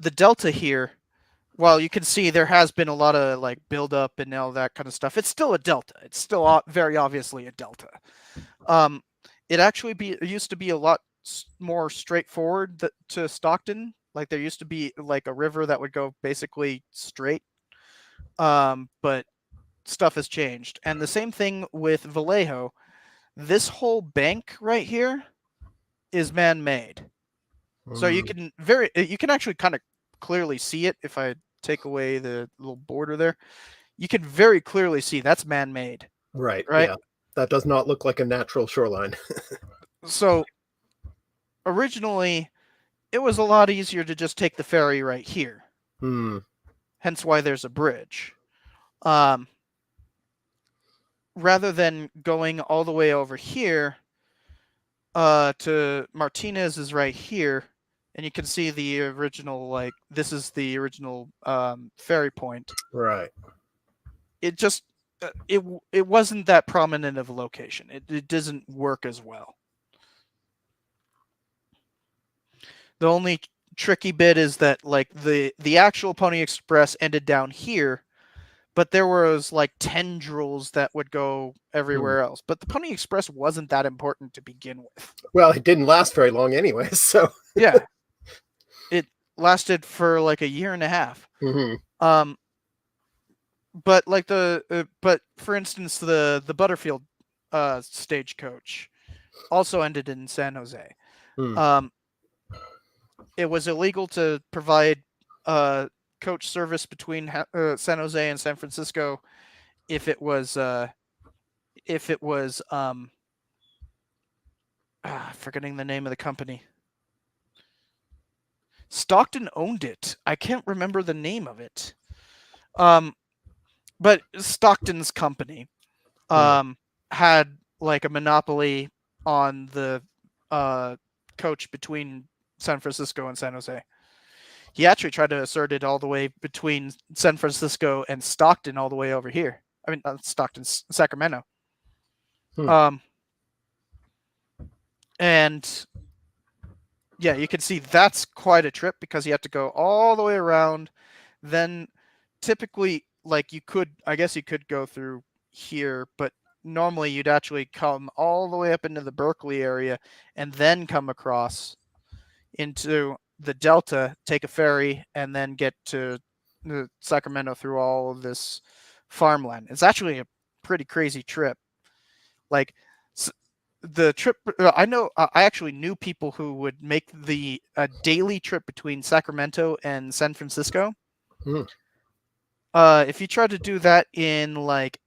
the Delta here, well, you can see there has been a lot of like buildup and all that kind of stuff. It's still a Delta. It's still very obviously a Delta. It used to be a lot more straightforward to Stockton. Like there used to be like a river that would go basically straight. But stuff has changed. And the same thing with Vallejo. This whole bank right here is man-made. So you can actually kind of clearly see it if I take away the little border there. You can very clearly see that's man-made. Right. Yeah. That does not look like a natural shoreline. So originally it was a lot easier to just take the ferry right here. Hence why there's a bridge. Rather than going all the way over here to Martinez is right here, and you can see the original, like, this is the original ferry point. Right. It just it wasn't that prominent of a location. It doesn't work as well. The only tricky bit is that, like, the actual Pony Express ended down here, but there was like tendrils that would go everywhere else. But the Pony Express wasn't that important to begin with. Well, it didn't last very long anyway, so Yeah, it lasted for like a year and a half. But like but for instance, the Butterfield stagecoach also ended in San Jose. It was illegal to provide coach service between San Jose and San Francisco if it was forgetting the name of the company. Stockton owned it. I can't remember the name of it. But Stockton's company had like a monopoly on the coach between San Francisco and San Jose. He actually tried to assert it all the way between San Francisco and Stockton, all the way over here. I mean, not Stockton, Sacramento. And yeah, you can see that's quite a trip because you have to go all the way around. Then typically, like, I guess you could go through here, but normally you'd actually come all the way up into the Berkeley area and then come across into the Delta, take a ferry, and then get to Sacramento through all of this farmland. It's actually a pretty crazy trip. Like, the trip, I actually knew people who would make the daily trip between Sacramento and San Francisco. If you tried to do that in like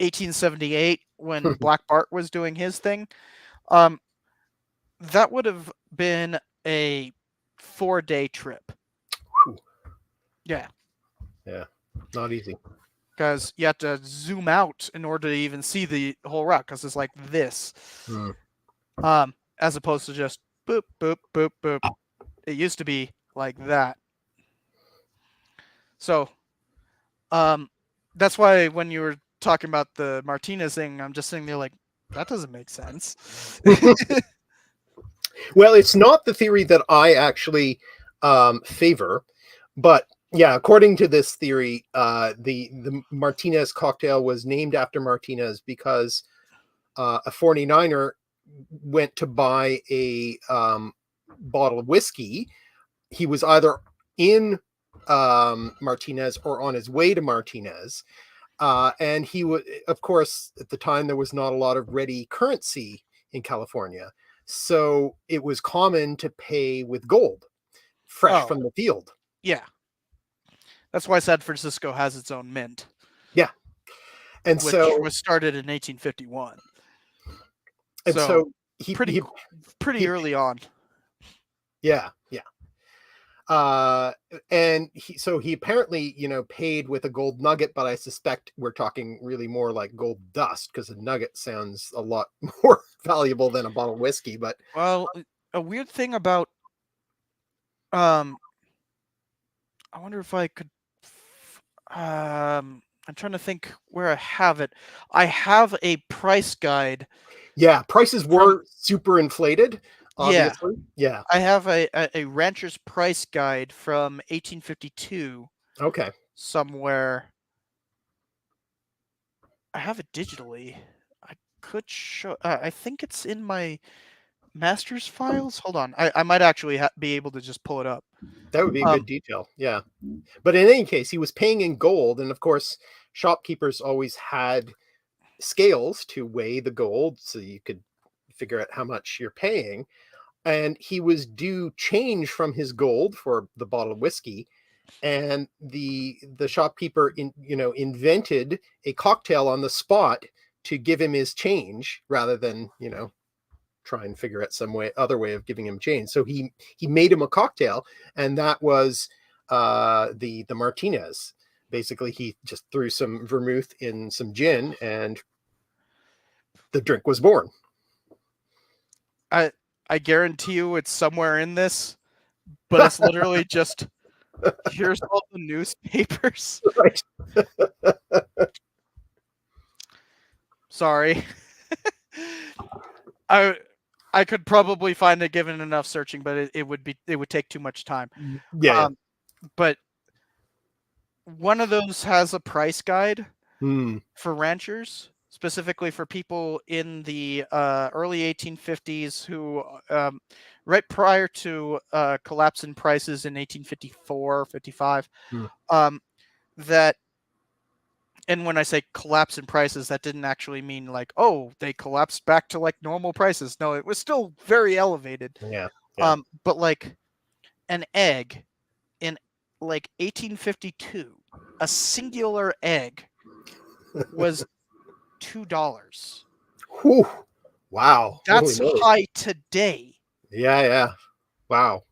1878 when Black Bart was doing his thing, that would have been a 4-day trip. Yeah, not easy. Because you have to zoom out in order to even see the whole route, because it's like this, as opposed to just boop, boop, boop, boop. It used to be like that. So, that's why when you were talking about the Martinez thing, I'm just sitting there like, that doesn't make sense. Well, it's not the theory that I actually favor, but yeah, according to this theory, the Martinez cocktail was named after Martinez because a 49er went to buy a bottle of whiskey. He was either in Martinez or on his way to Martinez. And he would, of course, at the time, there was not a lot of ready currency in California. So it was common to pay with gold, fresh from the field. Yeah. That's why San Francisco has its own mint. Yeah. And which so was started in 1851. And so he pretty early on. Yeah. And he apparently, paid with a gold nugget, but I suspect we're talking really more like gold dust, because a nugget sounds a lot more valuable than a bottle of whiskey. But well, a weird thing about, I wonder if I could, I'm trying to think where I have it. I have a price guide. Yeah, prices were super inflated. Obviously. Yeah. I have a rancher's price guide from 1852. Okay. Somewhere. I have it digitally. I could show. I think it's in my master's files. Hold on. I might actually be able to just pull it up. That would be a good detail. Yeah. But in any case, he was paying in gold. And of course, shopkeepers always had scales to weigh the gold so you could figure out how much you're paying. And he was due change from his gold for the bottle of whiskey, and the shopkeeper invented a cocktail on the spot to give him his change rather than try and figure out some other way of giving him change. So he made him a cocktail, and that was the Martinez. Basically, he just threw some vermouth in some gin, and the drink was born. I guarantee you it's somewhere in this, but it's literally just here's all the newspapers. Right. Sorry. I could probably find it given enough searching, but it would take too much time. Yeah. But one of those has a price guide Hmm. for ranchers, specifically for people in the early 1850s who, right prior to collapse in prices in 1854, 55, that, and when I say collapse in prices, that didn't actually mean like, oh, they collapsed back to like normal prices. No, it was still very elevated. Yeah. But like an egg in like 1852, a singular egg was $2. Whew. Wow. That's Holy moly. high today. Yeah. Wow.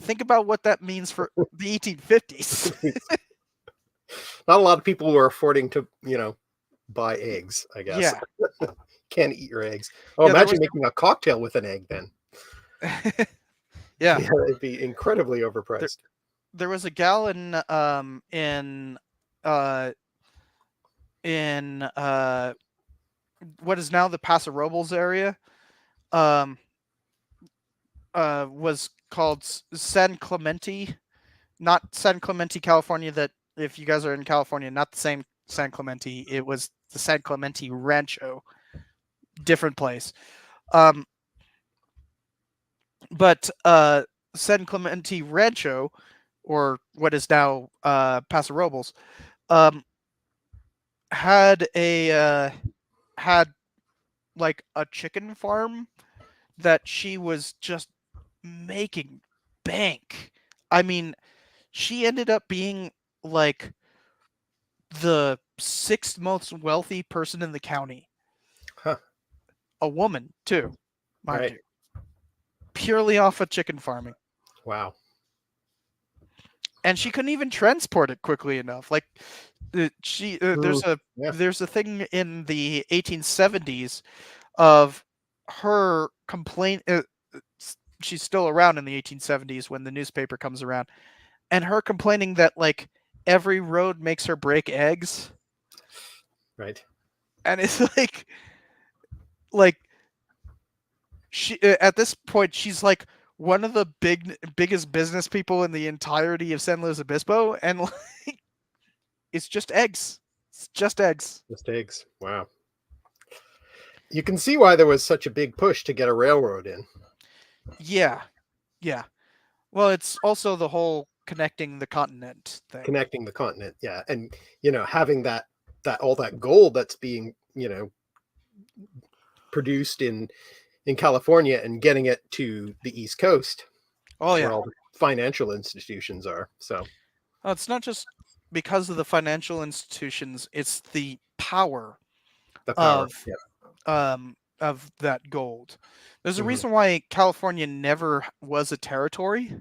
Think about what that means for the 1850s. Not a lot of people were affording to, buy eggs, I guess. Yeah. Can't eat your eggs. Oh, Yeah, imagine making a cocktail with an egg then. Yeah. It'd be incredibly overpriced. There was a gal in what is now the Paso Robles area, was called San Clemente, not San Clemente, California. That if you guys are in California, not the same San Clemente. It was the San Clemente Rancho, different place. But San Clemente Rancho, or what is now Paso Robles, had like a chicken farm that she was just making bank. I mean, she ended up being like the 6th most wealthy person in the county. Huh. A woman too, mind Right. you. Purely off of chicken farming. Wow. And she couldn't even transport it quickly enough. Like there's a thing in the 1870s of her complaint. She's still around in the 1870s when the newspaper comes around, and her complaining that like every road makes her break eggs. Right. And it's like she at this point she's like one of the biggest business people in the entirety of San Luis Obispo, and like it's just eggs. It's just eggs. Just eggs. Wow. You can see why there was such a big push to get a railroad in. Yeah. Well, it's also the whole connecting the continent thing. Connecting the continent, yeah. And having that all that gold that's being, produced in California and getting it to the East Coast. Oh yeah. Where all the financial institutions are. So it's not just because of the financial institutions, it's the power, of that gold. There's a reason why California never was a territory.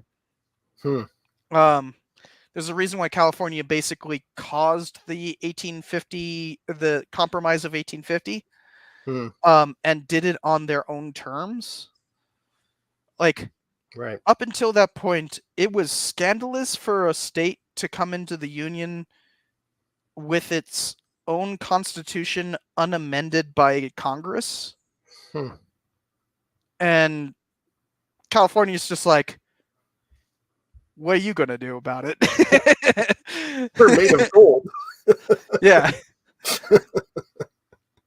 There's a reason why California basically caused the Compromise of 1850, and did it on their own terms. Like, right. Up until that point, it was scandalous for a state to come into the Union with its own constitution unamended by Congress. And California's just like, what are you going to do about it? They're made of gold. Yeah.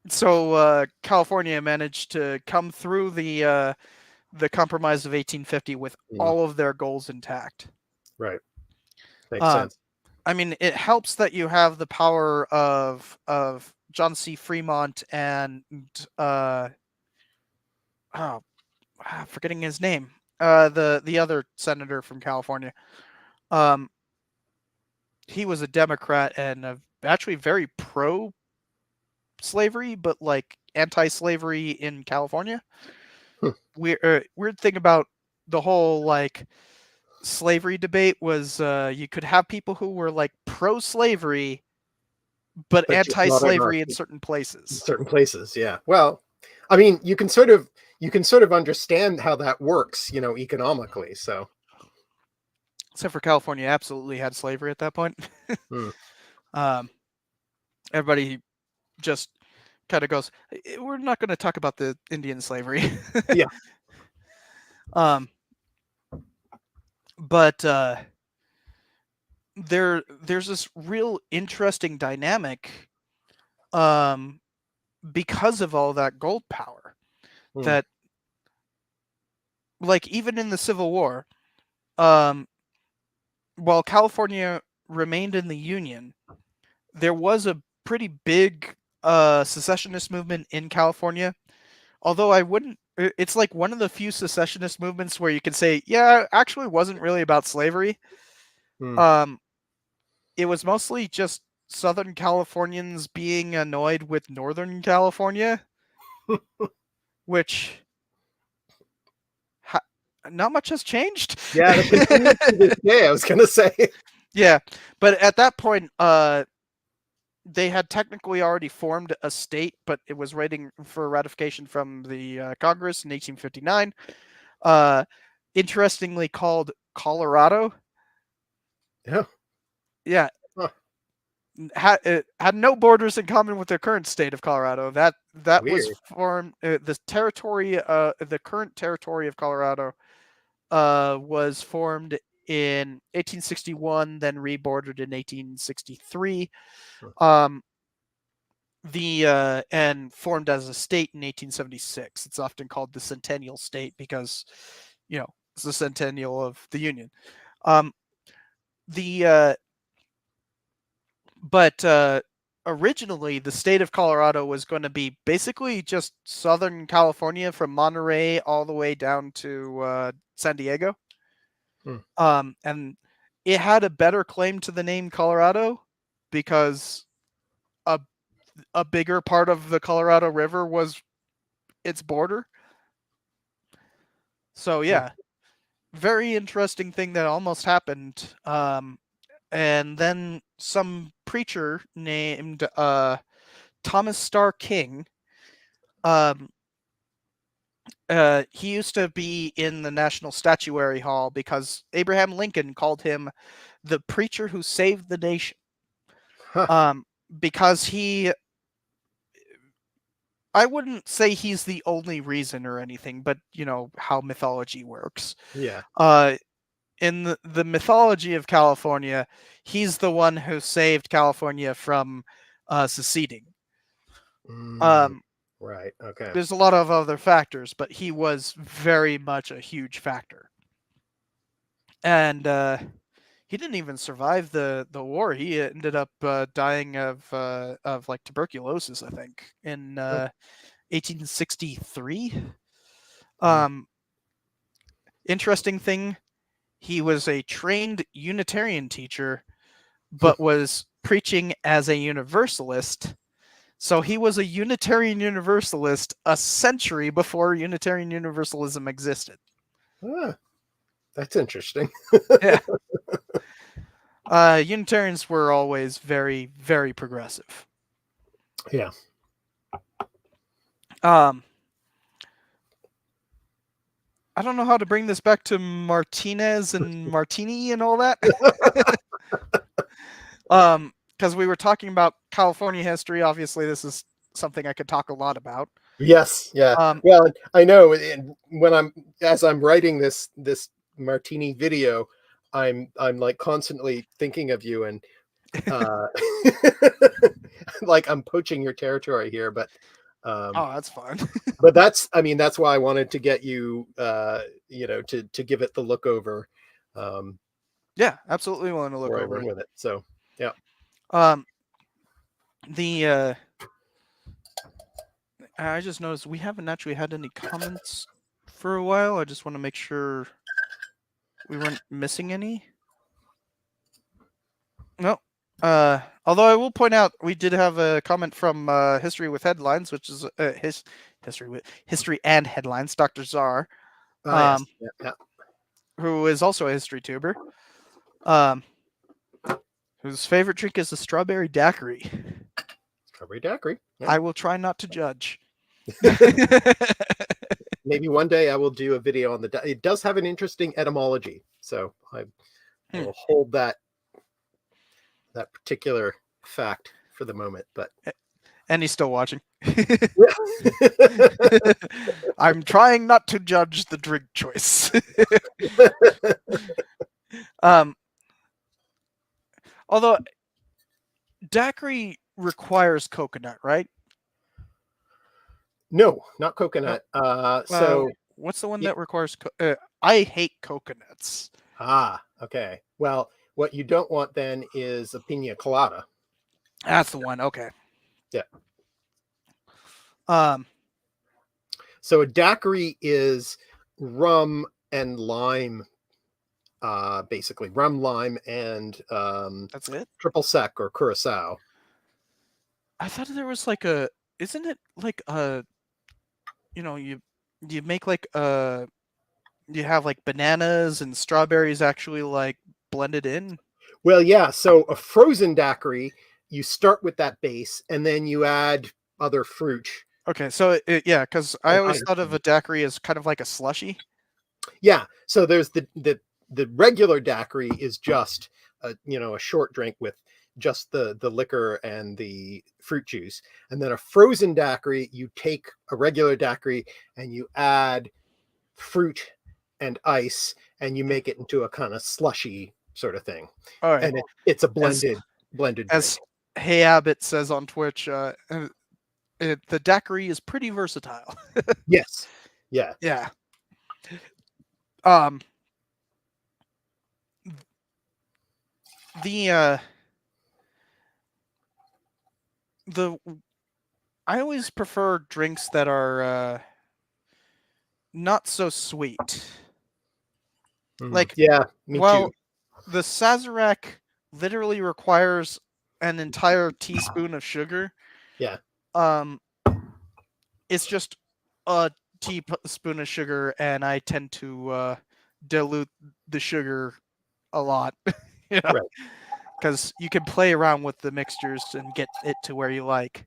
So California managed to come through the Compromise of 1850 with all of their goals intact. Right. Makes sense. I mean, it helps that you have the power of John C. Fremont and forgetting his name. The other senator from California. He was a Democrat and actually very pro slavery, but like anti-slavery in California. weird thing about the whole like slavery debate was you could have people who were like pro-slavery but But just not enough anti-slavery in in certain places. certain places. Yeah. Well, I mean, you can sort of understand how that works, economically. So, Except for California, absolutely had slavery at that point. hmm. um, everybody just kind of goes, we're not going to talk about the Indian slavery. Yeah. um, but there's this real interesting dynamic um, because of all that gold power Hmm. that, like, even in the Civil War, um, while California remained in the Union, there was a pretty big secessionist movement in California. Although I wouldn't, it's like one of the few secessionist movements where you can say, yeah, actually wasn't really about slavery. Hmm. Um, it was mostly just Southern Californians being annoyed with Northern California, which ha- not much has changed. Yeah, that continues to this day. I was gonna say. Yeah, but at that point, they had technically already formed a state, but it was waiting for ratification from the Congress in 1859. Uh, interestingly called Colorado. Yeah. Yeah, Huh. it had no borders in common with the current state of Colorado. That was Weird. formed. The current territory of Colorado, was formed in 1861, then rebordered in 1863. Huh. Um, and formed as a state in 1876. It's often called the Centennial State because, it's the centennial of the Union. Um, the but Originally the state of Colorado was going to be basically just Southern California from Monterey all the way down to San Diego. Hmm. And it had a better claim to the name Colorado because a a bigger part of the Colorado River was its border. So Hmm. yeah, very interesting thing that almost happened. And then some preacher named Thomas Starr King. Um, he used to be in the National Statuary Hall because Abraham Lincoln called him the preacher who saved the nation. Huh. Because I wouldn't say he's the only reason or anything, but how mythology works. Yeah. In the mythology of California, he's the one who saved California from seceding. Mm, Um, right. Okay. there's a lot of other factors, but he was very much a huge factor. And he didn't even survive the war. He ended up dying of like tuberculosis, I think, in Huh. 1863. Mm. Interesting thing, he was a trained Unitarian teacher, but was preaching as a Universalist. So he was a Unitarian Universalist a century before Unitarian Universalism existed. Ah, that's interesting. Yeah. Unitarians were always very, very progressive. Yeah. I don't know how to bring this back to Martinez and Martini and all that. Because we were talking about California history. Obviously, this is something I could talk a lot about. Yes. Yeah. Um, Well, I know. And as I'm writing this martini video, I'm like constantly thinking of you and uh like I'm poaching your territory here, but oh, that's fun. that's why I wanted to get you to give it the look over Yeah, absolutely willing to look before I over run it. with it. So yeah. Um, the I just noticed we haven't actually had any comments for a while. I just want to make sure we weren't missing any. No. Although I will point out, we did have a comment from History with Headlines, which is History and Headlines, Dr. Czar, Yes. Yeah. who is also a history tuber, whose favorite drink is the strawberry daiquiri. Strawberry daiquiri. Yeah. I will try not to judge. Maybe one day I will do a video on the. It does have an interesting etymology, so I will hold that particular fact for the moment. But and he's still watching. I'm trying not to judge the drink choice. Although daiquiri requires coconut, right? No, not coconut. So what's the one that requires? I hate coconuts. Okay. Well, what you don't want then is a pina colada. That's the one. Okay. Yeah. So a daiquiri is rum and lime, basically rum, lime, and that's it. Triple sec or curacao. I thought there was like isn't it like you make like you have like bananas and strawberries actually like blended in? Well, yeah. So a frozen daiquiri, you start with that base and then you add other fruit. Okay, so yeah, because I always thought of a daiquiri as kind of like a slushy. Yeah. So there's the regular daiquiri is just a short drink with just the liquor and the fruit juice, and then a frozen daiquiri, you take a regular daiquiri and you add fruit and ice and you make it into a kind of slushy sort of thing. All right. And it's a blended drink. As Hey Abbott says on Twitch, the daiquiri is pretty versatile. Yes. Yeah. Yeah. I always prefer drinks that are not so sweet. Like, yeah, me too. The Sazerac literally requires an entire teaspoon of sugar. Yeah. It's just a teaspoon of sugar, and I tend to dilute the sugar a lot. Right. Because you can play around with the mixtures and get it to where you like.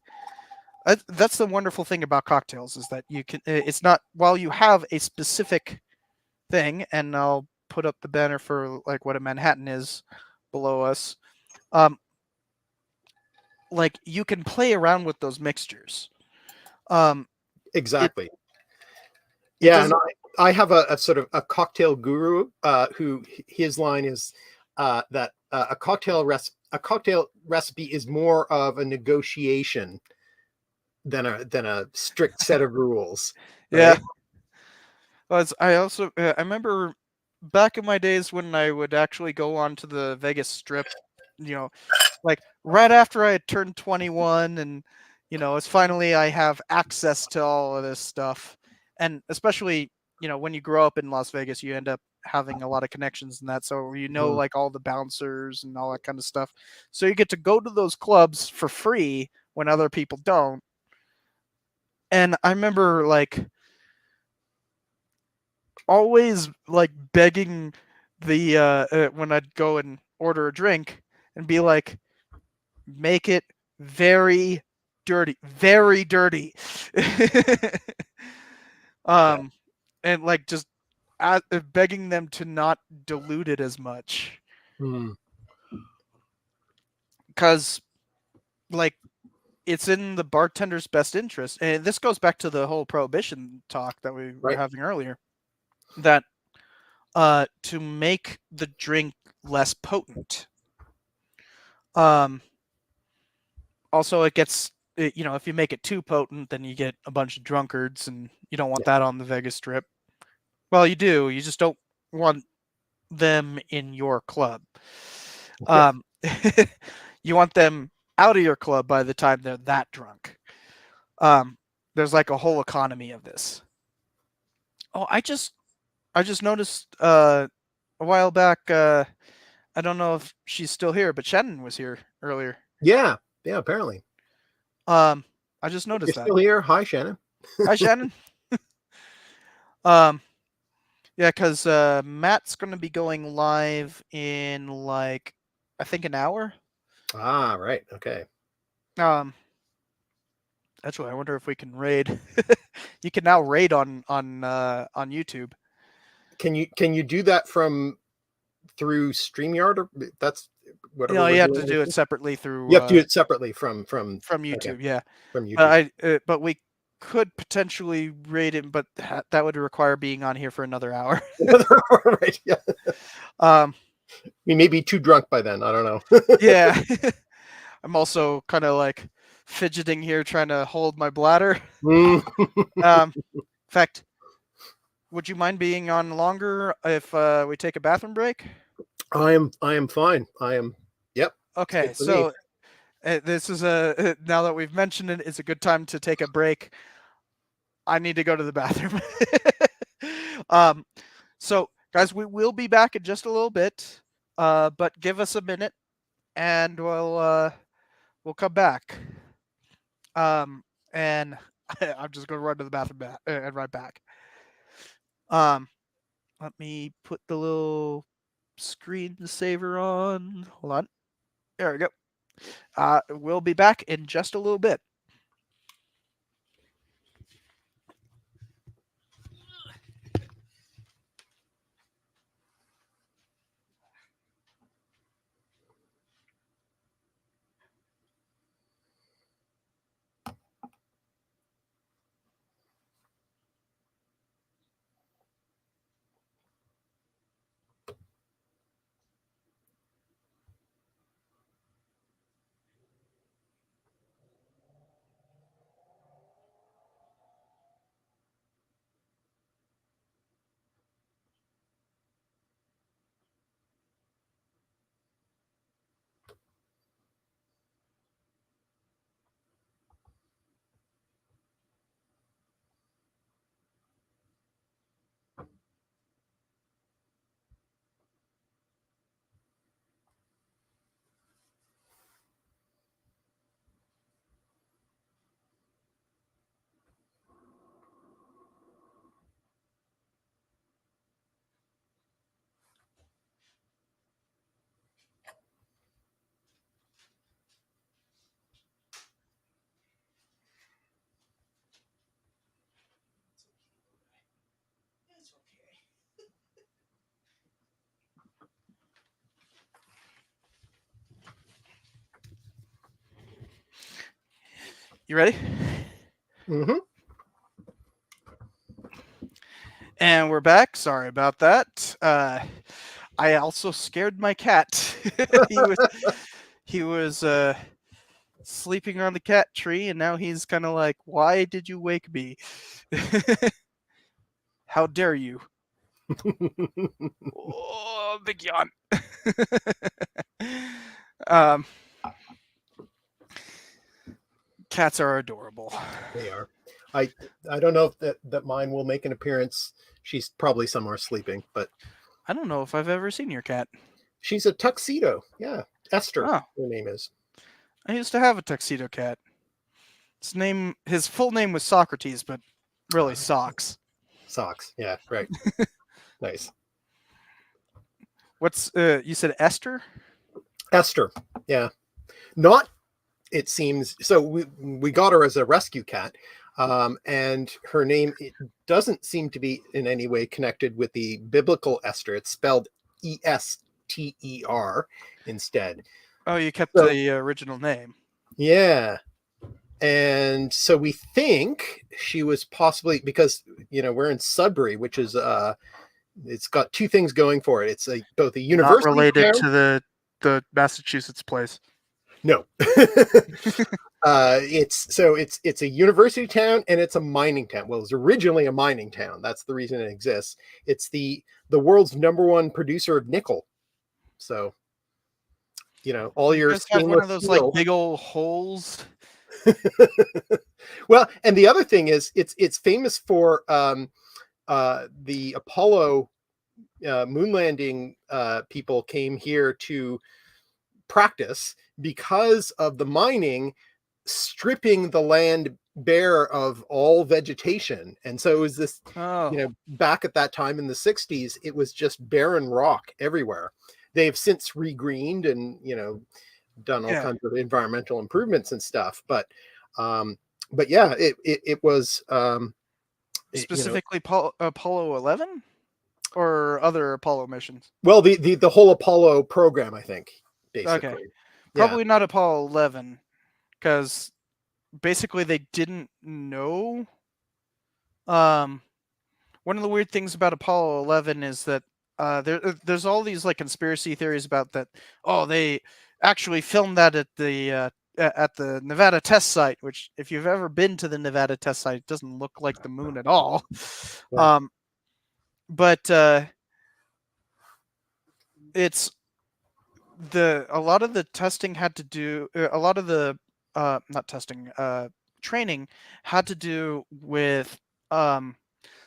That's the wonderful thing about cocktails, is that you can. It's not, while you have a specific thing, and I'll put up the banner for like what a Manhattan is below us. Like, you can play around with those mixtures. Exactly. And I have a sort of a cocktail guru who his line is that a cocktail recipe is more of a negotiation than a strict set of rules. Right? Yeah. Well, I remember back in my days when I would actually go onto the Vegas Strip, like right after I had turned 21, and it's finally I have access to all of this stuff. And especially, when you grow up in Las Vegas, you end up having a lot of connections and that. So like all the bouncers and all that kind of stuff. So you get to go to those clubs for free when other people don't. And I remember like always like begging the when I'd go and order a drink and be like, make it very dirty, very dirty. And like just begging them to not dilute it as much. Because like it's in the bartender's best interest. And this goes back to the whole prohibition talk that we were having earlier, that to make the drink less potent. Also, it gets, if you make it too potent, then you get a bunch of drunkards, and you don't want that on the Vegas Strip. Well, you do. You just don't want them in your club. You want them out of your club by the time they're that drunk. There's like a whole economy of this. Oh, I just noticed a while back, I don't know if she's still here, but Shannon was here earlier. Yeah, apparently. I just You're noticed that. still here. Hi, Shannon. Hi, Shannon. Yeah, because Matt's going to be going live in like, I think an hour. Ah, right. Okay. Actually, I wonder if we can raid. You can now raid on YouTube. Can you do that through StreamYard, or that's whatever You we're have to doing? do it separately through. You have to do it separately from YouTube. okay, Yeah, from but YouTube. but we could potentially raid him, but that would require being on here for another hour. Right. Yeah. Um. We may be too drunk by then. I don't know. Yeah. I'm also kind of like fidgeting here, trying to hold my bladder. Mm. In fact, would you mind being on longer if we take a bathroom break? I am fine. I am. Yep. Okay, Good for me. so this is now that we've mentioned it, it's a good time to take a break. I need to go to the bathroom. So guys, we will be back in just a little bit, but give us a minute, and we'll come back. And I'm just gonna run to the bathroom and right back. Let me put the little screensaver on. Hold on. There we go. We'll be back in just a little bit. You ready? Mm-hmm. And we're back. Sorry about that. I also scared my cat. he was sleeping on the cat tree, and now he's kind of like, "Why did you wake me? How dare you?" Oh, big yawn. um, Cats are adorable. They are. I don't know if that mine will make an appearance. She's probably somewhere sleeping, but I don't know if I've ever seen your cat. she's a tuxedo. Yeah, Esther. Oh, Her name is. I used to have a tuxedo cat. His full name was Socrates, but really Socks. Socks. Yeah, right. Nice. What's you said Esther? Esther. Yeah. Not, it seems. So we got her as a rescue cat, and her name, it doesn't seem to be in any way connected with the biblical Esther. It's spelled Ester instead. Oh, you kept So- the original name. Yeah. And so we think she was possibly, because we're in Sudbury, which is it's got two things going for it. It's both a Not university related town. to the Massachusetts place. No. It's a university town, and it's a mining town. Well, it was originally a mining town. That's the reason it exists. It's the world's #1 producer of nickel. So, all You your guys have one of stainless those like steel. big old holes. Well, and the other thing is, it's famous for the Apollo moon landing people came here to practice because of the mining stripping the land bare of all vegetation. And so it was this, Oh, back at that time in the 60s, it was just barren rock everywhere. They've since regreened and, done all yeah. kinds of environmental improvements and stuff. But yeah, it was, Specifically Apollo 11 or other Apollo missions? well, the whole Apollo program, I think, Okay. basically. Yeah. Probably not Apollo 11 because basically they didn't know. One of the weird things about Apollo 11 is that there's all these like conspiracy theories about that. Oh, they actually filmed that at the Nevada test site, which if you've ever been to the Nevada test site, it doesn't look like the moon at all. Yeah. But it's a lot of the testing had to do a lot of the not testing training had to do with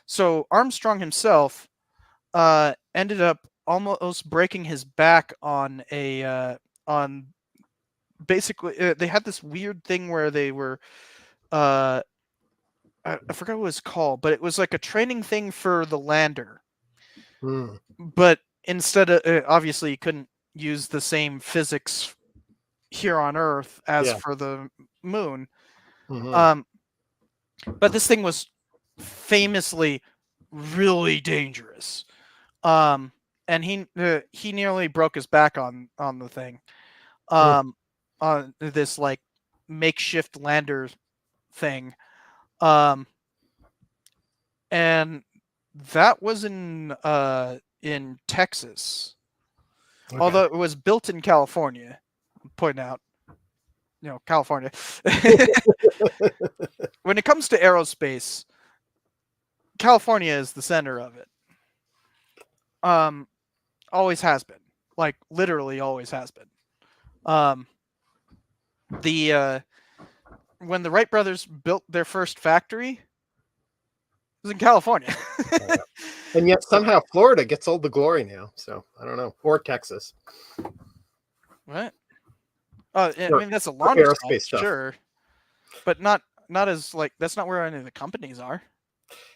so Armstrong himself ended up almost breaking his back on on basically they had this weird thing where they were uh I forgot what it was called, but it was like a training thing for the lander. Hmm. But instead of obviously you couldn't use the same physics here on Earth as Yeah. for the moon. Mhm. But this thing was famously really dangerous. And he nearly broke his back on the thing. Hmm. On this like makeshift lander thing. Um, and that was in Texas. Okay. Although it was built in California, point out, California. When it comes to aerospace, California is the center of it. Always has been. Like literally always has been. The when the Wright brothers built their first factory, it was in California. And yet somehow Florida gets all the glory now. So I don't know. Or Texas. What? I For, mean that's a for launch site, aerospace stuff. sure, but not as like that's not where any of the companies are.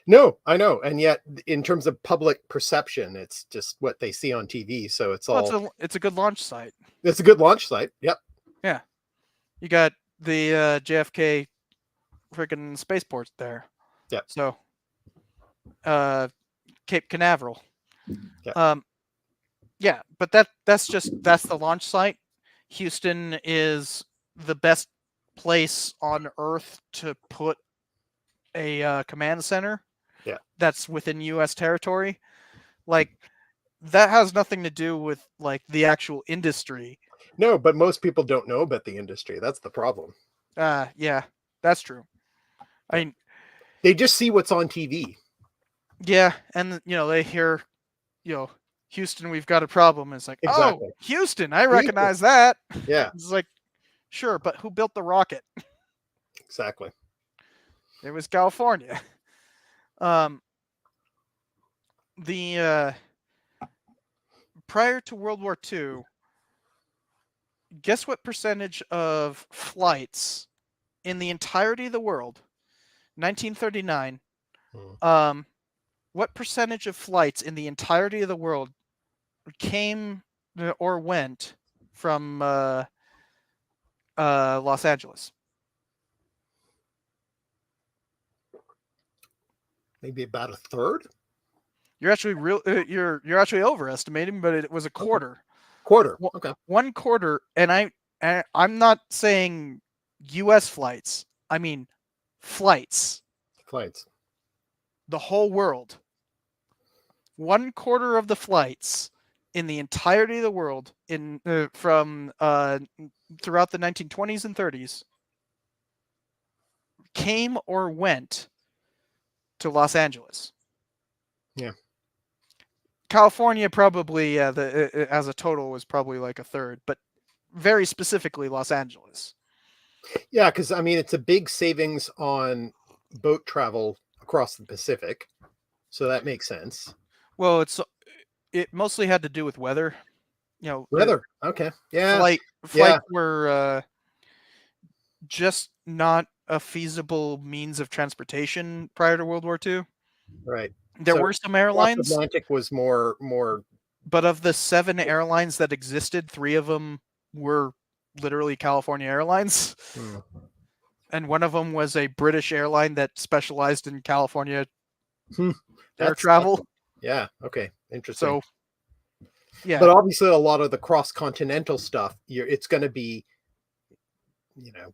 No, I know. And yet in terms of public perception, it's just what they see on TV. So it's Well, all it's a good launch site. it's a good launch site. Yep. Yeah, you got the JFK freaking spaceport there. Yep. So, Cape Canaveral. Yep. Yeah, but that's the launch site. Houston is the best place on Earth to put a command center. Yeah. That's within U.S. territory. Like that has nothing to do with like the actual industry. No, but most people don't know about the industry. That's the problem. Yeah, that's true. I mean, They just see what's on TV. yeah, and they hear, Houston, we've got a problem. It's like, Exactly. oh, Houston, I recognize that. Yeah, It's like, sure, but who built the rocket? exactly. It was California. The prior to World War II, guess what percentage of flights in the entirety of the world, 1939, what percentage of flights in the entirety of the world came or went from Los Angeles? Maybe about a third? You're actually you're actually overestimating, but it was a quarter. Quarter. Okay. 1/4, and I'm not saying U.S. flights. I mean flights. Flights. The whole world. 1/4 of the flights in the entirety of the world from throughout the 1920s and 30s came or went to Los Angeles. Yeah. California probably as a total was probably like a third, but very specifically Los Angeles. Yeah, because I mean it's a big savings on boat travel across the Pacific, so that makes sense. Well, it mostly had to do with weather. You know, Weather. Okay. Yeah. flights were just not a feasible means of transportation prior to World War II. Right. There So were some North airlines, Atlantic was more but of the 7 airlines that existed, 3 of them were literally California Airlines, hmm, and one of them was a British airline that specialized in California air that's travel. yeah, okay. Interesting. So, yeah. But obviously a lot of the cross-continental stuff, it's going to be, you know,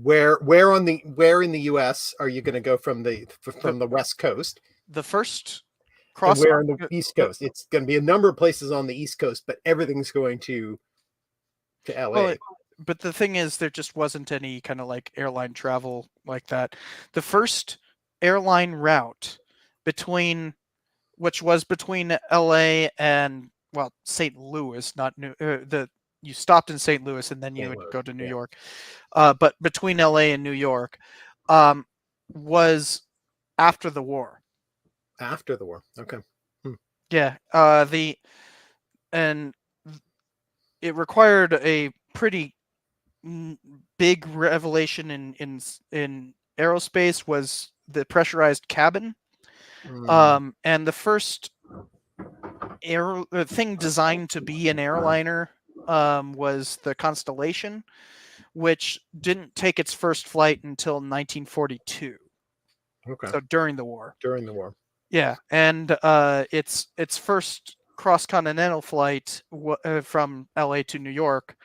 where in the US are you going to go from the West Coast? The first And cross where on the East the Coast? It's going to be a number of places on the East Coast, but everything's going to well, LA. but the thing is, there just wasn't any kind of like airline travel like that. The first airline route between, which was between LA and, well, St. Louis, not New, you stopped in St. Louis and then you St. would Louis, go to New yeah. York. But between LA and New York, was after the war. After the war. Okay. Yeah. And it required a pretty big revelation in aerospace was the pressurized cabin. And the first thing designed to be an airliner was the Constellation, which didn't take its first flight until 1942. Okay. So during the war. During the war. Yeah, and its first cross-continental flight from LA to New York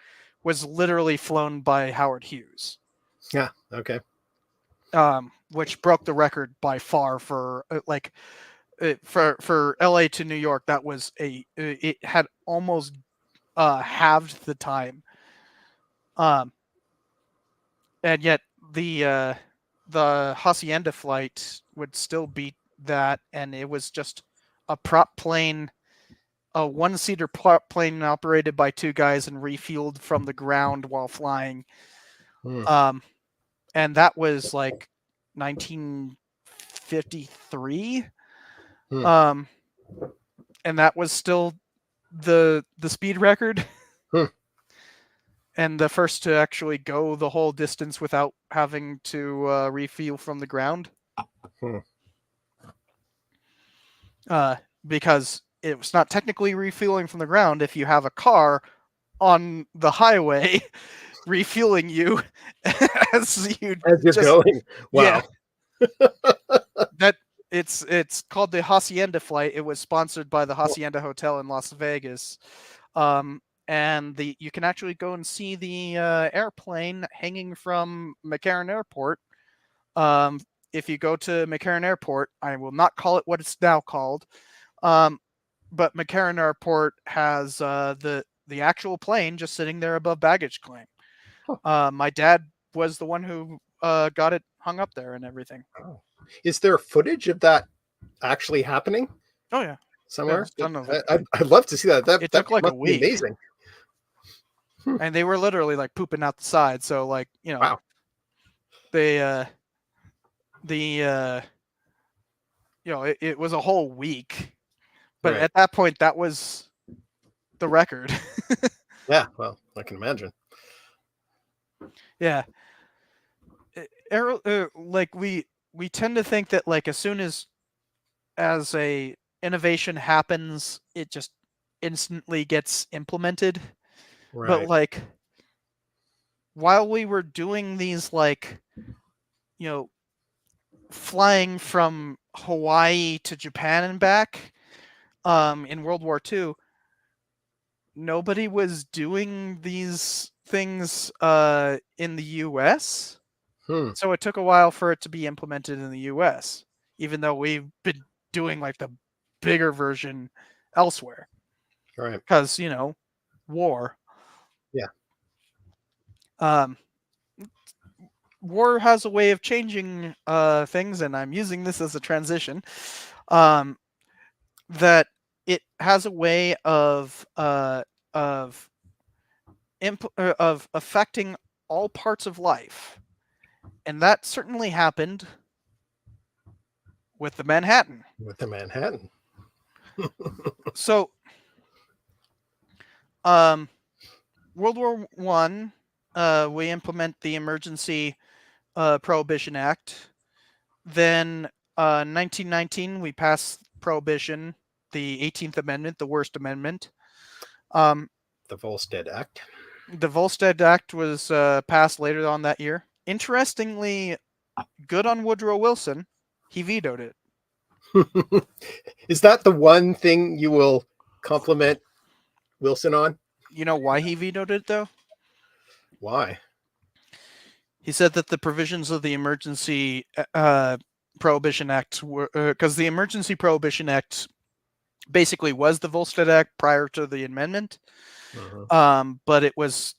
was literally flown by Howard Hughes. Yeah. Okay. Which broke the record by far for for LA to New York. That was it had almost halved the time. And yet the Hacienda flight would still beat that, and it was just a prop plane, a one-seater prop plane operated by 2 guys and refueled from the ground while flying. And that was like 1953. And that was still the speed record. And the first to actually go the whole distance without having to refuel from the ground. Because it was not technically refueling from the ground if you have a car on the highway refueling you as you're going. Wow. Yeah. That it's called the Hacienda flight. It was sponsored by the Hacienda Hotel in Las Vegas. And you can actually go and see the airplane hanging from McCarran Airport. If you go to McCarran Airport, I will not call it what it's now called, but McCarran Airport has the actual plane just sitting there above baggage claim. My dad was the one who got it hung up there and everything. Oh. Is there footage of that actually happening? Oh yeah, somewhere? I'd love to see that. It took like a week. Amazing. And they were literally like pooping out the side. So like, you know, wow. They you know, it was a whole week, but Right. at that point that was the record. Yeah, well, I can imagine. Yeah. Like we tend to think that like as soon as a innovation happens, it just instantly gets implemented. Right. But like while we were doing these like, you know, flying from Hawaii to Japan and back in World War II, nobody was doing these things in the US. So it took a while for it to be implemented in the US, even though we've been doing like the bigger version elsewhere. Right. Because, you know, war. Yeah. War has a way of changing things, and I'm using this as a transition. That it has a way of affecting all parts of life, and that certainly happened with the Manhattan. With the Manhattan. So World War One, we implement the Emergency Prohibition Act. Then, 1919, we pass Prohibition, the 18th Amendment, the worst amendment. The Volstead Act. The Volstead Act was passed later on that year. Interestingly, good on Woodrow Wilson. He vetoed it. Is that the one thing you will compliment Wilson on? You know why he vetoed it, though? Why? He said that the provisions of the Emergency Prohibition Act were... Because the Emergency Prohibition Act basically was the Volstead Act prior to the amendment. But it was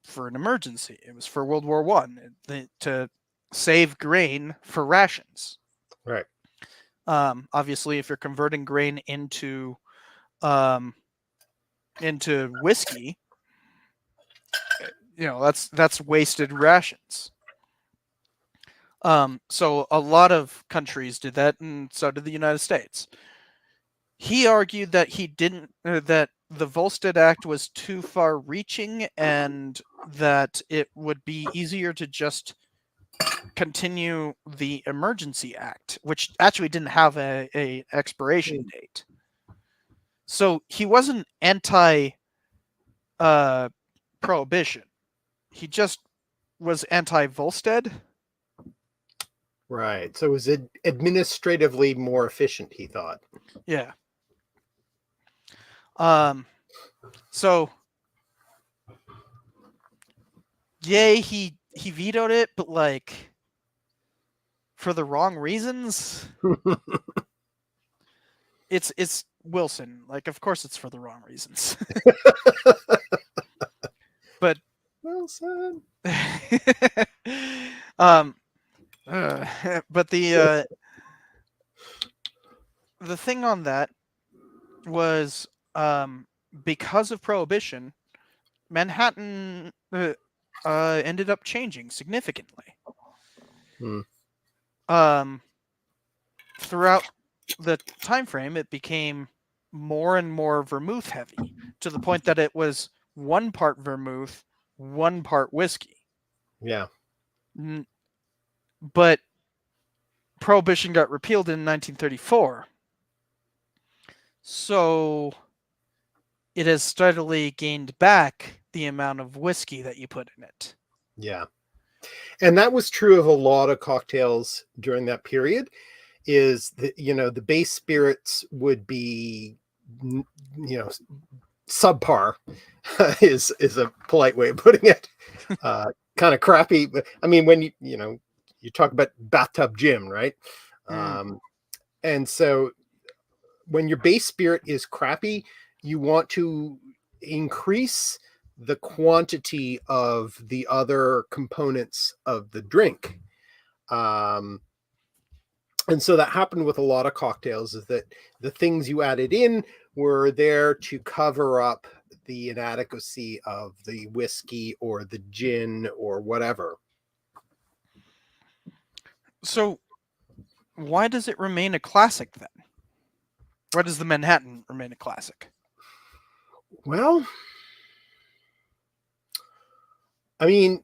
for an emergency. It was for World War One to save grain for rations. Right. Obviously, if you're converting grain into whiskey, that's wasted rations. So a lot of countries did that, and so did the United States. He argued that that the Volstead Act was too far-reaching, and that it would be easier to just continue the Emergency Act, which actually didn't have a expiration date. So he wasn't anti-prohibition. He just was anti-Volstead. Right. So it was administratively more efficient, he thought. Yeah. So yay, he vetoed it, but like for the wrong reasons. It's Wilson. Like, of course it's for the wrong reasons. But Wilson. But the thing on that was, because of Prohibition, Manhattan ended up changing significantly. Throughout the time frame, it became more and more vermouth heavy, to the point that it was 1 part vermouth, 1 part whiskey. Yeah. But Prohibition got repealed in 1934. So it has steadily gained back the amount of whiskey that you put in it. Yeah. And that was true of a lot of cocktails during that period, is that, the base spirits would be, subpar is a polite way of putting it. Kind of crappy. I mean, when you talk about bathtub gin, right? And so when your base spirit is crappy, you want to increase the quantity of the other components of the drink. And so that happened with a lot of cocktails, is that the things you added in were there to cover up the inadequacy of the whiskey or the gin or whatever. So why does it remain a classic then? Why does the Manhattan remain a classic? Well, I mean,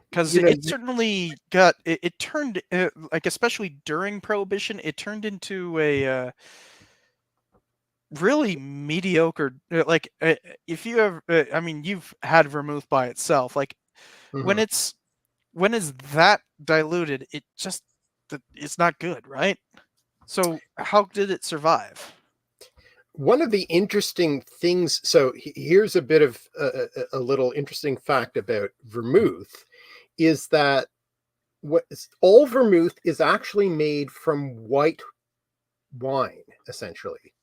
because it certainly got it turned like, especially during Prohibition, it turned into a really mediocre. If you ever, I mean, you've had vermouth by itself. Like, when it's that diluted, it's not good, right? So how did it survive? One of the interesting things, so here's a bit of a little interesting fact about vermouth, is that all vermouth is actually made from white wine, essentially.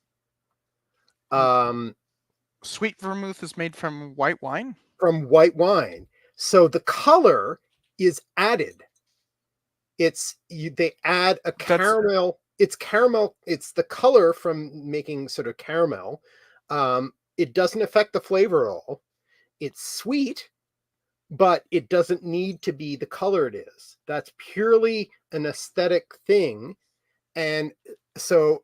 Sweet vermouth is made from white wine? From white wine. So the color is added. They add a caramel. It's caramel. It's the color from making sort of caramel. It doesn't affect the flavor at all. It's sweet, but it doesn't need to be the color it is. That's purely an aesthetic thing. And so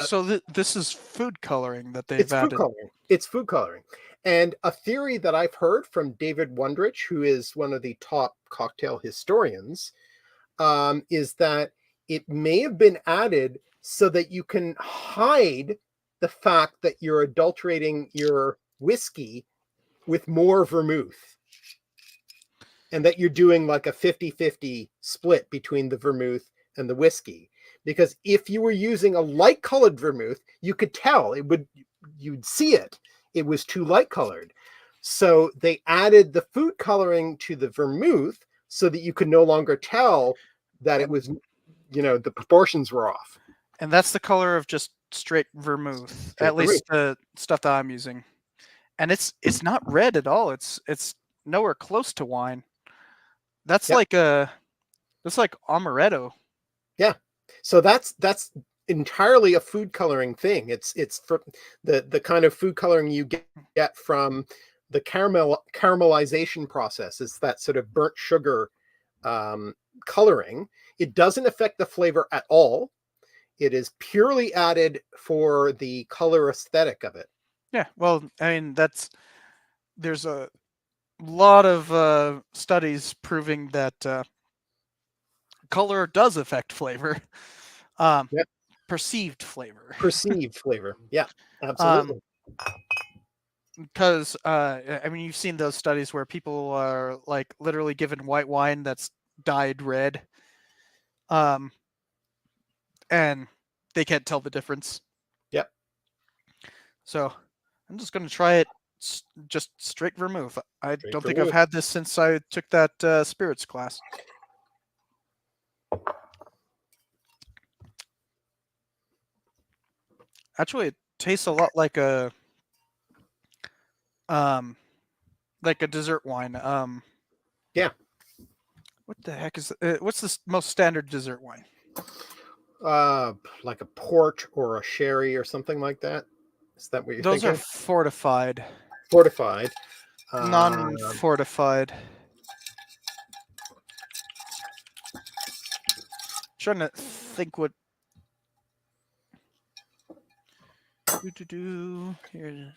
So this is food coloring that they've It's food added. coloring. It's food coloring. And a theory that I've heard from David Wondrich, who is one of the top cocktail historians, is that it may have been added so that you can hide the fact that you're adulterating your whiskey with more vermouth, and that you're doing like a 50-50 split between the vermouth and the whiskey. Because if you were using a light colored vermouth, you could tell you'd see it. It was too light colored. So they added the food coloring to the vermouth so that you could no longer tell that it was, the proportions were off. And that's the color of just straight vermouth, at least the stuff that I'm using. And it's not red at all. It's nowhere close to wine. That's like amaretto. Yeah. So that's entirely a food coloring thing. It's for the kind of food coloring you get from the caramelization process. It's that sort of burnt sugar coloring. It doesn't affect the flavor at all. It is purely added for the color aesthetic of it. Yeah, well, I mean, there's a lot of studies proving that color does affect flavor. Perceived flavor. Perceived flavor. Yeah, absolutely. Because I mean, you've seen those studies where people are like literally given white wine that's dyed red, and they can't tell the difference. Yep. So I'm just going to try it just straight vermouth. I don't think I've had this since I took that spirits class. Actually, it tastes a lot like a dessert wine. Yeah. What the heck is what's the most standard dessert wine? Like a port or a sherry or something like that. Is that what you're thinking? Those are fortified. Fortified. Non-fortified. Trying to think what. Here.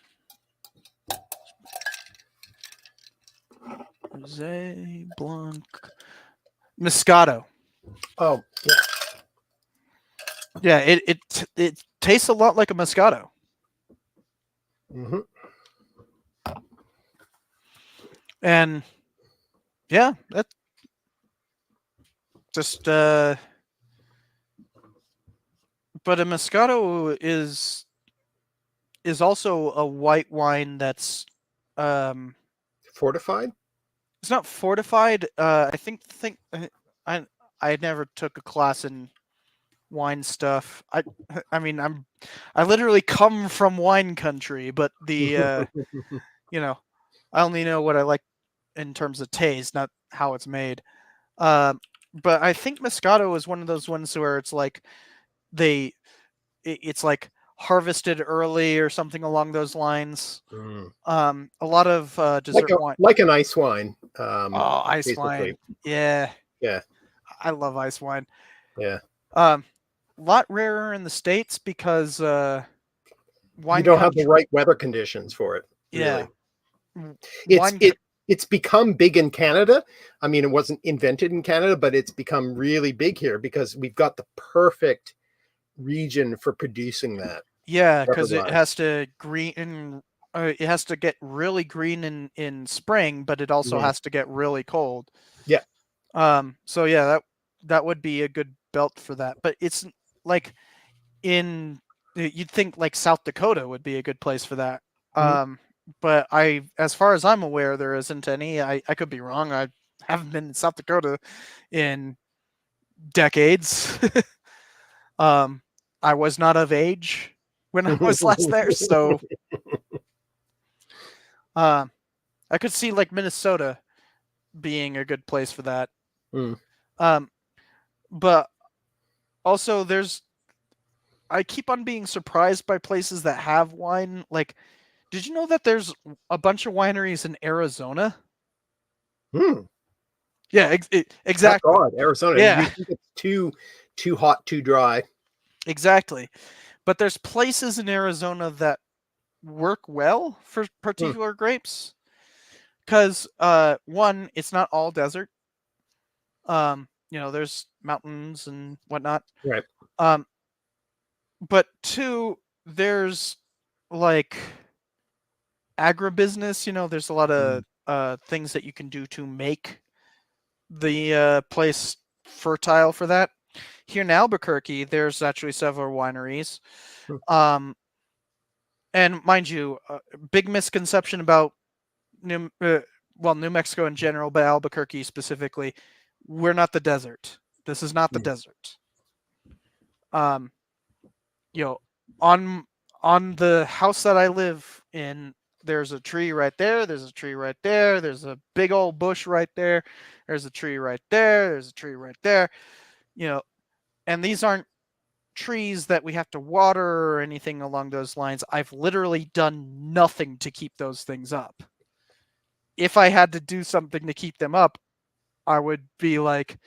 Rosé, Blanc, Moscato. Oh, yeah. Yeah, it tastes a lot like a Moscato. Mm-hmm. And yeah, that just but a Moscato is also a white wine that's fortified. It's not fortified. I think I never took a class in wine stuff. I mean I literally come from wine country, but the I only know what I like in terms of taste, not how it's made. But I think Moscato is one of those ones where it's like it's like harvested early or something along those lines. A lot of dessert wine, like an ice wine. Ice basically. wine. Yeah. I love ice wine. Yeah. A lot rarer in the States because wine you don't have the right weather conditions for it. Yeah. Really. It's become big in Canada. I mean, it wasn't invented in Canada, but it's become really big here because we've got the perfect region for producing that. Yeah, because it has to it has to get really green in spring, but it also has to get really cold. Yeah. So yeah, that would be a good belt for that. But it's like you'd think like South Dakota would be a good place for that. But as far as I'm aware, there isn't any. I could be wrong. I haven't been in South Dakota in decades. I was not of age when I was last there, so I could see like Minnesota being a good place for that. But also I keep on being surprised by places that have wine. Like, did you know that there's a bunch of wineries in Arizona? Yeah, exactly. God, Arizona. Yeah. You think it's too hot, too dry. Exactly. But there's places in Arizona that work well for particular grapes. Because one, it's not all desert. There's mountains and whatnot. Right. But two, there's like agribusiness. There's a lot of things that you can do to make the place fertile for that. Here in Albuquerque, there's actually several wineries. And mind you, big misconception about New Mexico in general, but Albuquerque specifically, we're not the desert. This is not the desert. On the house that I live in, there's a tree right there. There's a tree right there. There's a big old bush right there. There's a tree right there. There's a tree right there. And these aren't trees that we have to water or anything along those lines. I've literally done nothing to keep those things up. If I had to do something to keep them up, I would be like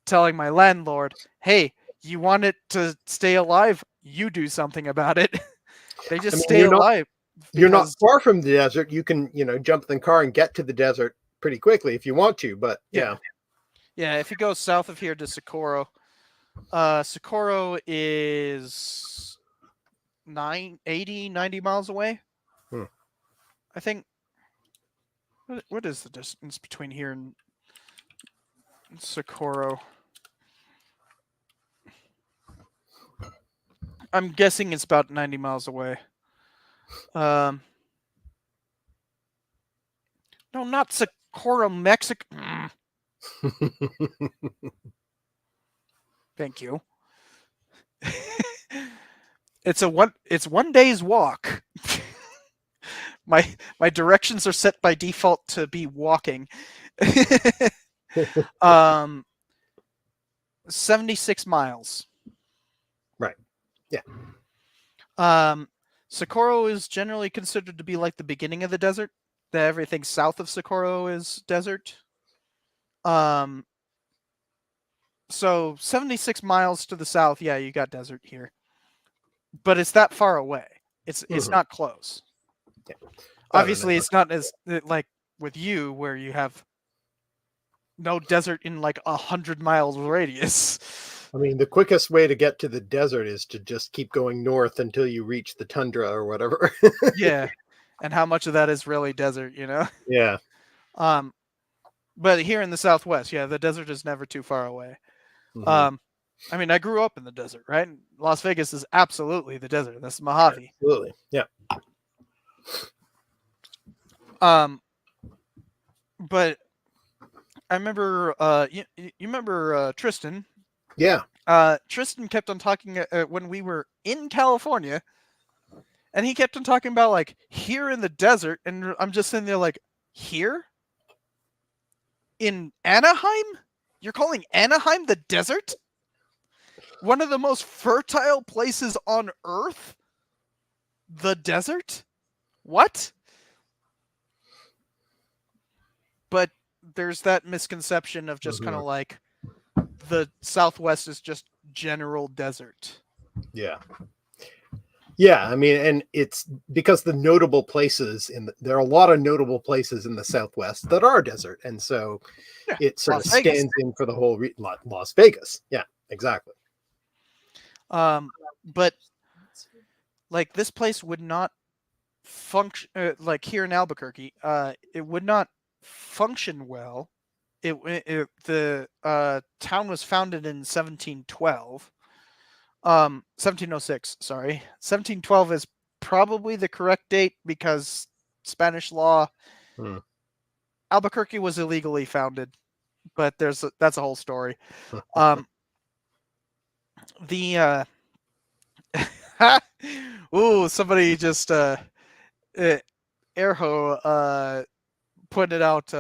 telling my landlord, hey, you want it to stay alive? You do something about it. They just stay alive. You're not far from the desert. You can, jump in the car and get to the desert pretty quickly if you want to, but yeah. Yeah, if you go south of here to Socorro, Socorro is 90 miles away. I think. What is the distance between here and Socorro? I'm guessing it's about 90 miles away. No, not Socorro, Mexico. Thank you. It's one day's walk. My directions are set by default to be walking. 76 miles. Right. Yeah. Socorro is generally considered to be like the beginning of the desert. That everything south of Socorro is desert. So 76 miles to the south, yeah, you got desert here. But it's that far away. It's not close. Yeah. Obviously, it's not as like with you where you have no desert in like 100 miles radius. I mean, the quickest way to get to the desert is to just keep going north until you reach the tundra or whatever. Yeah. And how much of that is really desert, Yeah. But here in the Southwest, yeah, the desert is never too far away. I mean, I grew up in the desert, right? Las Vegas is absolutely the desert. That's Mojave. Absolutely. Yeah. But I remember, you remember Tristan? Yeah. Tristan kept on talking when we were in California, and he kept on talking about like here in the desert, and I'm just sitting there like, here? In Anaheim? You're calling Anaheim the desert? One of the most fertile places on Earth? The desert? What? But there's that misconception of just kind of like the Southwest is just general desert. Yeah. Yeah, I mean, and it's because the notable places there are a lot of notable places in the Southwest that are desert, and so it sort of stands in for the whole Las Vegas. Yeah, exactly. But like this place would not function like here in Albuquerque. It would not function well. The town was founded in 1712. 1706, sorry. 1712 is probably the correct date because Spanish law. Albuquerque was illegally founded, but that's a whole story. Ooh, somebody just Erho pointed out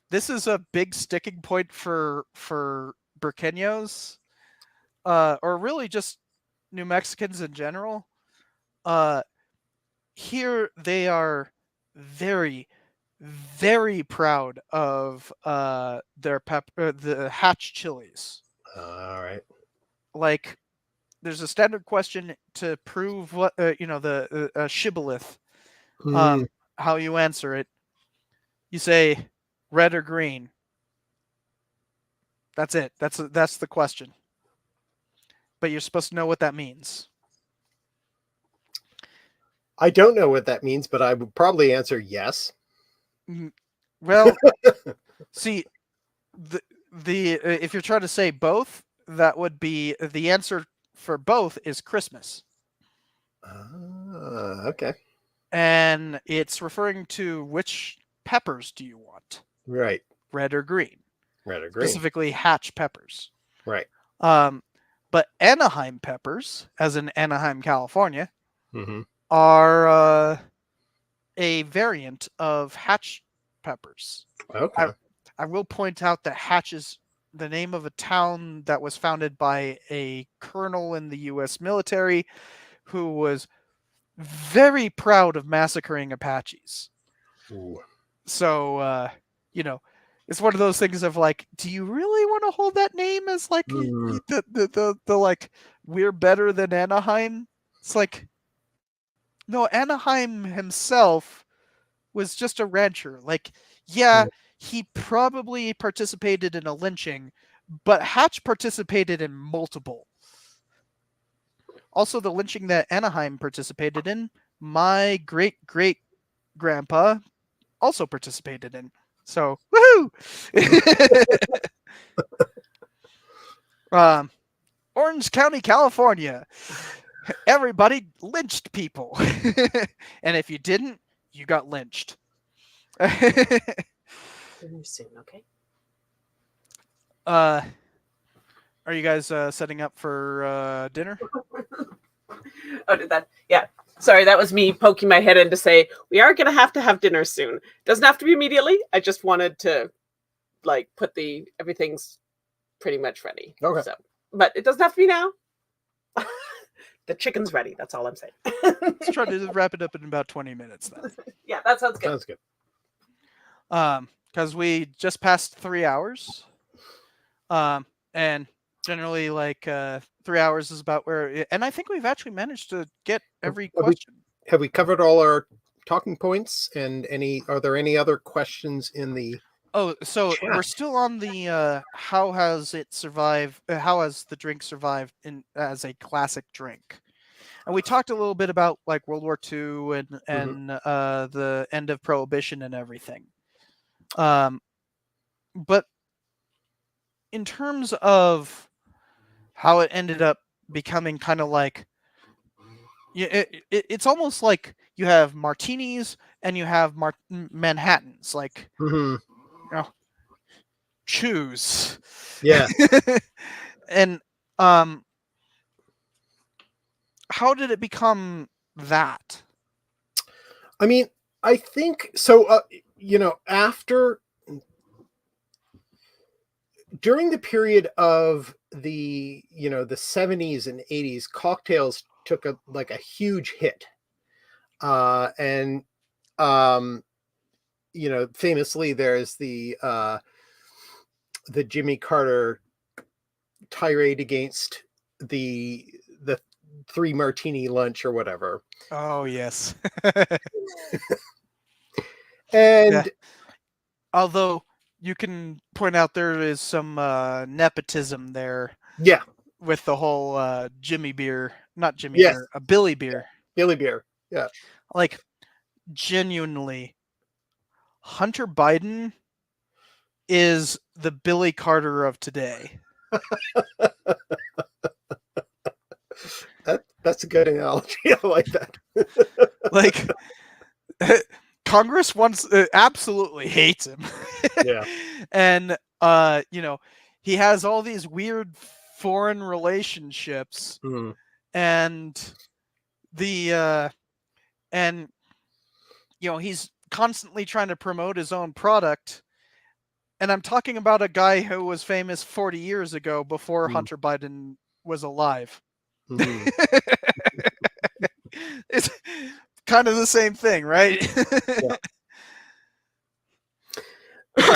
this is a big sticking point for Burqueños. Or really just New Mexicans in general. Here they are very, very proud of their the Hatch chilies. All right. Like there's a standard question to prove what the shibboleth. Mm, How you answer it. You say red or green. That's it. That's the question. But you're supposed to know what that means. I don't know what that means, but I would probably answer yes. Well, see, the if you're trying to say both, that would be the answer for both is Christmas. Okay. And it's referring to which peppers do you want? Right. Red or green? Red or green. Specifically Hatch peppers. Right. But Anaheim peppers, as in Anaheim, California, Mm-hmm. are a variant of Hatch peppers. Okay. I will point out that Hatch is the name of a town that was founded by a colonel in the U.S. military who was very proud of massacring Apaches. Ooh. So, it's one of those things of like, do you really want to hold that name as like the like we're better than Anaheim? It's like, no, Anaheim himself was just a rancher. Like, yeah, he probably participated in a lynching, but Hatch participated in multiple. Also, the lynching that Anaheim participated in, my great-great-grandpa also participated in. So, woohoo! Orange County, California. Everybody lynched people. And if you didn't, you got lynched. Soon, okay. Are you guys setting up for dinner? Oh, did that? Yeah. Sorry, that was me poking my head in to say we are going to have dinner soon. Doesn't have to be immediately. I just wanted to like put everything's pretty much ready. Okay. So, but it doesn't have to be now. The chicken's ready. That's all I'm saying. Let's try to wrap it up in about 20 minutes then. Yeah, that sounds good. Sounds good. Because we just passed 3 hours. And generally like 3 hours is about where, and I think we've actually managed to get every question. Have we covered all our talking points? And are there any other questions in the So chat? we're still on the how has it survived? How has the drink survived as a classic drink? And we talked a little bit about like World War II and the end of Prohibition and everything. But in terms of how it ended up becoming kind of like, it's almost like you have martinis and you have Manhattans. Like, choose. Yeah. And how did it become that? I mean, I think so. During the period of the the 70s and 80s, cocktails took a huge hit, and famously there's the Jimmy Carter tirade against the 3 martini lunch or whatever. Oh yes. And yeah. Although you can point out there is some nepotism there. Yeah. With the whole Jimmy beer, not Jimmy Yes. beer, a Billy beer. Yeah. Billy beer. Yeah. Like, genuinely, Hunter Biden is the Billy Carter of today. That's a good analogy. I like that. Like, Congress absolutely hates him. Yeah. And he has all these weird foreign relationships, and he's constantly trying to promote his own product. And I'm talking about a guy who was famous 40 years ago before Hunter Biden was alive. It's kind of the same thing, right? Yeah.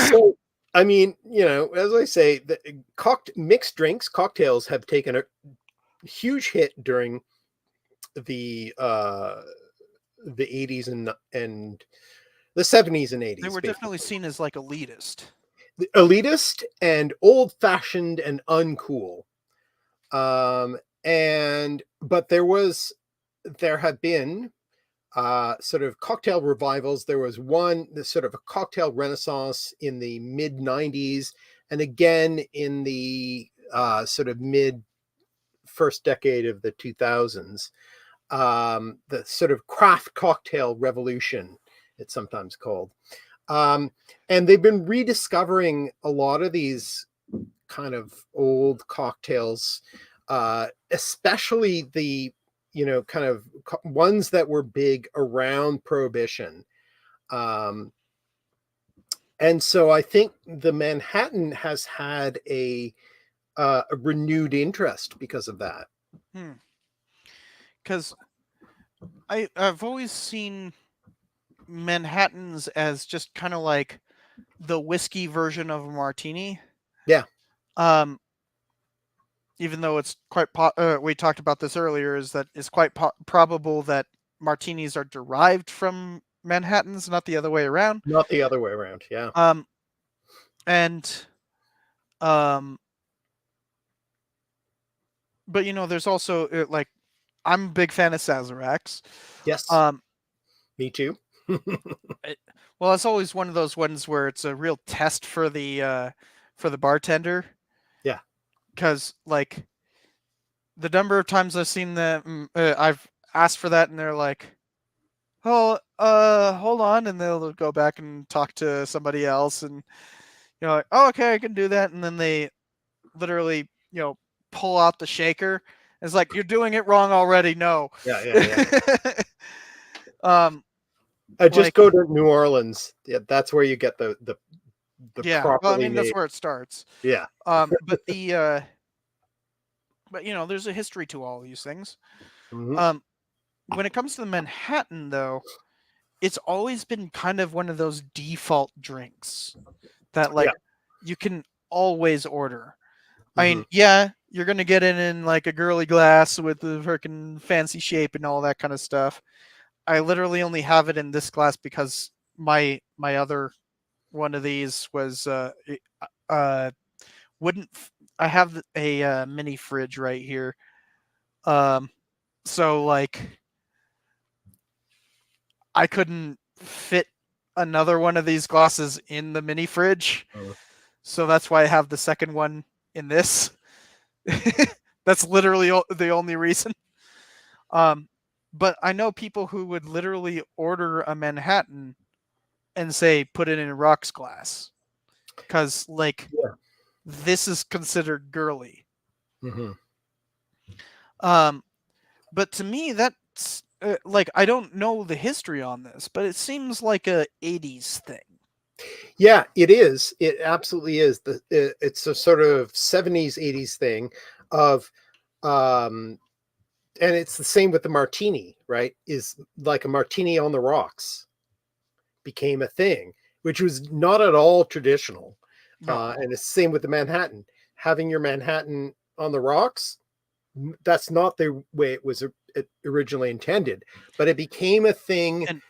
So, I mean, as I say, the mixed drinks, cocktails have taken huge hit during the 80s and the 70s and 80s. They were definitely seen as like elitist. Elitist and old-fashioned and uncool. But there have been sort of cocktail revivals. There was this sort of a cocktail renaissance in the mid 90s, and again in the sort of mid first decade of the 2000s. The sort of craft cocktail revolution, it's sometimes called. And they've been rediscovering a lot of these kind of old cocktails, especially the kind of ones that were big around Prohibition. And so I think the Manhattan has had a renewed interest because of that. Because I've always seen Manhattans as just kind of like the whiskey version of a martini. Yeah. Even though it's quite we talked about this earlier, is that it's quite probable that martinis are derived from Manhattans, not the other way around. Not the other way around, yeah. But there's also like, I'm a big fan of Sazeracs. Yes. Me too. Well, it's always one of those ones where it's a real test for the bartender. Yeah. Because like the number of times I've seen them, I've asked for that, and they're like, "Oh, hold on," and they'll go back and talk to somebody else, and like, "Oh, okay, I can do that," and then they literally, pull out the shaker. It's like, "You're doing it wrong already." No. Yeah. Just like, go to New Orleans. Yeah, that's where you get the yeah. properly Well, I mean, made. that's where it starts. Yeah. But there's a history to all these things. Mm-hmm. When it comes to the Manhattan, though, it's always been kind of one of those default drinks that you can always order. Mm-hmm. I mean, yeah, you're gonna get it in like a girly glass with the freaking fancy shape and all that kind of stuff. I literally only have it in this glass because my other one of these was wouldn't. I have a mini fridge right here, so like I couldn't fit another one of these glasses in the mini fridge, so that's why I have the second one in this. That's literally the only reason. But I know people who would literally order a Manhattan and say, put it in a rocks glass. Because, this is considered girly. Mm-hmm. But to me, that's, I don't know the history on this, but it seems like a 80s thing. Yeah, it is. It absolutely is. It's a sort of 70s, 80s thing of, and it's the same with the martini, right? Is like a martini on the rocks became a thing, which was not at all traditional. No. And it's the same with the Manhattan. Having your Manhattan on the rocks, that's not the way it was originally intended, but it became a thing. And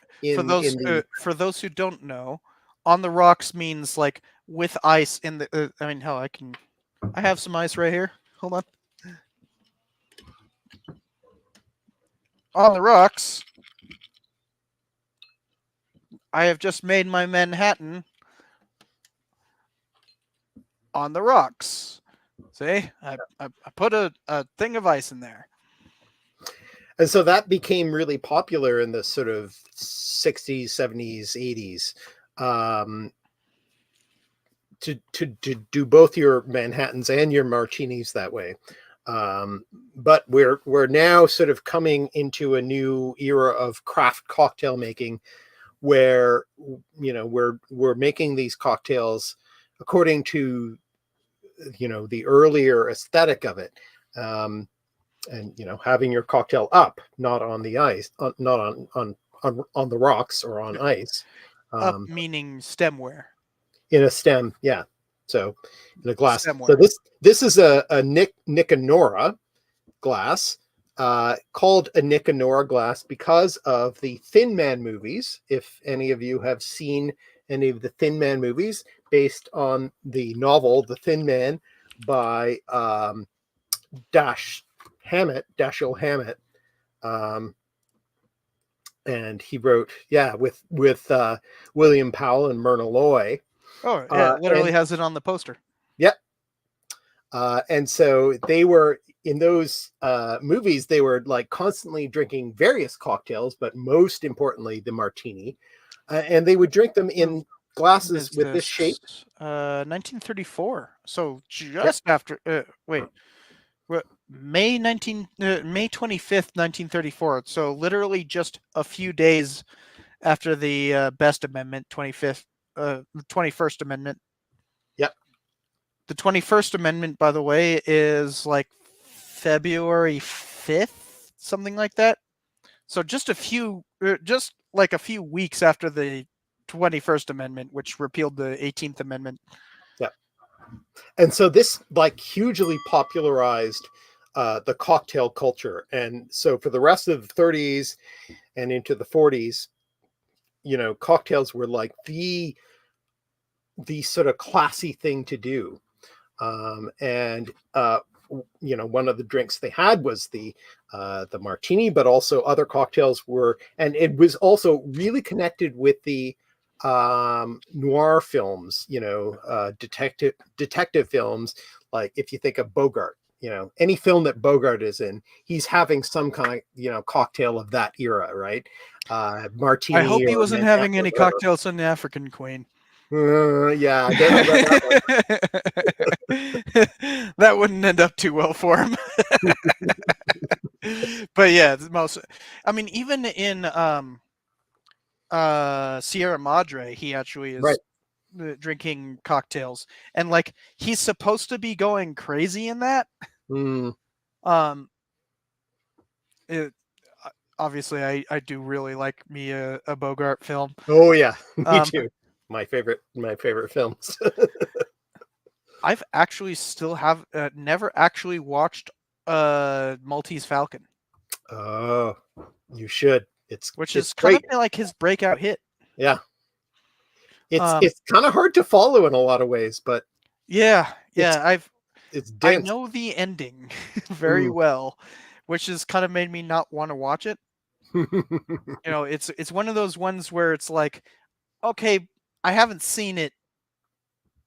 for those who don't know, on the rocks means like with ice in the. I mean, hell, I have some ice right here. Hold on. On the rocks, I have just made my Manhattan on the rocks. See, I put a thing of ice in there. And so that became really popular in the sort of 60s, 70s, 80s. To do both your Manhattans and your martinis that way. But we're now sort of coming into a new era of craft cocktail making, where we're making these cocktails according to the earlier aesthetic of it, and having your cocktail up, not on the ice, not on the rocks or on ice. Up meaning stemware. In a stem, yeah. So in a glass. Stemware. So this is a Nick and Nora, glass, called a Nicanora glass because of the Thin Man movies. If any of you have seen any of the Thin Man movies, based on the novel The Thin Man by Dashiell Hammett. And he wrote, with William Powell and Myrna Loy. Oh, yeah, it literally has it on the poster. Yep. And so they were in those movies, they were like constantly drinking various cocktails, but most importantly, the martini. And they would drink them in glasses with this shape. 1934. So just after, May 25th, 1934. So literally just a few days after the Best Amendment, 21st Amendment. Yep. The 21st Amendment, by the way, is like February 5th, something like that. So just a few weeks after the 21st Amendment, which repealed the 18th Amendment. Yeah. And so this like hugely popularized the cocktail culture. And so for the rest of the 30s and into the 40s, cocktails were like the sort of classy thing to do. And one of the drinks they had was the martini, but also other cocktails were, and it was also really connected with the noir films, detective films. Like if you think of Bogart, any film that Bogart is in, he's having some kind of, cocktail of that era, right? Martini. I hope he wasn't having any cocktails in the African Queen. Yeah, I don't know that, that wouldn't end up too well for him. But yeah, even in Sierra Madre, he actually is drinking cocktails, and like he's supposed to be going crazy in that. Obviously, I do really like me a Bogart film. Oh yeah, me too. My favorite films. I've actually never actually watched Maltese Falcon. Oh, you should. It's kind of like his breakout hit. Yeah. It's kind of hard to follow in a lot of ways, but yeah, it's dense. I know the ending very well, which has kind of made me not want to watch it. It's one of those ones where it's like, okay, I haven't seen it,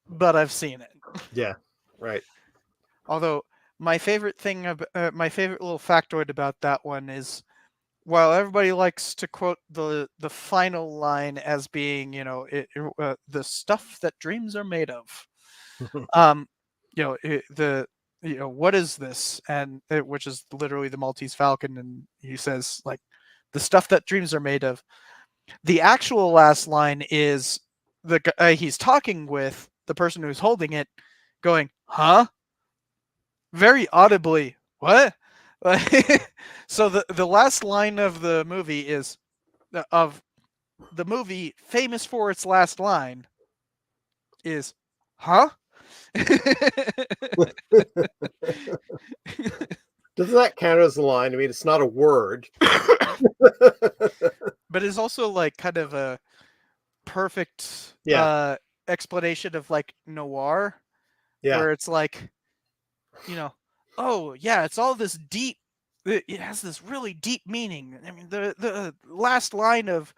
but I've seen it. Yeah, right. Although my favorite little factoid about that one is, while everybody likes to quote the final line as being, the stuff that dreams are made of, what is this? And which is literally the Maltese Falcon, and he says like, the stuff that dreams are made of. The actual last line is the guy he's talking with, the person who's holding it, going, huh? Very audibly, what? So the last line of the movie is, of the movie famous for its last line is, huh? Doesn't that count as a line? I mean, it's not a word. But it's also like kind of a perfect explanation of like noir. Yeah. Where it's like, oh yeah, it's all this deep, it has this really deep meaning. I mean, the last line of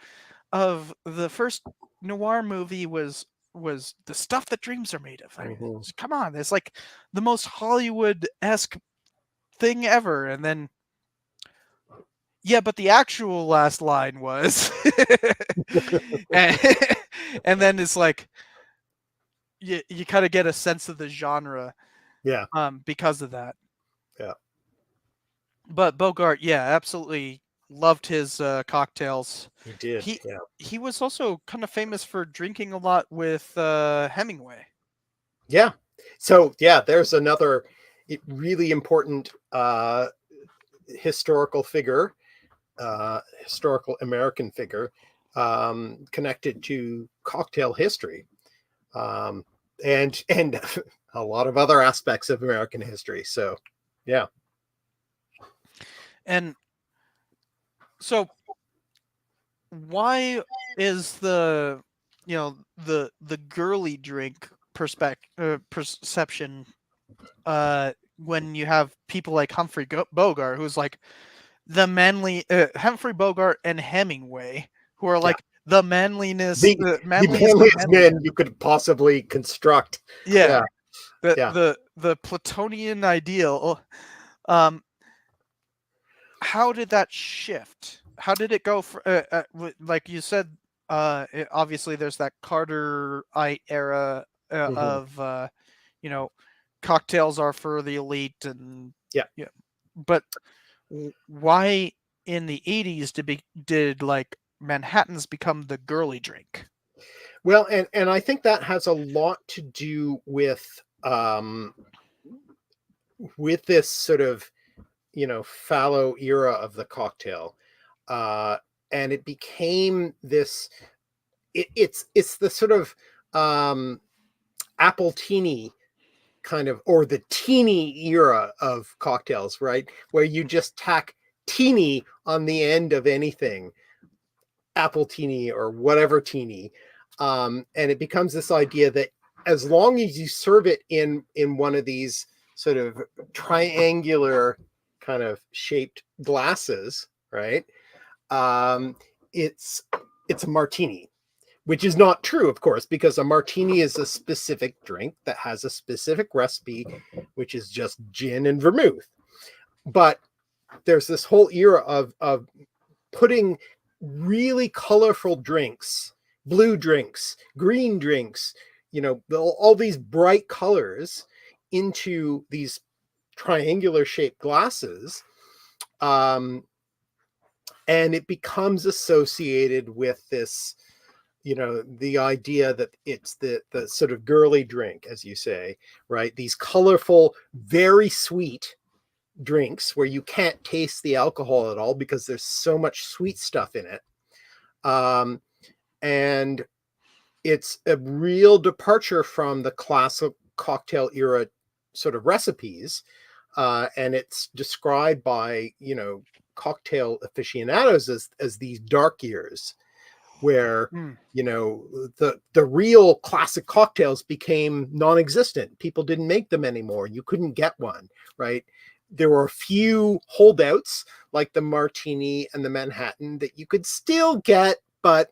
the first noir movie was the stuff that dreams are made of. I mean, come on, it's like the most Hollywood-esque thing ever. And then but the actual last line was and then it's like you kind of get a sense of the genre because of that. Yeah. But Bogart, absolutely loved his cocktails. He did. He was also kind of famous for drinking a lot with Hemingway. Yeah. So there's another really important historical figure, historical American figure, connected to cocktail history, and a lot of other aspects of American history. So, yeah. And so why is the the girly drink perception when you have people like Bogart, who's like the manly Humphrey Bogart and Hemingway, who are Yeah. like the manliness, The manliest of manliest manly. men you could possibly construct. Yeah, Yeah. Yeah. the Platonian ideal. Um, how did that shift? How did it go for like you said? Obviously, there's that Carterite era Mhm. of you know, cocktails are for the elite, and Yeah. yeah. But why in the 80s did like Manhattans become the girly drink? Well, and I think that has a lot to do with this sort of, fallow era of the cocktail. Uh and it became this it's the sort of um apple teeny kind of, or the teeny era of cocktails, right? Where you just tack teeny on the end of anything, apple teeny or whatever teeny. And it becomes this idea that as long as you serve it in one of these sort of triangular kind of shaped glasses, right? Um, it's it's a martini, which is not true, of course, because a martini is a specific drink that has a specific recipe, which is just gin and vermouth. But there's this whole era of putting really colorful drinks, blue drinks, green drinks, all these bright colors into these triangular shaped glasses. Um, and it becomes associated with this, the idea that it's the sort of girly drink, as you say, right? These colorful, very sweet drinks where you can't taste the alcohol at all because there's so much sweet stuff in it. And it's a real departure from the classic cocktail era sort of recipes. And it's described by, cocktail aficionados as these dark years where, Mm. the real classic cocktails became non-existent. People didn't make them anymore. You couldn't get one, right? There were a few holdouts like the martini and the Manhattan that you could still get, but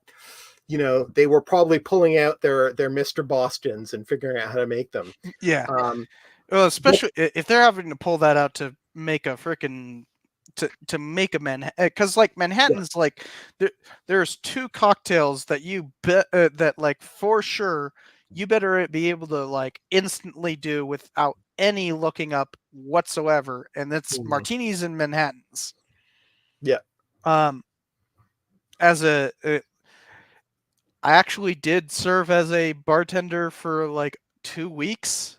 they were probably pulling out their Mr. Bostons and figuring out how to make them. Yeah. Um, Well, but especially if they're having to pull that out to make a freaking to make a Manhattan, because like yeah, Manhattan's like there's two cocktails that you bet that like for sure you better be able to like instantly do without any looking up whatsoever, and that's mhm, martinis and Manhattans. yeah. Um, as I actually did serve as a bartender for like 2 weeks,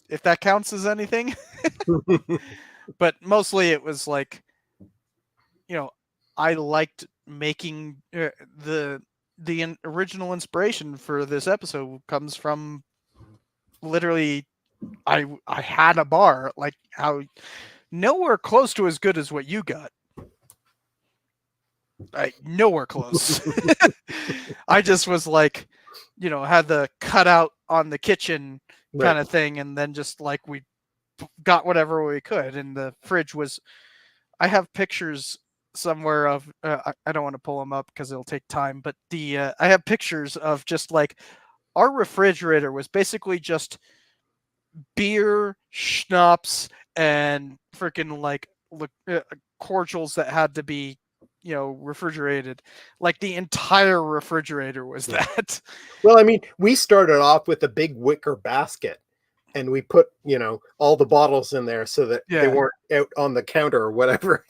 if that counts as anything. But mostly it was like, I liked making the original inspiration for this episode comes from literally I had a bar like how nowhere close to as good as what you got. Nowhere close. I just was like, had the cutout on the kitchen Right. kind of thing, and then just like we got whatever we could, and the fridge was. I have pictures somewhere of. I don't want to pull them up because it'll take time, but I have pictures of just like our refrigerator was basically just beer, schnapps, and freaking like cordials that had to be, refrigerated. Like the entire refrigerator was Yeah. that. Well, I mean, we started off with a big wicker basket and we put, all the bottles in there so that they Yeah, weren't out on the counter or whatever.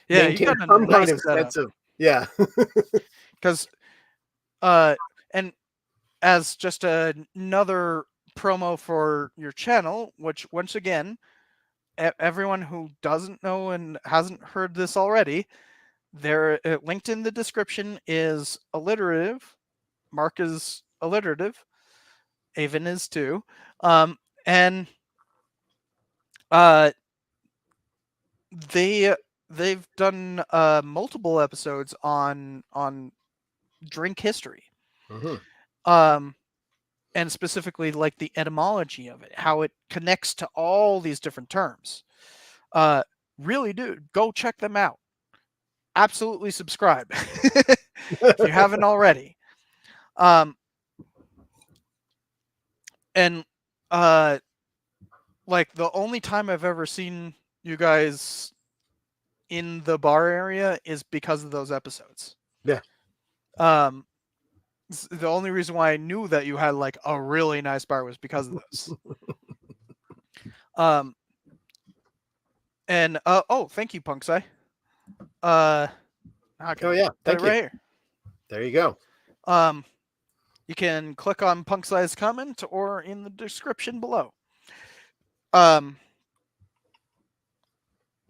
yeah, you Maintain got a some kind nice of setup sense of, yeah. because and as just another promo for your channel, which once again, everyone who doesn't know and hasn't heard this already, there linked in the description is alliterative. Mark is alliterative. Avon is too. And uh, they they've done multiple episodes on drink history. Mm-hmm. And specifically like the etymology of it, how it connects to all these different terms. Really do go check them out. Absolutely subscribe if you haven't already. And like the only time I've ever seen you guys in the bar area is because of those episodes. Yeah. The only reason why I knew that you had like a really nice bar was because of those. And oh, thank you, Punksai. Okay. Oh yeah, thank you. Right here. There you go. You can click on Punksai's comment or in the description below.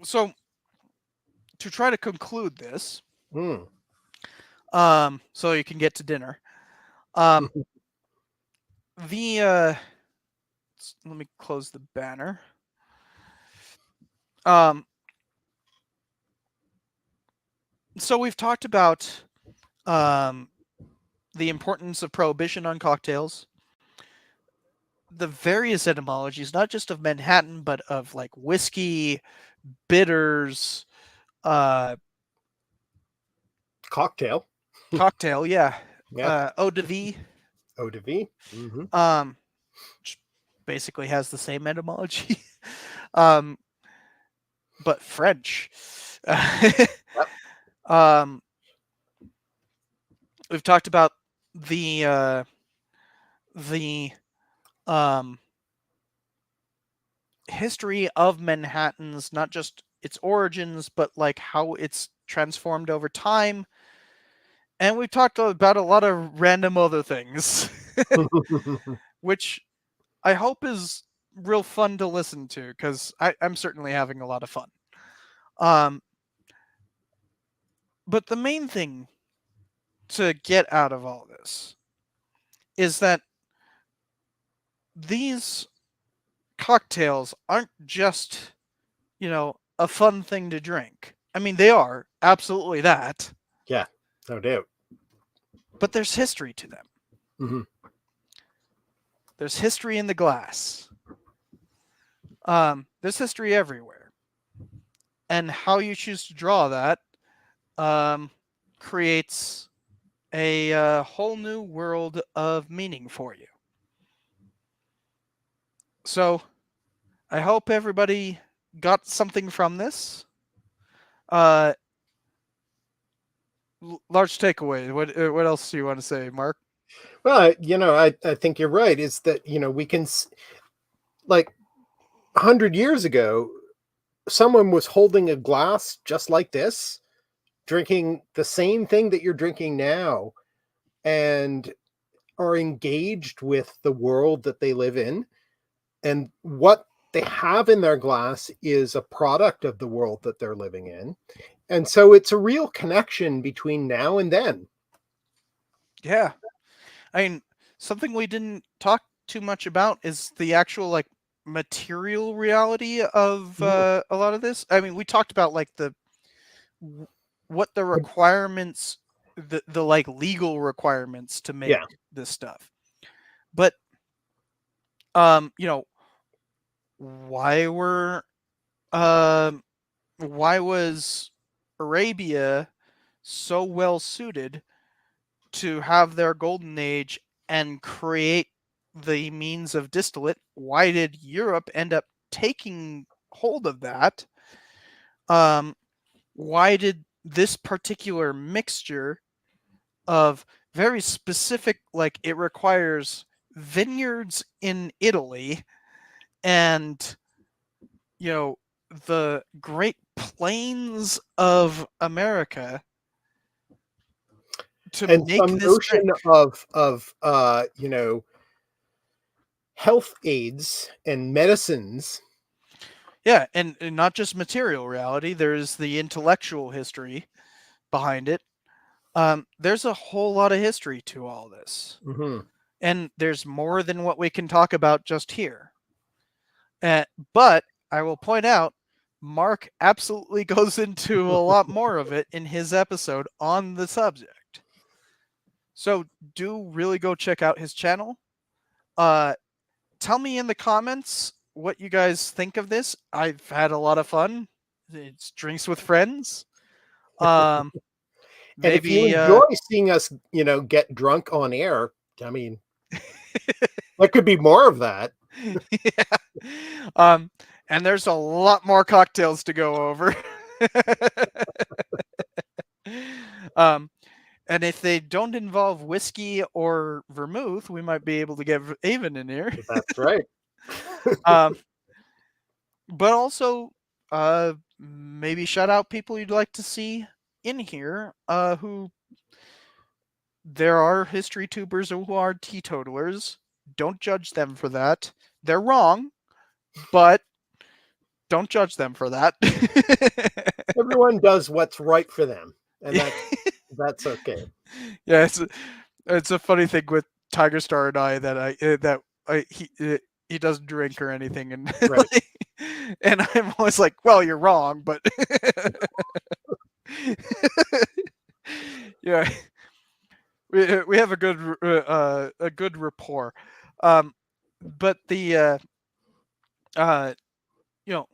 So to try to conclude this, so you can get to dinner. Let me close the banner. So we've talked about the importance of prohibition on cocktails, the various etymologies, not just of Manhattan, but of like whiskey, bitters, cocktail, yeah. Yeah. Eau de vie, Eau de vie. Mm-hmm. which basically has the same etymology, but French. We've talked about the history of Manhattan's, not just its origins, but like how it's transformed over time. And we talked about a lot of random other things, which I hope is real fun to listen to, because I'm certainly having a lot of fun. But the main thing to get out of all this is that these cocktails aren't just, a fun thing to drink. I mean, they are absolutely that. Yeah, no doubt. But there's history to them. Mm-hmm. There's history in the glass. There's history everywhere. And how you choose to draw that creates a whole new world of meaning for you. So I hope everybody got something from this. Large takeaway. What else do you want to say, Mark? Well, I think you're right. Is that, we can, like 100 years ago, someone was holding a glass just like this, drinking the same thing that you're drinking now, and are engaged with the world that they live in. And what they have in their glass is a product of the world that they're living in. And so it's a real connection between now and then. Yeah. I mean, something we didn't talk too much about is the actual like material reality of a lot of this. I mean, we talked about like what the requirements, the like legal requirements to make this stuff. But why was Arabia so well suited to have their golden age and create the means of distillate? Why did Europe end up taking hold of that? Why did this particular mixture of very specific, like it requires vineyards in Italy and the Great Plains of America to and make some this notion drink. of health aids and medicines. Yeah, and not just material reality. There's the intellectual history behind it. There's a whole lot of history to all this. And there's more than what we can talk about just here. But I will point out, Mark absolutely goes into a lot more of it in his episode on the subject. So do really go check out his channel. Tell me in the comments what you guys think of this. I've had a lot of fun. It's drinks with friends. And if you Maybe enjoy seeing us, get drunk on air, I mean, there could be more of that. yeah. And there's a lot more cocktails to go over. And if they don't involve whiskey or vermouth, we might be able to get Avon in here. That's right. But also, maybe shout out people you'd like to see in here. Who there are history tubers who are teetotalers. Don't judge them for that. They're wrong, but don't judge them for that. Everyone does what's right for them, and that's okay. Yeah, it's a funny thing with Tiger Star and I that he doesn't drink or anything, and Right. and I'm always like, well, you're wrong, but yeah, we have a good rapport, but the you know,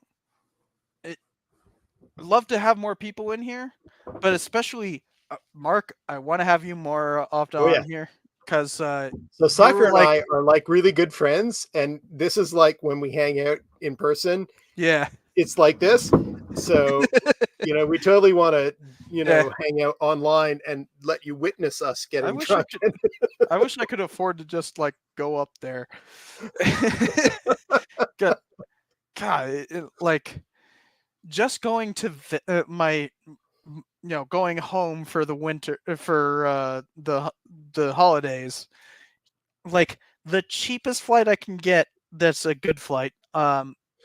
love to have more people in here, but especially Mark, I want to have you more often on here because so Cypher and I are like really good friends, and this is like when we hang out in person. Yeah, it's like this. So we totally want to hang out online and let you witness us getting drunk. I wish I could afford to just like go up there. God, like just going to going home for the winter for the holidays, like the cheapest flight I can get that's a good flight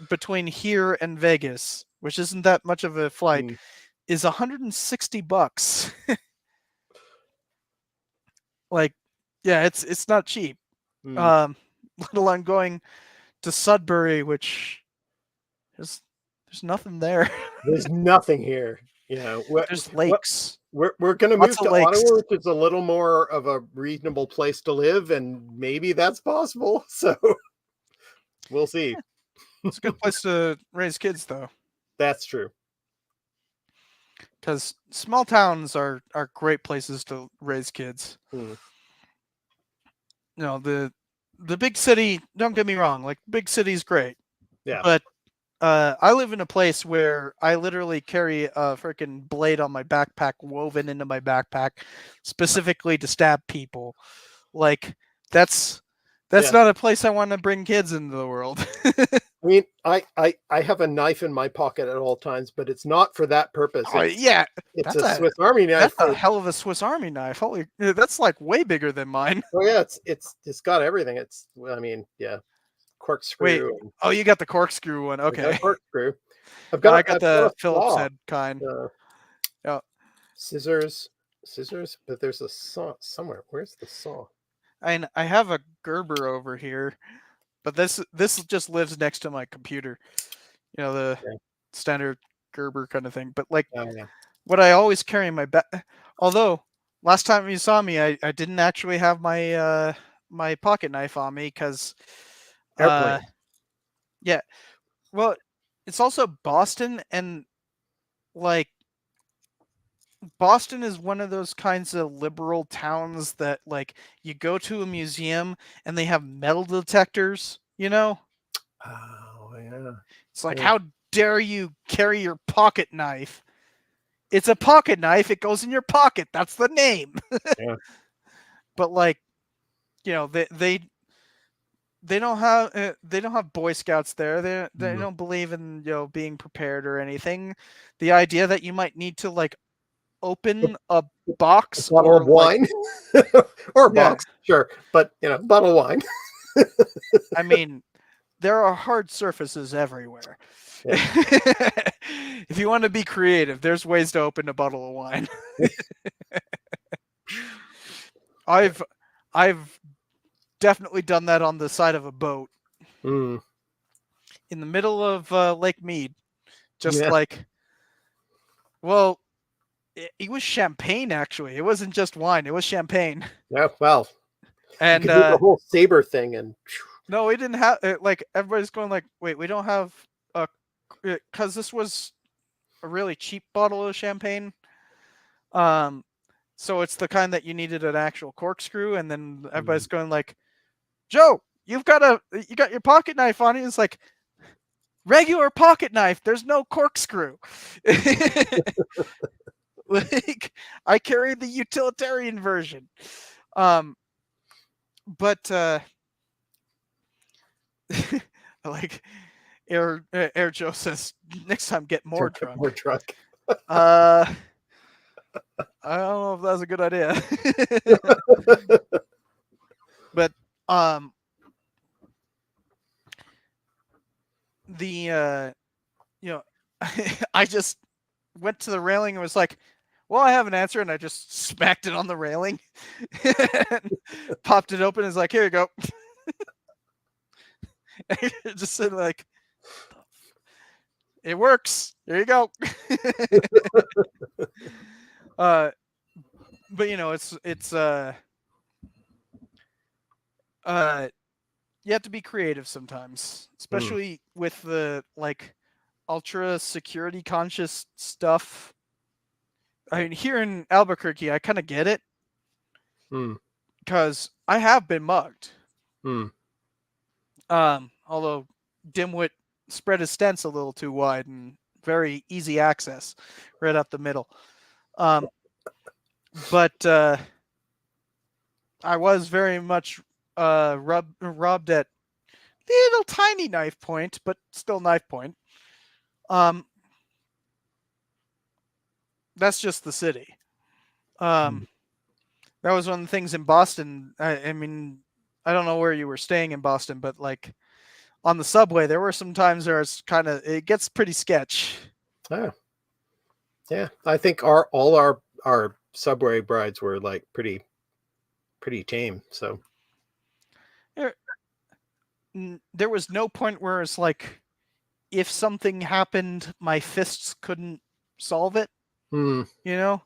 between here and Vegas, which isn't that much of a flight, is $160. Like, yeah, it's not cheap. Let alone going to Sudbury, which there's nothing there. There's nothing here. There's lakes. We're going to move to Ottawa, which is a little more of a reasonable place to live, and maybe that's possible. So we'll see. It's a good place to raise kids, though. That's true. Because small towns are great places to raise kids. The big city, don't get me wrong, like big city's great. Yeah. But I live in a place where I literally carry a freaking blade on my backpack woven into my backpack specifically to stab people. Like that's not a place I want to bring kids into the world. I mean, I have a knife in my pocket at all times, but it's not for that purpose. It's a Swiss Army knife. That's a hell of a Swiss Army knife. Holy, that's like way bigger than mine. Oh yeah, it's got everything. Corkscrew. Wait, you got the corkscrew one. Okay. Corkscrew. I got the Phillips head kind. Yeah. Scissors, but there's a saw somewhere. Where's the saw? I have a Gerber over here, but this just lives next to my computer. The standard Gerber kind of thing. But like what I always carry in my back. Although last time you saw me, I didn't actually have my my pocket knife on me because yeah. Well, it's also Boston, and like Boston is one of those kinds of liberal towns that like you go to a museum and they have metal detectors, Oh yeah. It's like, how dare you carry your pocket knife? It's a pocket knife. It goes in your pocket. That's the name. Yeah. But like, they don't have Boy Scouts there. They don't believe in being prepared or anything. The idea that you might need to like open a box bottle of wine or a box, sure, but bottle of wine. I mean, there are hard surfaces everywhere. Yeah. If you want to be creative, there's ways to open a bottle of wine. I've definitely done that on the side of a boat in the middle of Lake Mead. just Yeah. like, well, it was champagne actually. It wasn't just wine. It was champagne. Yeah, well, you And could do the whole saber thing, and no, we didn't have like everybody's going like, wait, we don't have a, because this was a really cheap bottle of champagne. So it's the kind that you needed an actual corkscrew, and then everybody's going like, Joe, you got your pocket knife on you. It's like regular pocket knife. There's no corkscrew. Like I carry the utilitarian version. But like Air Joe says, next time get more drunk. more drunk. I don't know if that's a good idea. But the I just went to the railing and was like, well, I have an answer, and I just smacked it on the railing and popped it open and was like, here you go. Just said like, it works. There you go. But it's you have to be creative sometimes, especially with the like ultra security conscious stuff. I mean, here in Albuquerque, I kind of get it because I have been mugged. Although Dimwit spread his stents a little too wide and very easy access right up the middle. But I was very much robbed at little tiny knife point, but still knife point. That's just the city. That was one of the things in Boston. I mean, I don't know where you were staying in Boston, but like on the subway, there were some times where it gets pretty sketch. Oh. Yeah, I think all our subway brides were like pretty tame. So there was no point where it's like, if something happened, my fists couldn't solve it. You know.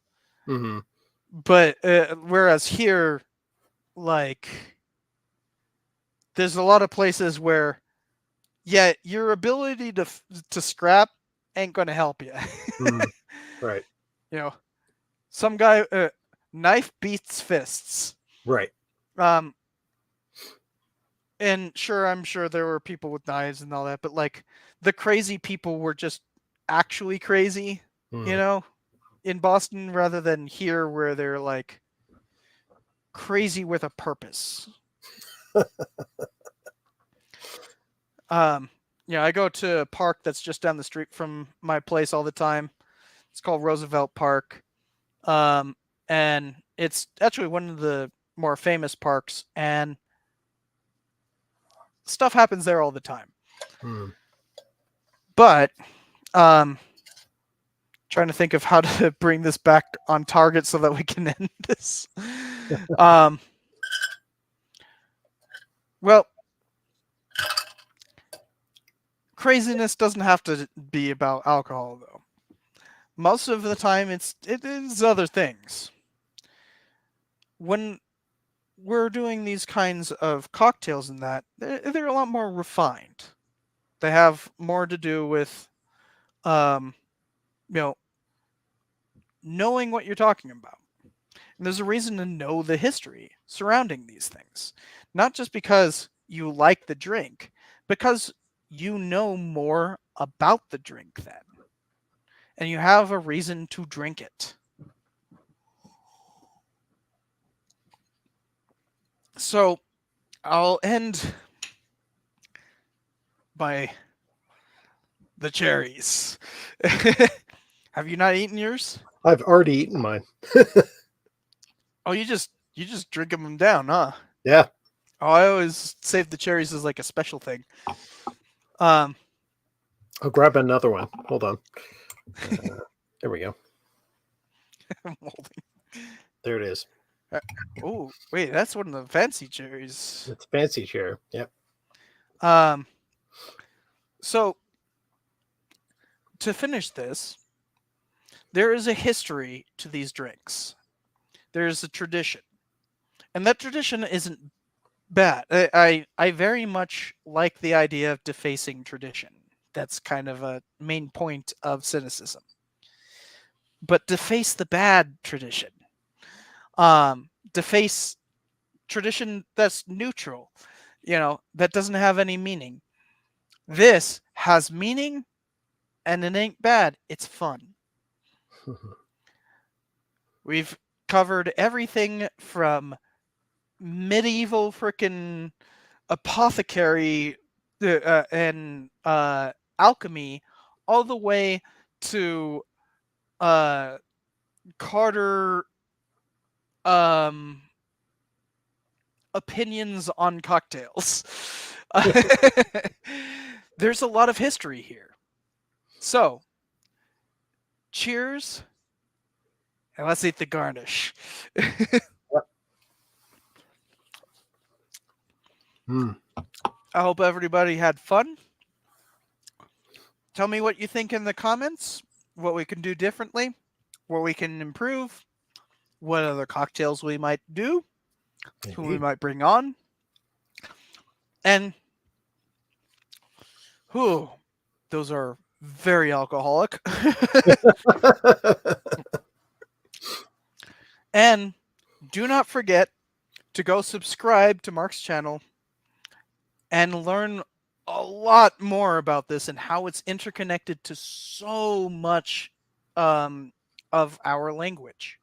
Mm-hmm. But whereas here, like, there's a lot of places where, yeah, your ability to scrap ain't gonna help you. Right. You know, some guy knife beats fists. Right. And sure, I'm sure there were people with knives and all that, but like the crazy people were just actually crazy, you know, in Boston rather than here where they're like crazy with a purpose. Yeah, I go to a park that's just down the street from my place all the time. It's called Roosevelt Park. And it's actually one of the more famous parks, and stuff happens there all the time. But trying to think of how to bring this back on target so that we can end this. Well, craziness doesn't have to be about alcohol, though. Most of the time, it is other things. When we're doing these kinds of cocktails and that, they're a lot more refined. They have more to do with, knowing what you're talking about. And there's a reason to know the history surrounding these things. Not just because you like the drink, because you know more about the drink then. And you have a reason to drink it. So I'll end by the cherries. Have you not eaten yours? I've already eaten mine. Oh, you just drink them down, huh? Yeah. Oh, I always save the cherries as like a special thing. I'll grab another one. Hold on. There we go. I'm holding. There it is. Oh, wait, that's one of the fancy cherries. It's fancy cherry. Yep. So to finish this, there is a history to these drinks. There is a tradition. And that tradition isn't bad. I very much like the idea of defacing tradition. That's kind of a main point of cynicism. But deface the bad tradition. Deface tradition that's neutral, that doesn't have any meaning. This has meaning, and it ain't bad. It's fun. We've covered everything from medieval frickin' apothecary and alchemy all the way to Carter opinions on cocktails. There's a lot of history here. So, cheers, and let's eat the garnish. I hope everybody had fun. Tell me what you think in the comments, what we can do differently, what we can improve, what other cocktails we might do, who we might bring on. And those are very alcoholic. And do not forget to go subscribe to Mark's channel and learn a lot more about this and how it's interconnected to so much of our language.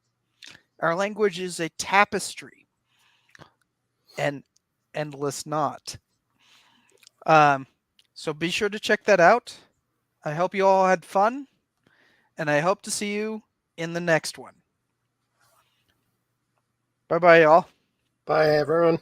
Our language is a tapestry, an endless knot. So be sure to check that out. I hope you all had fun, and I hope to see you in the next one. Bye-bye, y'all. Bye, everyone.